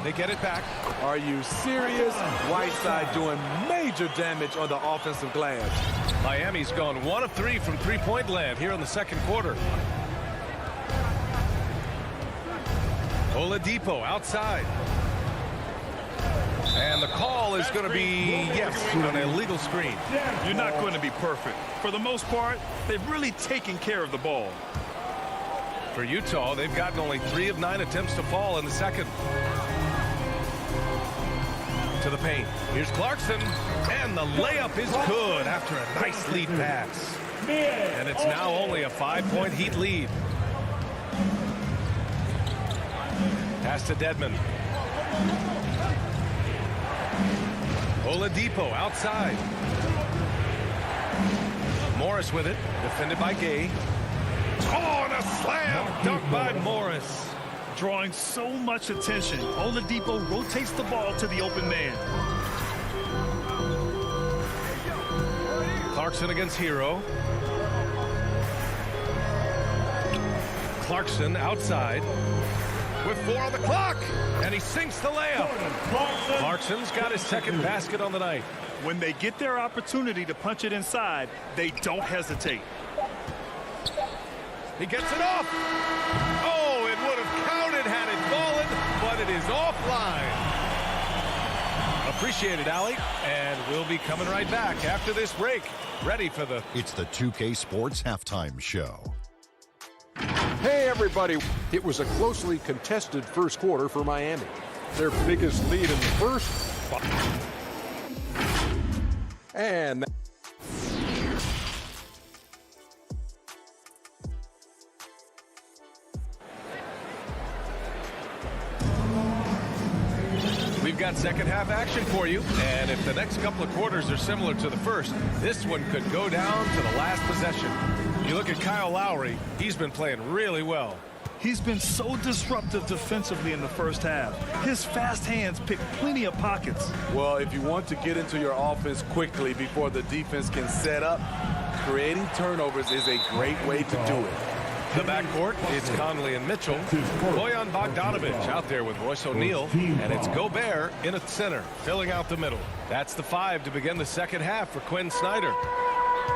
They get it back. Are you serious? Whiteside doing major damage on the offensive glass. Miami's gone 1 of 3 from three-point land here in the second quarter. Oladipo outside. And the call is going to be, yes, an illegal screen. You're not going to be perfect. For the most part, they've really taken care of the ball. For Utah, they've gotten only 3 of 9 attempts to fall in the second. To the paint. Here's Clarkson, and the layup is good after a nice lead pass. And it's now only a 5-point Heat lead. Pass to Dedmon. Oladipo outside. Morris with it, defended by Gay. Oh, and a slam dunk by Morris. Drawing so much attention, Oladipo rotates the ball to the open man. Clarkson against Hero. Clarkson outside with 4 on the clock, and he sinks the layup. Clarkson's got his second basket on the night. When they get their opportunity to punch it inside, they don't hesitate. He gets it off. Oh, it would have counted had it fallen, but it is offline. Appreciate it, Allie. And we'll be coming right back after this break. Ready for the... It's the 2K Sports Halftime Show. Hey, everybody. It was a closely contested first quarter for Miami. Their biggest lead in the first. And... We've got second half action for you, and if the next couple of quarters are similar to the first, this one could go down to the last possession. You look at Kyle Lowry, he's been playing really well. He's been so disruptive defensively in the first half. His fast hands pick plenty of pockets. Well, if you want to get into your offense quickly before the defense can set up, creating turnovers is a great way to do it. The backcourt, it's Conley and Mitchell. Bojan Bogdanovic out there with Royce O'Neal. And it's Gobert in at center, filling out the middle. That's the 5 to begin the second half for Quinn Snyder.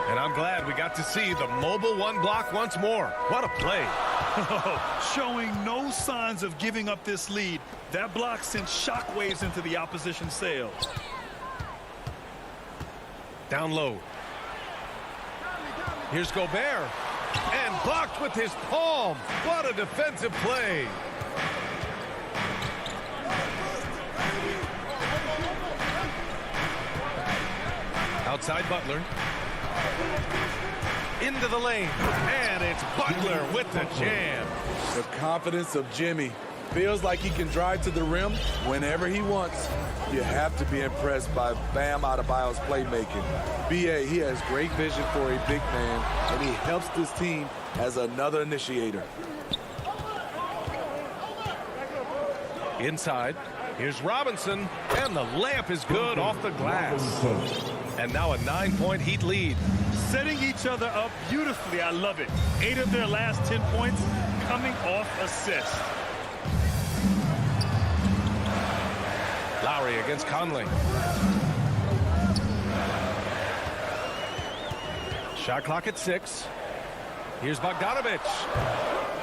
And I'm glad we got to see the mobile 1 block once more. What a play. Showing no signs of giving up this lead. That block sent shockwaves into the opposition sails. Down low. Here's Gobert. And blocked with his palm. What a defensive play. Outside Butler. Into the lane. And it's Butler with the jam. The confidence of Jimmy. Feels like he can drive to the rim whenever he wants. You have to be impressed by Bam Adebayo's playmaking. B.A., he has great vision for a big man, and he helps this team as another initiator. Inside. Here's Robinson. And the layup is good off the glass. And now a 9-point Heat lead. Setting each other up beautifully. I love it. 8 of their last 10 points coming off assists. Lowry against Conley. Shot clock at 6. Here's Bogdanovich.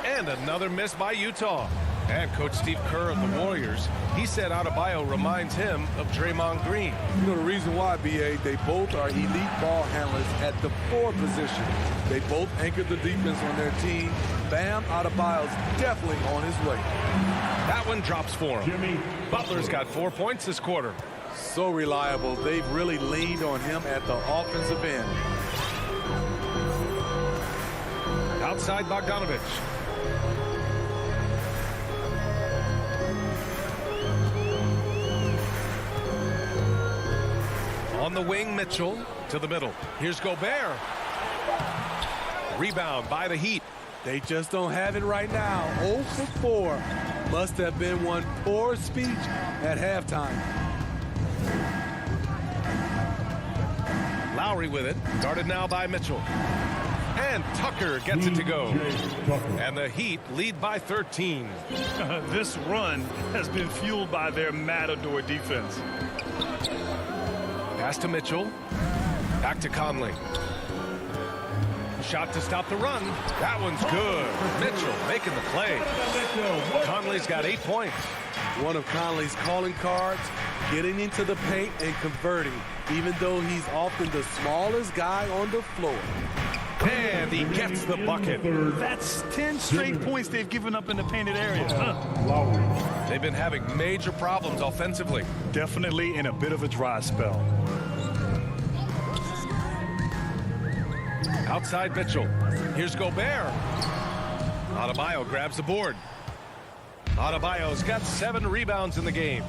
And another miss by Utah. And Coach Steve Kerr of the Warriors, he said Adebayo reminds him of Draymond Green. You know the reason why, B.A., they both are elite ball handlers at the 4 position. They both anchor the defense on their team. Bam Adebayo's definitely on his way. That one drops for him. Butler's got 4 points this quarter. So reliable. They've really leaned on him at the offensive end. Outside Bogdanovich. On the wing, Mitchell to the middle. Here's Gobert. Rebound by the Heat. They just don't have it right now. 0 for 4. Must have been one poor speech at halftime. Lowry with it. Guarded now by Mitchell. And Tucker gets it to go. And the Heat lead by 13. This run has been fueled by their Matador defense. Pass to Mitchell. Back to Conley. Shot to stop the run. That one's good. Mitchell making the play. Conley's got 8 points. One of Conley's calling cards, getting into the paint and converting, even though he's often the smallest guy on the floor. And he gets the bucket. That's 10 straight points they've given up in the painted area. They've been having major problems offensively. Definitely in a bit of a dry spell. Outside Mitchell. Here's Gobert. Adebayo grabs the board. Adebayo's got 7 rebounds in the game.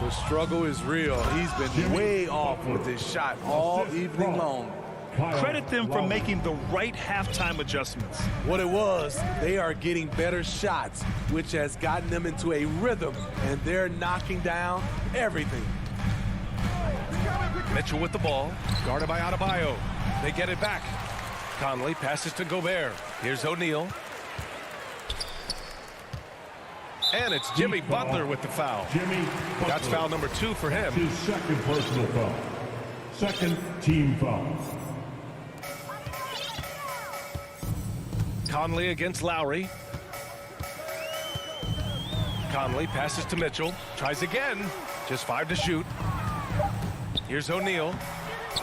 The struggle is real. He's been way off with his shot all evening long. Credit them for making the right halftime adjustments. What it was, they are getting better shots, which has gotten them into a rhythm, and they're knocking down everything. Mitchell with the ball, guarded by Adebayo. They get it back. Conley passes to Gobert. Here's O'Neal. And it's Jimmy Butler with the foul. That's foul number 2 for him. His second personal foul. Second team foul. Conley against Lowry. Conley passes to Mitchell. Tries again. Just 5 to shoot. Here's O'Neal.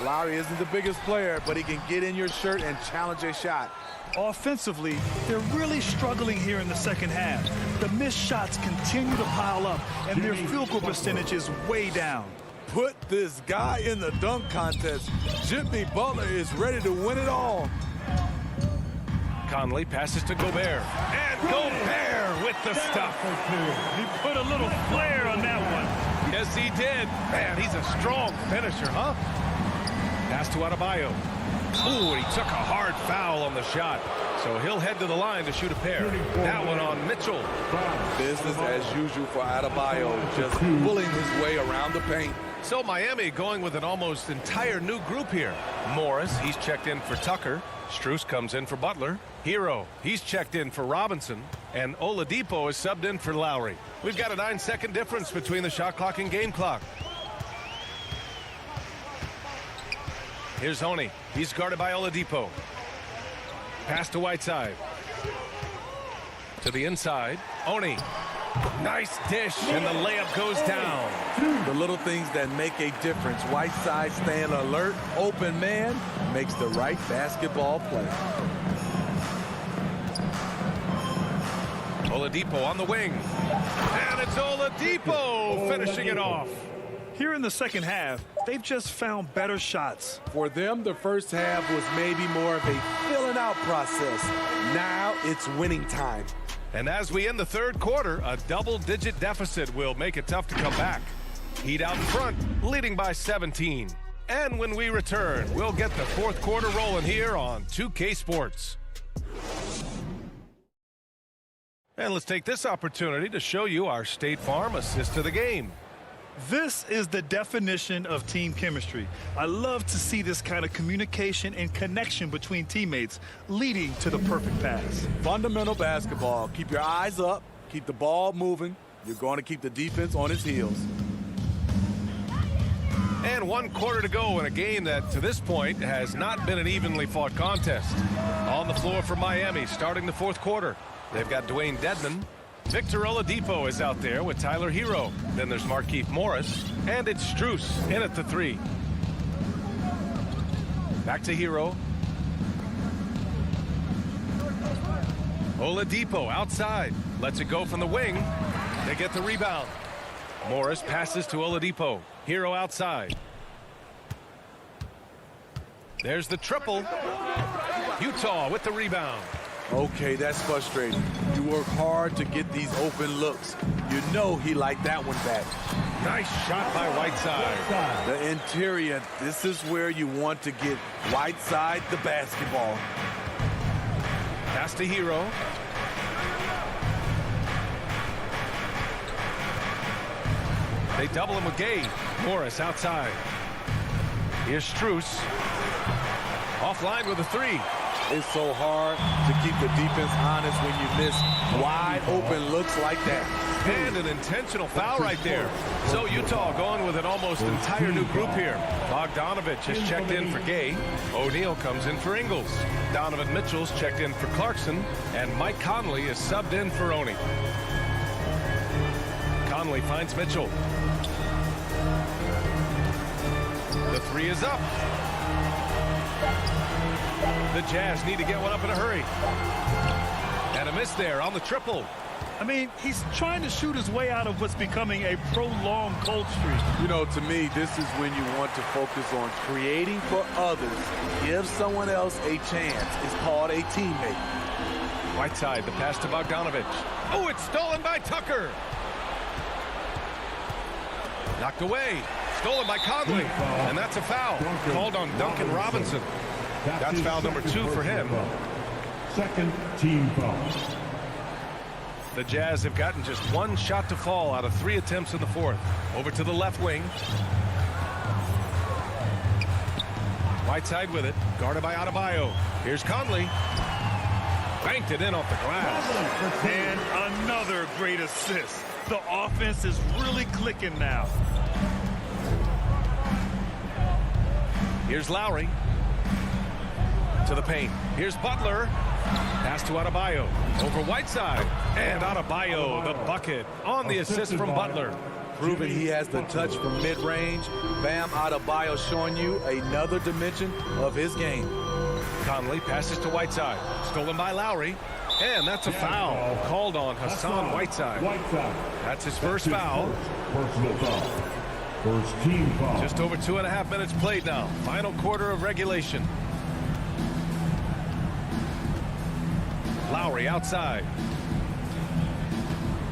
Lowry isn't the biggest player, but he can get in your shirt and challenge a shot. Offensively, they're really struggling here in the second half. The missed shots continue to pile up, and their field goal percentage is way down. Put this guy in the dunk contest. Jimmy Butler is ready to win it all. Conley passes to Gobert. And Gobert with the stuff. He put a little flair on that one. Yes, he did. Man, he's a strong finisher, huh? Pass to Adebayo. Ooh, he took a hard foul on the shot. So he'll head to the line to shoot a pair. That one on Mitchell. Business as usual for Adebayo, just pulling his way around the paint. So Miami going with an almost entire new group here. Morris, he's checked in for Tucker. Strus comes in for Butler. Hero, he's checked in for Robinson. And Oladipo is subbed in for Lowry. We've got a 9-second difference between the shot clock and game clock. Here's Honey. He's guarded by Oladipo. Pass to Whiteside. To the inside. Oni. Nice dish, and the layup goes down. The little things that make a difference. Whiteside staying alert, open man, makes the right basketball play. Oladipo on the wing. And it's Oladipo finishing it off. Here in the second half, they've just found better shots. For them, the first half was maybe more of a filling out process. Now it's winning time. And as we end the third quarter, a double-digit deficit will make it tough to come back. Heat out in front, leading by 17. And when we return, we'll get the fourth quarter rolling here on 2K Sports. And let's take this opportunity to show you our State Farm assist to the game. This is the definition of team chemistry. I love to see this kind of communication and connection between teammates leading to the perfect pass. Fundamental basketball. Keep your eyes up. Keep the ball moving. You're going to keep the defense on its heels. And 1 quarter to go in a game that, to this point, has not been an evenly fought contest. On the floor for Miami, starting the 4th quarter. They've got Dwayne Dedmon. Victor Oladipo is out there with Tyler Hero. Then there's Markieff Morris. And it's Strus in at the 3. Back to Hero. Oladipo outside. Lets it go from the wing. They get the rebound. Morris passes to Oladipo. Hero outside. There's the triple. Utah with the rebound. Okay, that's frustrating. You work hard to get these open looks. You know he liked that one back. Nice shot by Whiteside. The interior, this is where you want to get Whiteside the basketball. Pass to Hero. They double him with Gay. Morris outside. Here's Strus. Offline with a 3. It's so hard to keep the defense honest when you miss wide open looks like that. And an intentional foul right there. So Utah going with an almost entire new group here. Bogdanovich has checked in for Gay. O'Neal comes in for Ingles. Donovan Mitchell's checked in for Clarkson. And Mike Conley is subbed in for Oni. Conley finds Mitchell. The 3 is up. The Jazz need to get one up in a hurry. And a miss there on the triple. I mean, he's trying to shoot his way out of what's becoming a prolonged cold streak. You know, to me, this is when you want to focus on creating for others. Give someone else a chance. It's called a teammate. Whiteside, the pass to Bogdanovich. Oh, it's stolen by Tucker. Knocked away. Stolen by Conley. And that's a foul. Called on Duncan Robinson. That's foul number 2 for him. Second team foul. The Jazz have gotten just 1 shot to fall out of 3 attempts in the 4th. Over to the left wing. Whiteside with it. Guarded by Adebayo. Here's Conley. Banked it in off the glass. And another great assist. The offense is really clicking now. Here's Lowry. To the paint. Here's Butler. Pass to Adebayo. Over Whiteside. And Adebayo, the bucket on the assist from Butler. Proving he has the touch from mid-range. Bam Adebayo showing you another dimension of his game. Conley passes to Whiteside. Stolen by Lowry. And that's a foul called on Hassan Whiteside. That's his first foul. Personal foul. First team foul. Just over 2.5 minutes played now. Final quarter of regulation. Lowry outside.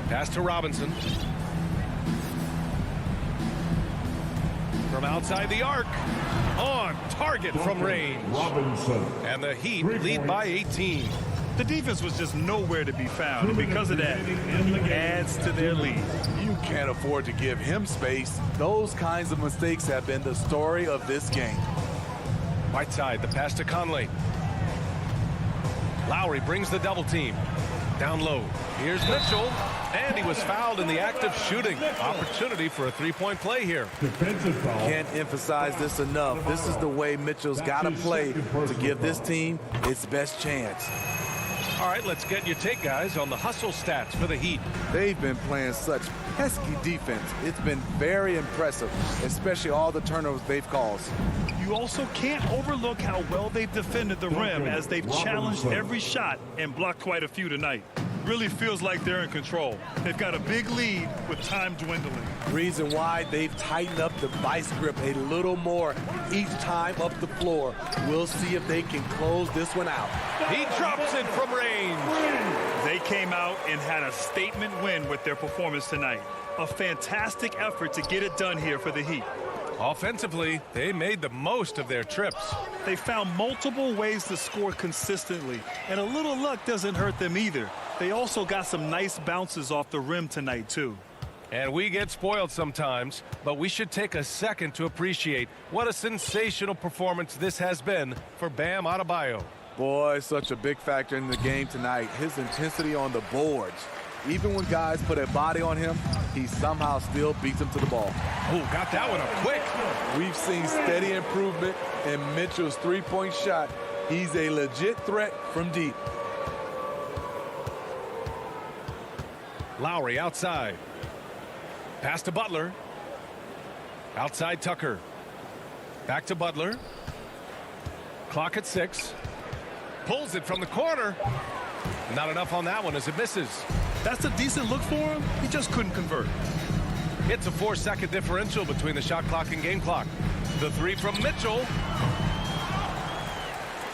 Pass to Robinson. From outside the arc. On target from range. Robinson. And the Heat lead by 18. The defense was just nowhere to be found, and because of that, it adds to their lead. You can't afford to give him space. Those kinds of mistakes have been the story of this game. Whiteside, the pass to Conley. Lowry brings the double team. Down low. Here's Mitchell. And he was fouled in the act of shooting. Opportunity for a 3-point play here. Defensive foul. Can't emphasize this enough. This is the way Mitchell's got to play to give this team its best chance. All right, let's get your take, guys, on the hustle stats for the Heat. They've been playing such pesky defense. It's been very impressive, especially all the turnovers they've caused. You also can't overlook how well they've defended the rim as they've challenged every shot and blocked quite a few tonight. Really feels like they're in control. They've got a big lead with time dwindling. Reason why they've tightened up the vice grip a little more each time up the floor. We'll see if they can close this one out. He drops it from range. They came out and had a statement win with their performance tonight. A fantastic effort to get it done here for the Heat. Offensively, they made the most of their trips. They found multiple ways to score consistently, and a little luck doesn't hurt them either. They also got some nice bounces off the rim tonight, too. And we get spoiled sometimes, but we should take a second to appreciate what a sensational performance this has been for Bam Adebayo. Boy, such a big factor in the game tonight. His intensity on the boards. Even when guys put a body on him, he somehow still beats them to the ball. Oh, got that one up quick. We've seen steady improvement in Mitchell's three-point shot. He's a legit threat from deep. Lowry outside. Pass to Butler. Outside Tucker. Back to Butler. Clock at 6. Pulls it from the corner. Not enough on that one as it misses. That's a decent look for him. He just couldn't convert. It's a 4-second differential between the shot clock and game clock. The three from Mitchell.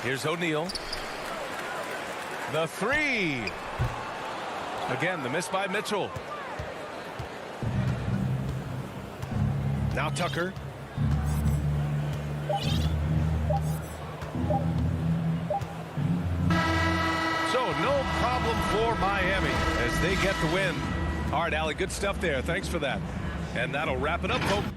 Here's O'Neal. The three. Again, the miss by Mitchell. Now Tucker. So no problem for Miami as they get the win. All right, Allie, good stuff there. Thanks for that. And that'll wrap it up, folks.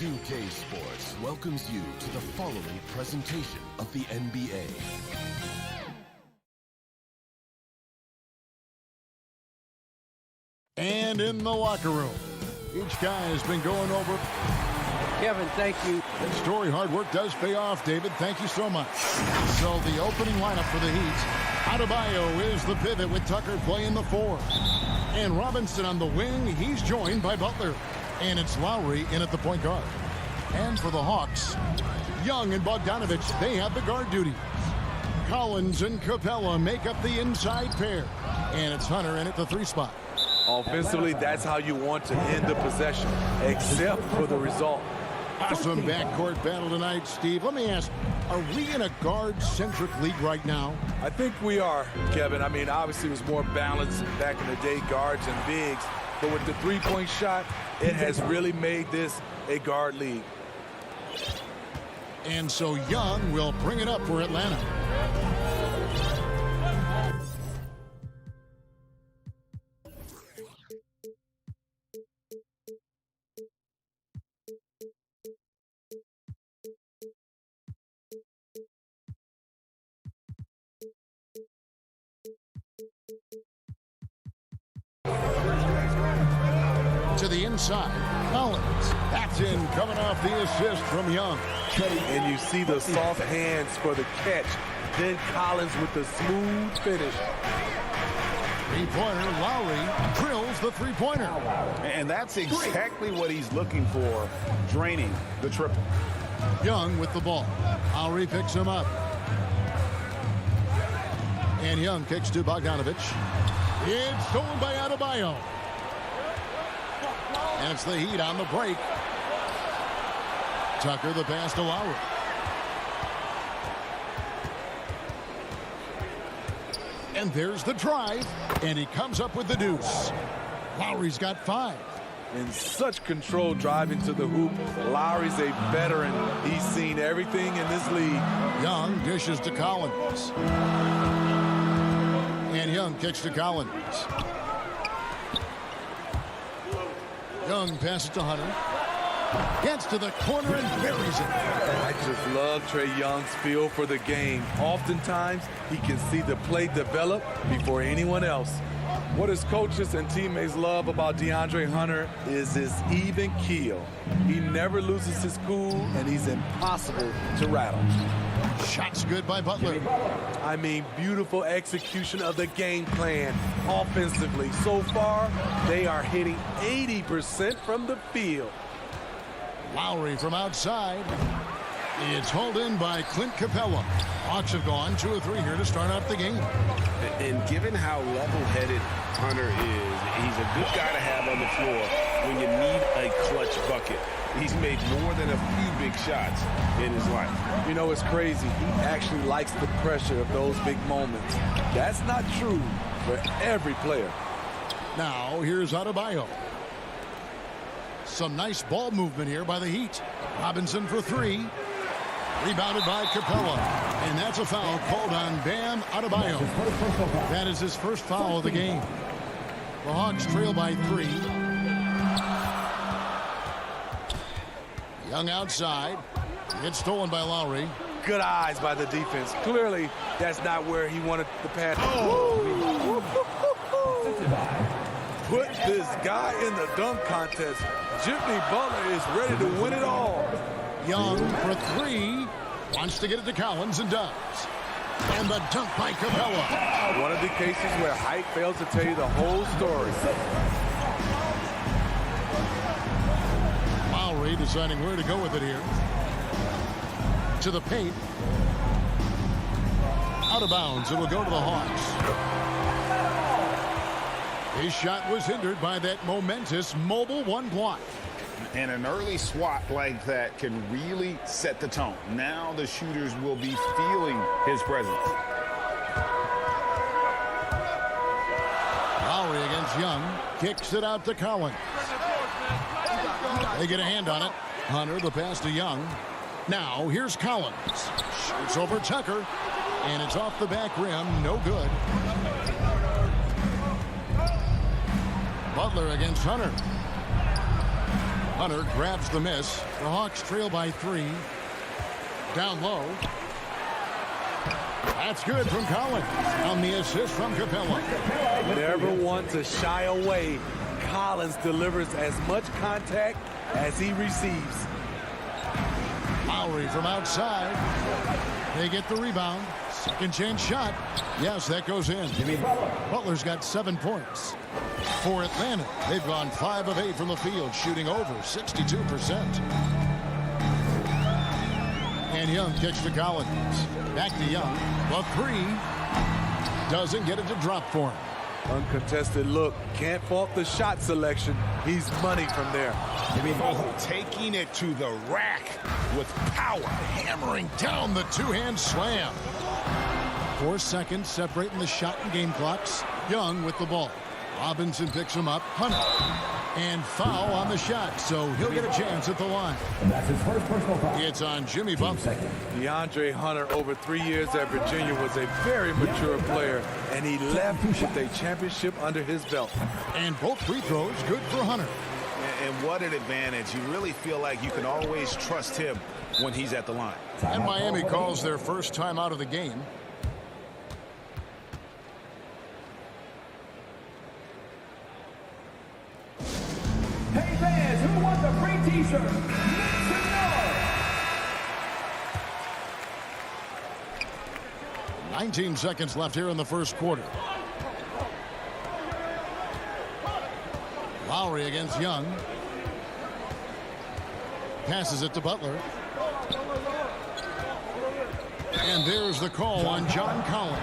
2K Sports welcomes you to the following presentation of the NBA. And in the locker room, each guy has been going over. Kevin, thank you. That story, hard work does pay off, David. Thank you so much. So the opening lineup for the Heat. Adebayo is the pivot with Tucker playing the 4. And Robinson on the wing. He's joined by Butler. And it's Lowry in at the point guard. And for the Hawks, Young and Bogdanovich, they have the guard duties. Collins and Capella make up the inside pair. And it's Hunter in at the 3 spot. Offensively, that's how you want to end the possession, except for the result. Awesome backcourt battle tonight, Steve. Let me ask, are we in a guard-centric league right now? I think we are, Kevin. I mean, obviously it was more balanced back in the day, guards and bigs. But with the three-point shot, it has really made this a guard league. And so Young will bring it up for Atlanta. To the inside, Collins. That's in, coming off the assist from Young. And you see the soft hands for the catch. Then Collins with the smooth finish. Three-pointer, Lowry drills the three-pointer. And that's exactly what he's looking for, draining the triple. Young with the ball. Lowry picks him up. And Young kicks to Bogdanovich. It's stolen by Adebayo. And it's the Heat on the break. Tucker the pass to Lowry. And there's the drive. And he comes up with the deuce. Lowry's got 5. In such control driving to the hoop. Lowry's a veteran. He's seen everything in this league. Young dishes to Collins. And Young kicks to Collins. Young passes to Hunter. Gets to the corner and buries it. I just love Trae Young's feel for the game. Oftentimes, he can see the play develop before anyone else. What his coaches and teammates love about DeAndre Hunter is his even keel. He never loses his cool, and he's impossible to rattle. Shots good by Butler. I mean, beautiful execution of the game plan offensively. So far, they are hitting 80% from the field. Lowry from outside. It's hauled in by Clint Capella. Hawks have gone 2 of 3 here to start out the game. And given how level-headed Hunter is, he's a good guy to have on the floor when you need a clutch bucket. He's made more than a few big shots in his life. You know, it's crazy. He actually likes the pressure of those big moments. That's not true for every player. Now, here's Adebayo. Some nice ball movement here by the Heat. Robinson for 3. Rebounded by Capella. And that's a foul called on Bam Adebayo. That is his first foul of the game. The Hawks trail by 3. Young outside. It's stolen by Lowry. Good eyes by the defense. Clearly, that's not where he wanted the pass. Put this guy in the dunk contest. Jimmy Butler is ready to win it all. Young for 3. Wants to get it to Collins and does. And the dunk by Capella. One of the cases where height fails to tell you the whole story. Lowry deciding where to go with it here. To the paint. Out of bounds. It will go to the Hawks. His shot was hindered by that momentous mobile 1 block. And an early swat like that can really set the tone. Now the shooters will be feeling his presence. Lowry against Young. Kicks it out to Collins. They get a hand on it. Hunter, the pass to Young. Now, here's Collins. Shoots over Tucker. And it's off the back rim. No good. Butler against Hunter. Hunter grabs the miss. The Hawks trail by 3. Down low. That's good from Collins. On the assist from Capella. Never one to shy away. Collins delivers as much contact as he receives. Lowry from outside. They get the rebound. Second chance shot. Yes, that goes in. Butler's got 7 points. For Atlanta, they've gone 5 of 8 from the field, shooting over 62%. And Young kicks to Collins. Back to Young. The 3 doesn't get it to drop for him. Uncontested look. Can't fault the shot selection. He's money from there. Taking it to the rack with power. Hammering down the two-hand slam. 4 seconds separating the shot and game clocks. Young with the ball. Robinson picks him up. Hunter. And foul on the shot, so he'll get a chance at the line. And that's his first personal foul. It's on Jimmy Butler. DeAndre Hunter, over 3 years at Virginia, was a very mature player, and he left with a championship under his belt. And both free throws good for Hunter. And what an advantage. You really feel like you can always trust him when he's at the line. And Miami calls their first time out of the game. Hey fans, who wants a free t-shirt? Make some noise! 19 seconds left here in the first quarter. Lowry against Young. Passes it to Butler. And there's the call on John Collins.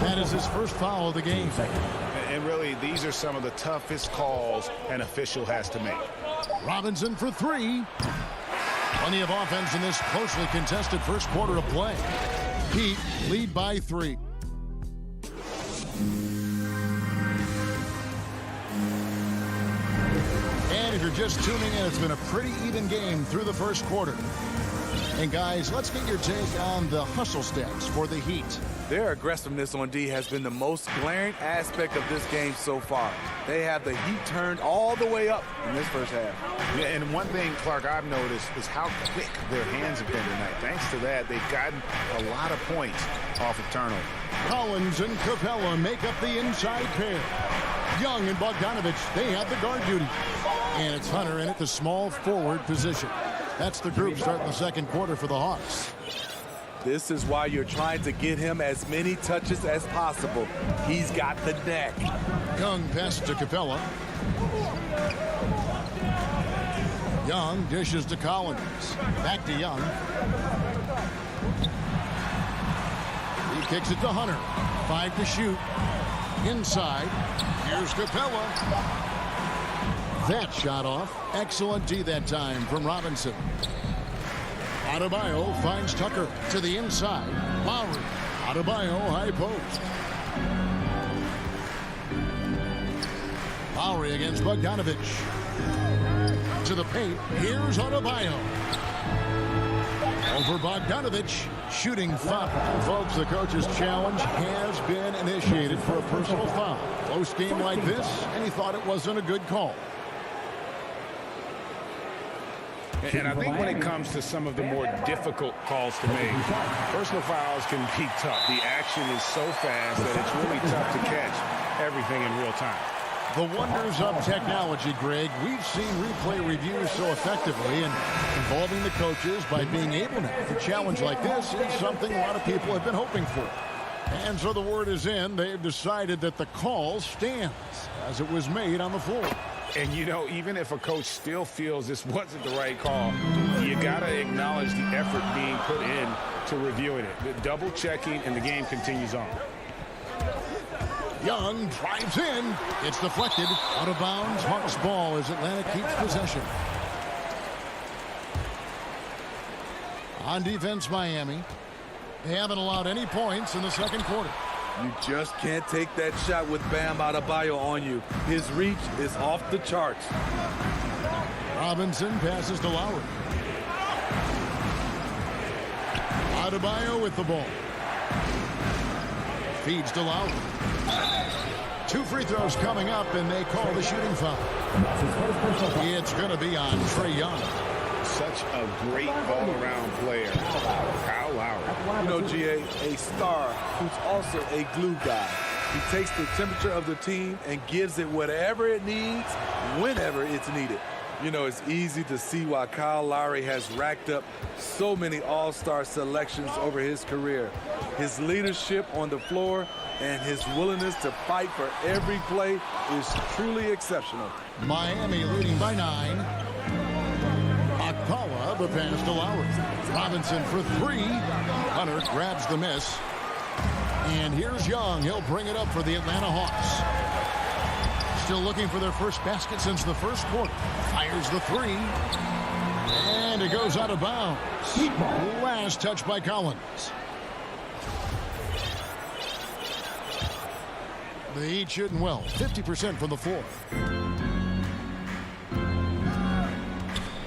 That is his first foul of the game. And really, these are some of the toughest calls an official has to make. Robinson for 3. Plenty of offense in this closely contested first quarter of play. Heat lead by 3. And if you're just tuning in, it's been a pretty even game through the first quarter. And guys, let's get your take on the hustle stats for the Heat. Their aggressiveness on D has been the most glaring aspect of this game so far. They have the heat turned all the way up in this first half. Yeah, and one thing, Clark, I've noticed is how quick their hands have been tonight. Thanks to that, they've gotten a lot of points off of turnover. Collins and Capella make up the inside pair. Young and Bogdanovich, they have the guard duty. And it's Hunter in at the small forward position. That's the group starting the second quarter for the Hawks. This is why you're trying to get him as many touches as possible. He's got the neck. Young passes to Capella. Young dishes to Collins. Back to Young. He kicks it to Hunter. 5 to shoot. Inside. Here's Capella. That shot off. Excellent D that time from Robinson. Adebayo finds Tucker to the inside. Lowry. Adebayo high post. Lowry against Bogdanovich. To the paint. Here's Adebayo. Over Bogdanovich. Shooting foul. Folks, the coach's challenge has been initiated for a personal foul. Close game like this, and he thought it wasn't a good call. And I think when it comes to some of the more difficult calls to make, personal fouls can be tough. The action is so fast that it's really tough to catch everything in real time. The wonders of technology, Greg. We've seen replay reviews so effectively, and involving the coaches by being able to challenge like this is something a lot of people have been hoping for. And so the word is in. They've decided that the call stands as it was made on the floor. And, you know, even if a coach still feels this wasn't the right call, you got to acknowledge the effort being put in to reviewing it. The double checking, and the game continues on. Young drives in. It's deflected. Out of bounds. Hawks ball as Atlanta keeps possession. On defense, Miami. They haven't allowed any points in the second quarter. You just can't take that shot with Bam Adebayo on you. His reach is off the charts. Robinson passes to Lowry. Adebayo with the ball. Feeds to Lowry. 2 free throws coming up, and they call the shooting foul. It's going to be on Trae Young. Such a great all-around player, Kyle Lowry. You know, GA, a star who's also a glue guy. He takes the temperature of the team and gives it whatever it needs, whenever it's needed. You know, it's easy to see why Kyle Lowry has racked up so many all-star selections over his career. His leadership on the floor and his willingness to fight for every play is truly exceptional. Miami leading by 9. Akpala, the pass to Lowry. Robinson for 3. Hunter grabs the miss. And here's Young. He'll bring it up for the Atlanta Hawks. Still looking for their first basket since the first quarter. Fires the 3. And it goes out of bounds. Last touch by Collins. The Heat shooting well. 50% from the floor.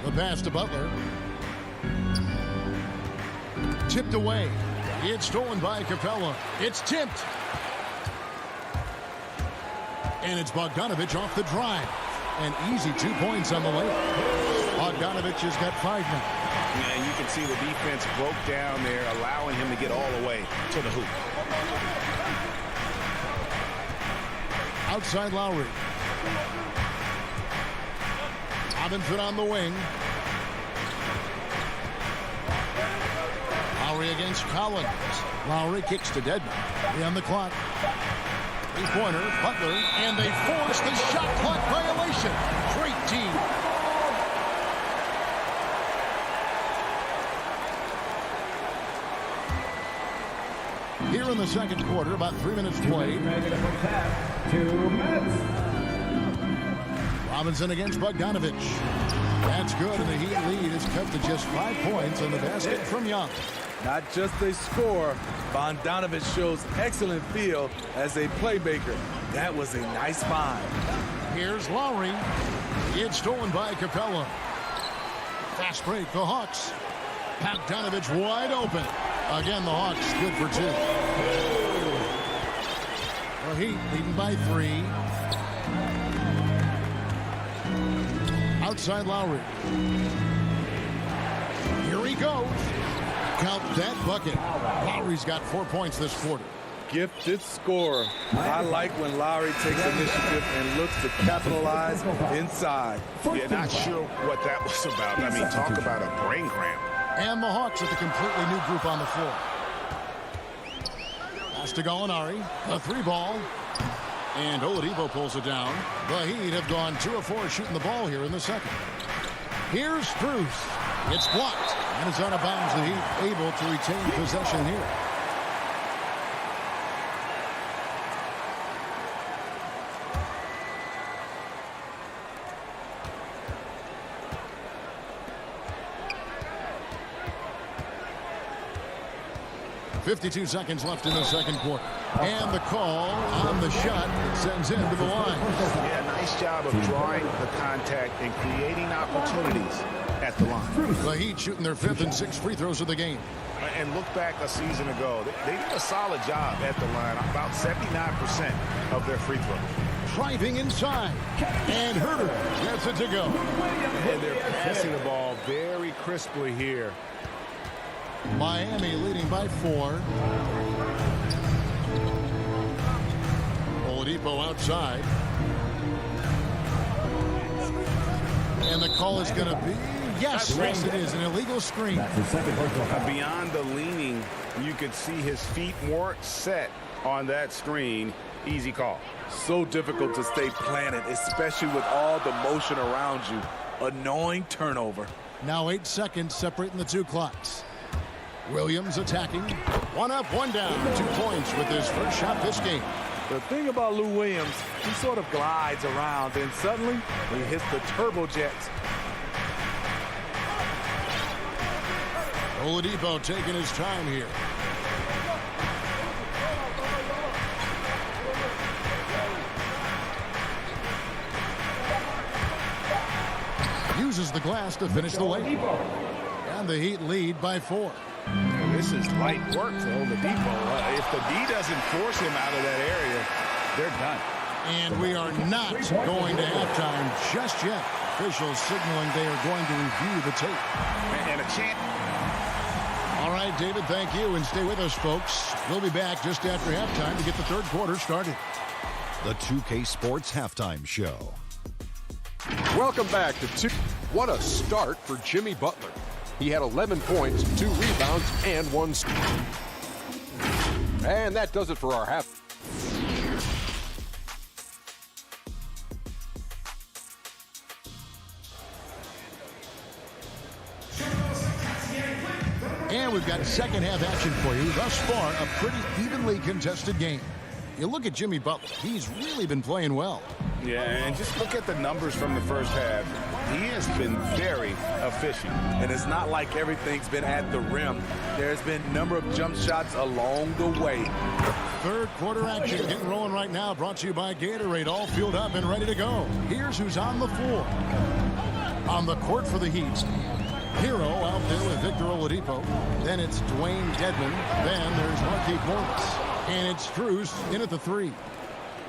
The pass to Butler. Tipped away. It's stolen by Capella. It's tipped. And it's Bogdanovich off the drive. An easy 2 points on the layup. Bogdanovich has got 5 now. Yeah, you can see the defense broke down there, allowing him to get all the way to the hoop. Outside Lowry. Robinson on the wing. Lowry against Collins. Lowry kicks to Dedmon. 3 on the clock. 3-pointer, Butler, and they force the shot clock violation. Great team. Here in the second quarter, about 3 minutes played. 2 minutes. Robinson against Bogdanovich. That's good, and the Heat lead is cut to just 5 points on the basket from Young. Not just a scorer, Bogdanovich shows excellent feel as a playmaker. That was a nice find. Here's Lowry. It's stolen by Capella. Fast break, the Hawks. Bogdanovich wide open. Again, the Hawks good for 2. The Heat leading by 3. Outside Lowry. Here he goes. Count that bucket. Lowry's got 4 points this quarter. Gifted scorer. I like when Lowry takes initiative and looks to capitalize inside. Yeah, not sure what that was about. I mean, talk about a brain cramp. And the Hawks with a completely new group on the floor. Pass to Gallinari. A 3-ball. And Oladipo pulls it down. The Heat have gone 2 of 4 shooting the ball here in the second. Here's Spruce. It's blocked. And it's out of bounds. The Heat able to retain possession here. .52 seconds left in the second quarter. And the call on the shot that sends him to the line. Yeah, nice job of drawing the contact and creating opportunities at the line. The Heat shooting their 5th and 6th free throws of the game. And look back a season ago. They did a solid job at the line. About 79% of their free throws. Driving inside. And Herter gets it to go. And they're passing the ball very crisply here. Miami leading by 4. Oladipo outside. And the call is going to be, yes, it is, an illegal screen. Beyond the leaning, you could see his feet more set on that screen. Easy call. So difficult to stay planted, especially with all the motion around you. Annoying turnover. Now 8 seconds separating the 2 clocks. Williams attacking. 1 up, 1 down. 2 points with his first shot this game. The thing about Lou Williams, he sort of glides around, and suddenly he hits the turbojets. Oladipo taking his time here. Uses the glass to finish the layup. And the Heat lead by 4. This is light work for Oladipo. If the D doesn't force him out of that area, they're done. And we are not going to halftime just yet. Officials signaling they are going to review the tape. And a chance. All right, David, thank you. And stay with us, folks. We'll be back just after halftime to get the third quarter started. The 2K Sports Halftime Show. Welcome back to What a start for Jimmy Butler. He had 11 points, 2 rebounds, and 1 steal. And that does it for our half. And we've got second half action for you. Thus far, a pretty evenly contested game. You look at Jimmy Butler. He's really been playing well. Yeah, and just look at the numbers from the first half. He has been very efficient. And it's not like everything's been at the rim. There's been a number of jump shots along the way. Third quarter action getting rolling right now. Brought to you by Gatorade. All fueled up and ready to go. Here's who's on the floor. On the court for the Heat. Hero out there with Victor Oladipo. Then it's Dwayne Dedmon. Then there's Markieff Morris. And it's Strus in at the 3.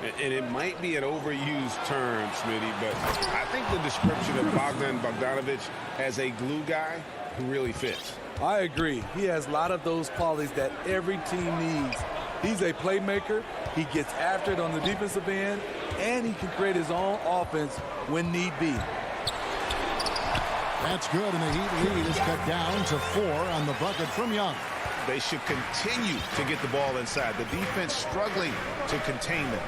And it might be an overused term, Smitty, but I think the description of Bogdan Bogdanovic as a glue guy who really fits. I agree. He has a lot of those qualities that every team needs. He's a playmaker. He gets after it on the defensive end, and he can create his own offense when need be. That's good, and the Heat lead is cut down to 4 on the bucket from Young. They should continue to get the ball inside. The defense struggling to contain them.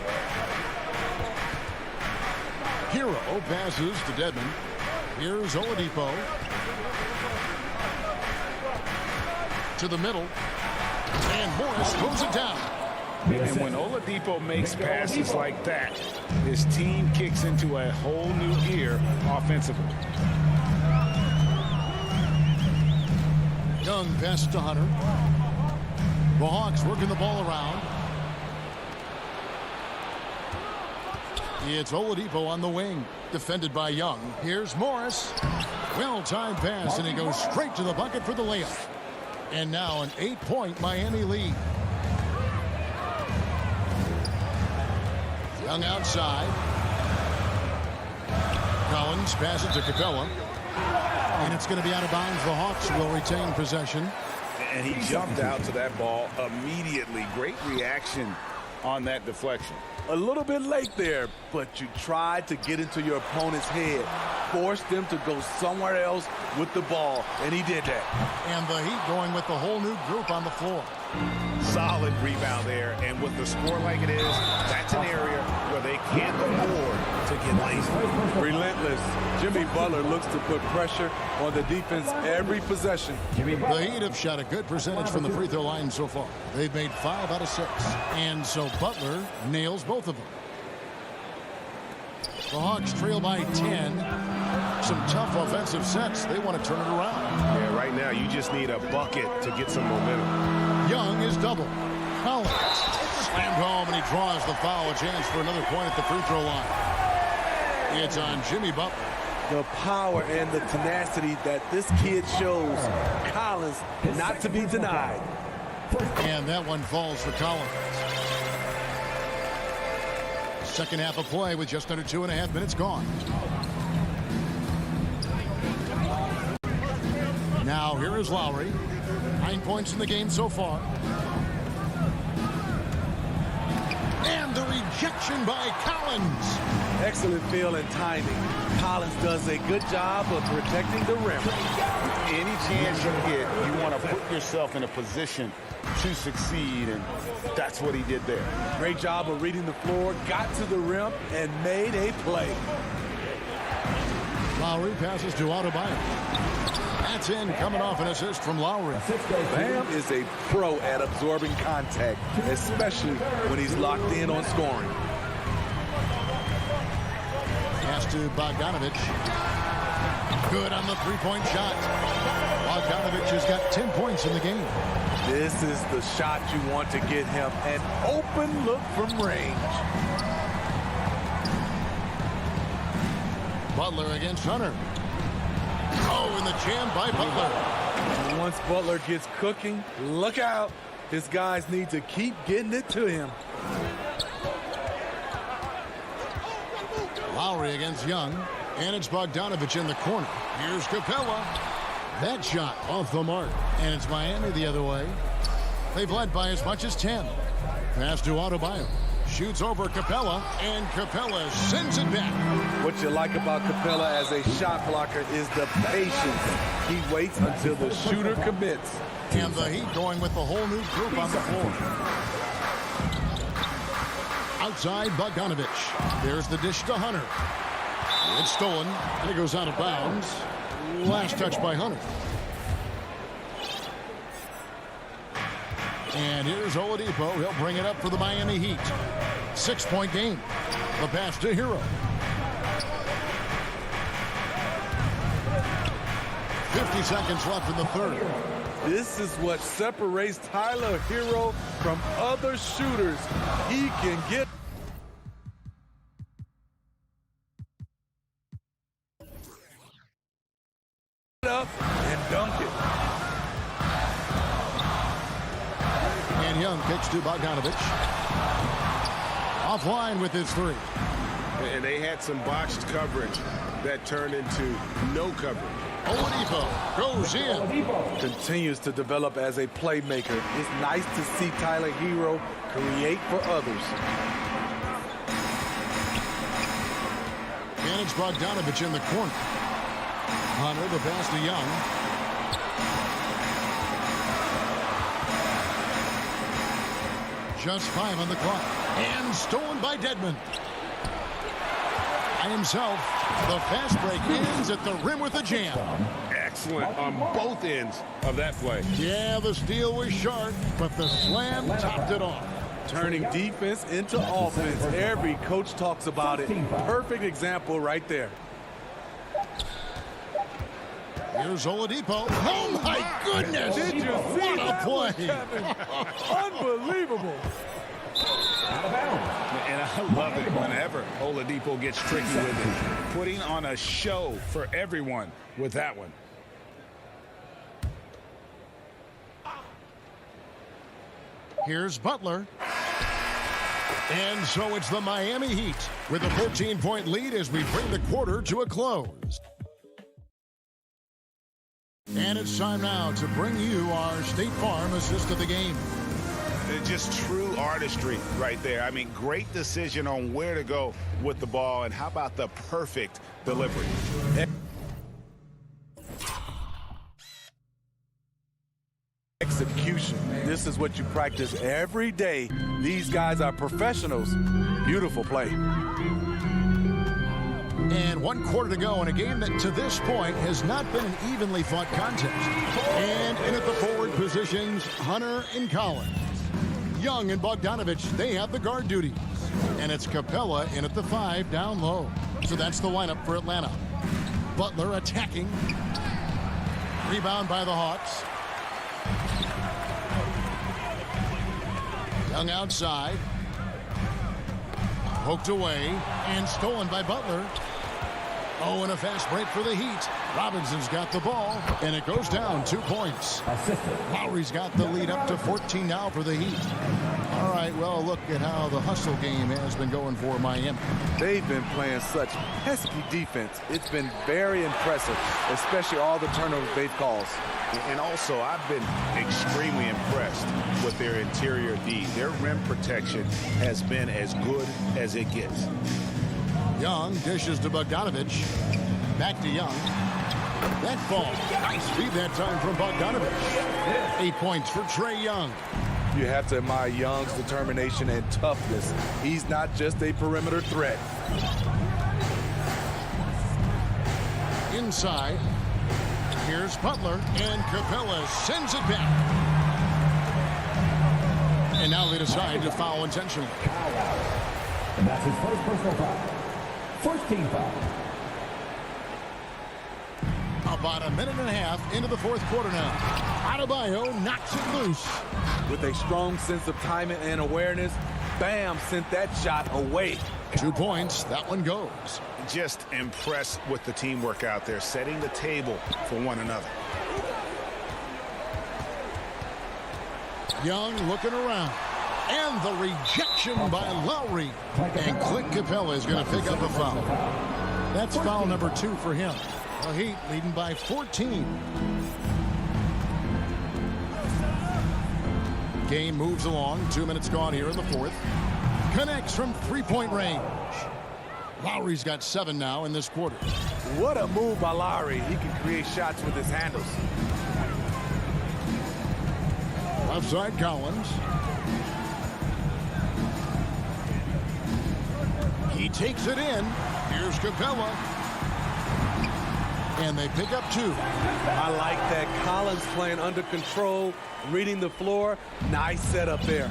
Hero passes to Dedmon. Here's Oladipo. To the middle. And Morris throws it down. And when Oladipo makes passes like that, his team kicks into a whole new gear offensively. Young passes to Hunter. The Hawks working the ball around. It's Oladipo on the wing. Defended by Young. Here's Morris. Well-timed pass, and he goes straight to the bucket for the layup. And now an 8-point Miami lead. Young outside. Collins passes to Capella. And it's going to be out of bounds. The Hawks will retain possession. And he jumped out to that ball immediately. Great reaction on that deflection. A little bit late there, but you tried to get into your opponent's head. Force them to go somewhere else with the ball, and he did that. And the Heat going with the whole new group on the floor. Solid rebound there, and with the score like it is, that's an area where they can't afford to get lazy. Relentless. Jimmy Butler looks to put pressure on the defense every possession. The Heat have shot a good percentage from the free throw line so far. They've made 5 out of 6. And so Butler nails both of them. The Hawks trail by 10. Some tough offensive sets. They want to turn it around. Yeah, right now you just need a bucket to get some momentum. Young is double. Collins slammed home, and he draws the foul. A chance for another point at the free throw line. It's on Jimmy Butler. The power and the tenacity that this kid shows. Collins not to be denied. And that one falls for Collins. Second half of play with just under 2.5 minutes gone. Now here is Lowry. 9 points in the game so far. And the rejection by Collins. Excellent feel and timing. Collins does a good job of protecting the rim. Any chance you get, you want to put yourself in a position to succeed, and that's what he did there. Great job of reading the floor, got to the rim, and made a play. Lowry passes to Adebayo. That's in, coming off an assist from Lowry. Bam is a pro at absorbing contact, especially when he's locked in on scoring. Pass to Bogdanovic. Good on the three-point shot. Bogdanovic has got 10 points in the game. This is the shot you want to get him. An open look from range. Butler against Hunter. Oh, and the jam by Butler. And once Butler gets cooking, look out. His guys need to keep getting it to him. Lowry against Young. And it's Bogdanovich in the corner. Here's Capella. That shot off the mark. And it's Miami the other way. They've led by as much as 10. Pass to Adebayo. Shoots over Capella, and Capella sends it back. What you like about Capella as a shot blocker is the patience. He waits until the shooter commits. And the Heat going with the whole new group on the floor. Outside, Bogdanovich. There's the dish to Hunter. It's stolen. It goes out of bounds. Last touch by Hunter. And here's Oladipo. He'll bring it up for the Miami Heat. 6-point game. The pass to Hero. 50 seconds left in the third. This is what separates Tyler Hero from other shooters. He can get up and dunk it. And Young kicks to Bogdanovich. Offline with his three. And they had some botched coverage that turned into no coverage. Oladipo goes in. Continues to develop as a playmaker. It's nice to see Tyler Hero create for others. And it's Bogdanovich in the corner. Hunter, the pass to Young. Just 5 on the clock. And stolen by Dedmon. By himself. The fast break ends at the rim with a jam. Excellent on both ends of that play. Yeah, the steal was sharp, but the slam topped it off. Turning defense into offense. Every coach talks about it. Perfect example right there. Here's Oladipo. Oh, my goodness. Did you see what a play. Unbelievable. And I love it whenever Oladipo gets tricky with it. Putting on a show for everyone with that one. Here's Butler. And so it's the Miami Heat with a 14-point lead as we bring the quarter to a close. And it's time now to bring you our State Farm assist of the game. Just true artistry right there. I mean, great decision on where to go with the ball, and how about the perfect delivery? Execution. This is what you practice every day. These guys are professionals. Beautiful play. And 1 quarter to go in a game that to this point has not been an evenly fought contest. And in at the forward positions, Hunter and Collins. Young and Bogdanovich, they have the guard duties. And it's Capella in at the 5 down low. So that's the lineup for Atlanta. Butler attacking. Rebound by the Hawks. Young outside. Poked away and stolen by Butler. Oh, and a fast break for the Heat. Robinson's got the ball, and it goes down 2 points. Lowry's got the lead up to 14 now for the Heat. All right, well, look at how the hustle game has been going for Miami. They've been playing such pesky defense. It's been very impressive, especially all the turnovers they've caused. And also, I've been extremely impressed with their interior D. Their rim protection has been as good as it gets. Young dishes to Bogdanovich. Back to Young. That ball. Nice feed that time from Bogdanovich. 8 points for Trae Young. You have to admire Young's determination and toughness. He's not just a perimeter threat. Inside. Here's Butler, and Capella sends it back. And now they decide to foul intentionally. And that's his first personal foul. First team foul. About a minute and a half into the 4th quarter now. Adebayo knocks it loose. With a strong sense of timing and awareness, Bam sent that shot away. 2 points. That one goes. Just impressed with the teamwork out there, setting the table for one another. Young looking around. And the rejection by Lowry. And Clint Capella is going to pick up a foul. That's foul number 2 for him. The Heat leading by 14. Game moves along. 2 minutes gone here in the fourth. Connects from three-point range. Lowry's got 7 now in this quarter. What a move by Lowry. He can create shots with his handles. Left side, Collins. He takes it in. Here's Capella. And they pick up 2. I like that. Collins playing under control, reading the floor. Nice setup there.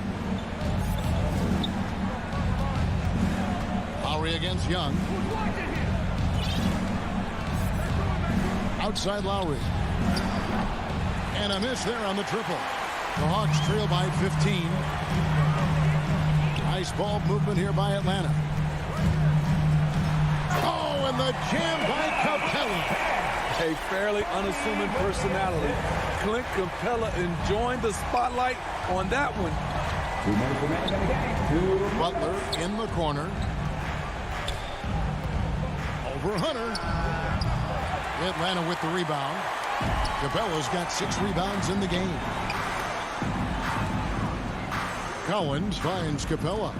Lowry against Young. Outside Lowry. And a miss there on the triple. The Hawks trail by 15. Nice ball movement here by Atlanta. Oh, and the jam by Capella. A fairly unassuming personality. Clint Capella enjoying the spotlight on that one. Butler in the corner. Over Hunter. Atlanta with the rebound. Capella's got 6 rebounds in the game. Collins finds Capella.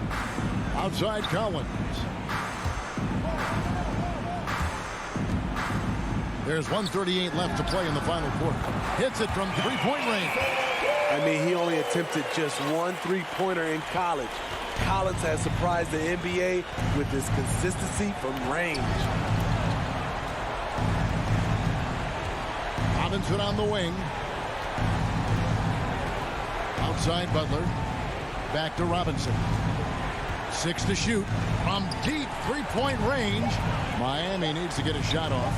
Outside Collins. There's 1:38 left to play in the final quarter. Hits it from three-point range. I mean, he only attempted just 1 3-pointer in college. Collins has surprised the NBA with his consistency from range. Robinson on the wing. Outside Butler. Back to Robinson. 6 to shoot from deep three-point range. Miami needs to get a shot off.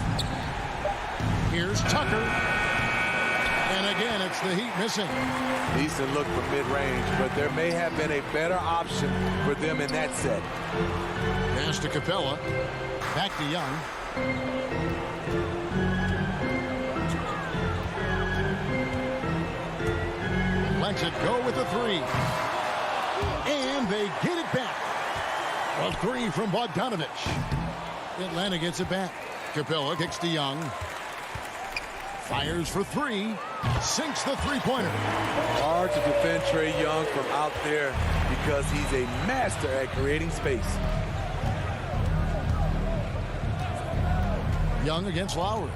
Here's Tucker. And again, it's the Heat missing. Decent look from mid-range, but there may have been a better option for them in that set. Pass to Capella. Back to Young. Lets it go with the 3. And they get it back. A 3 from Bogdanovich. Atlanta gets it back. Capella kicks to Young. Fires for 3. Sinks the three-pointer. Hard to defend Trae Young from out there because he's a master at creating space. Young against Lowry.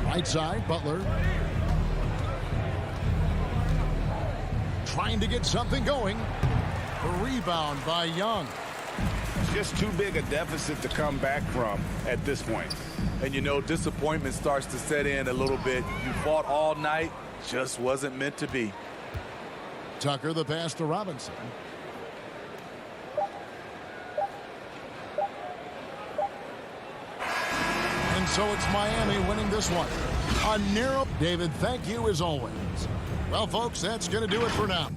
Right side, Butler. Trying to get something going. A rebound by Young. It's just too big a deficit to come back from at this point. And you know, disappointment starts to set in a little bit. You fought all night, just wasn't meant to be. Tucker the pass to Robinson. And so it's Miami winning this one. A narrow. David, thank you as always. Well, folks, that's going to do it for now.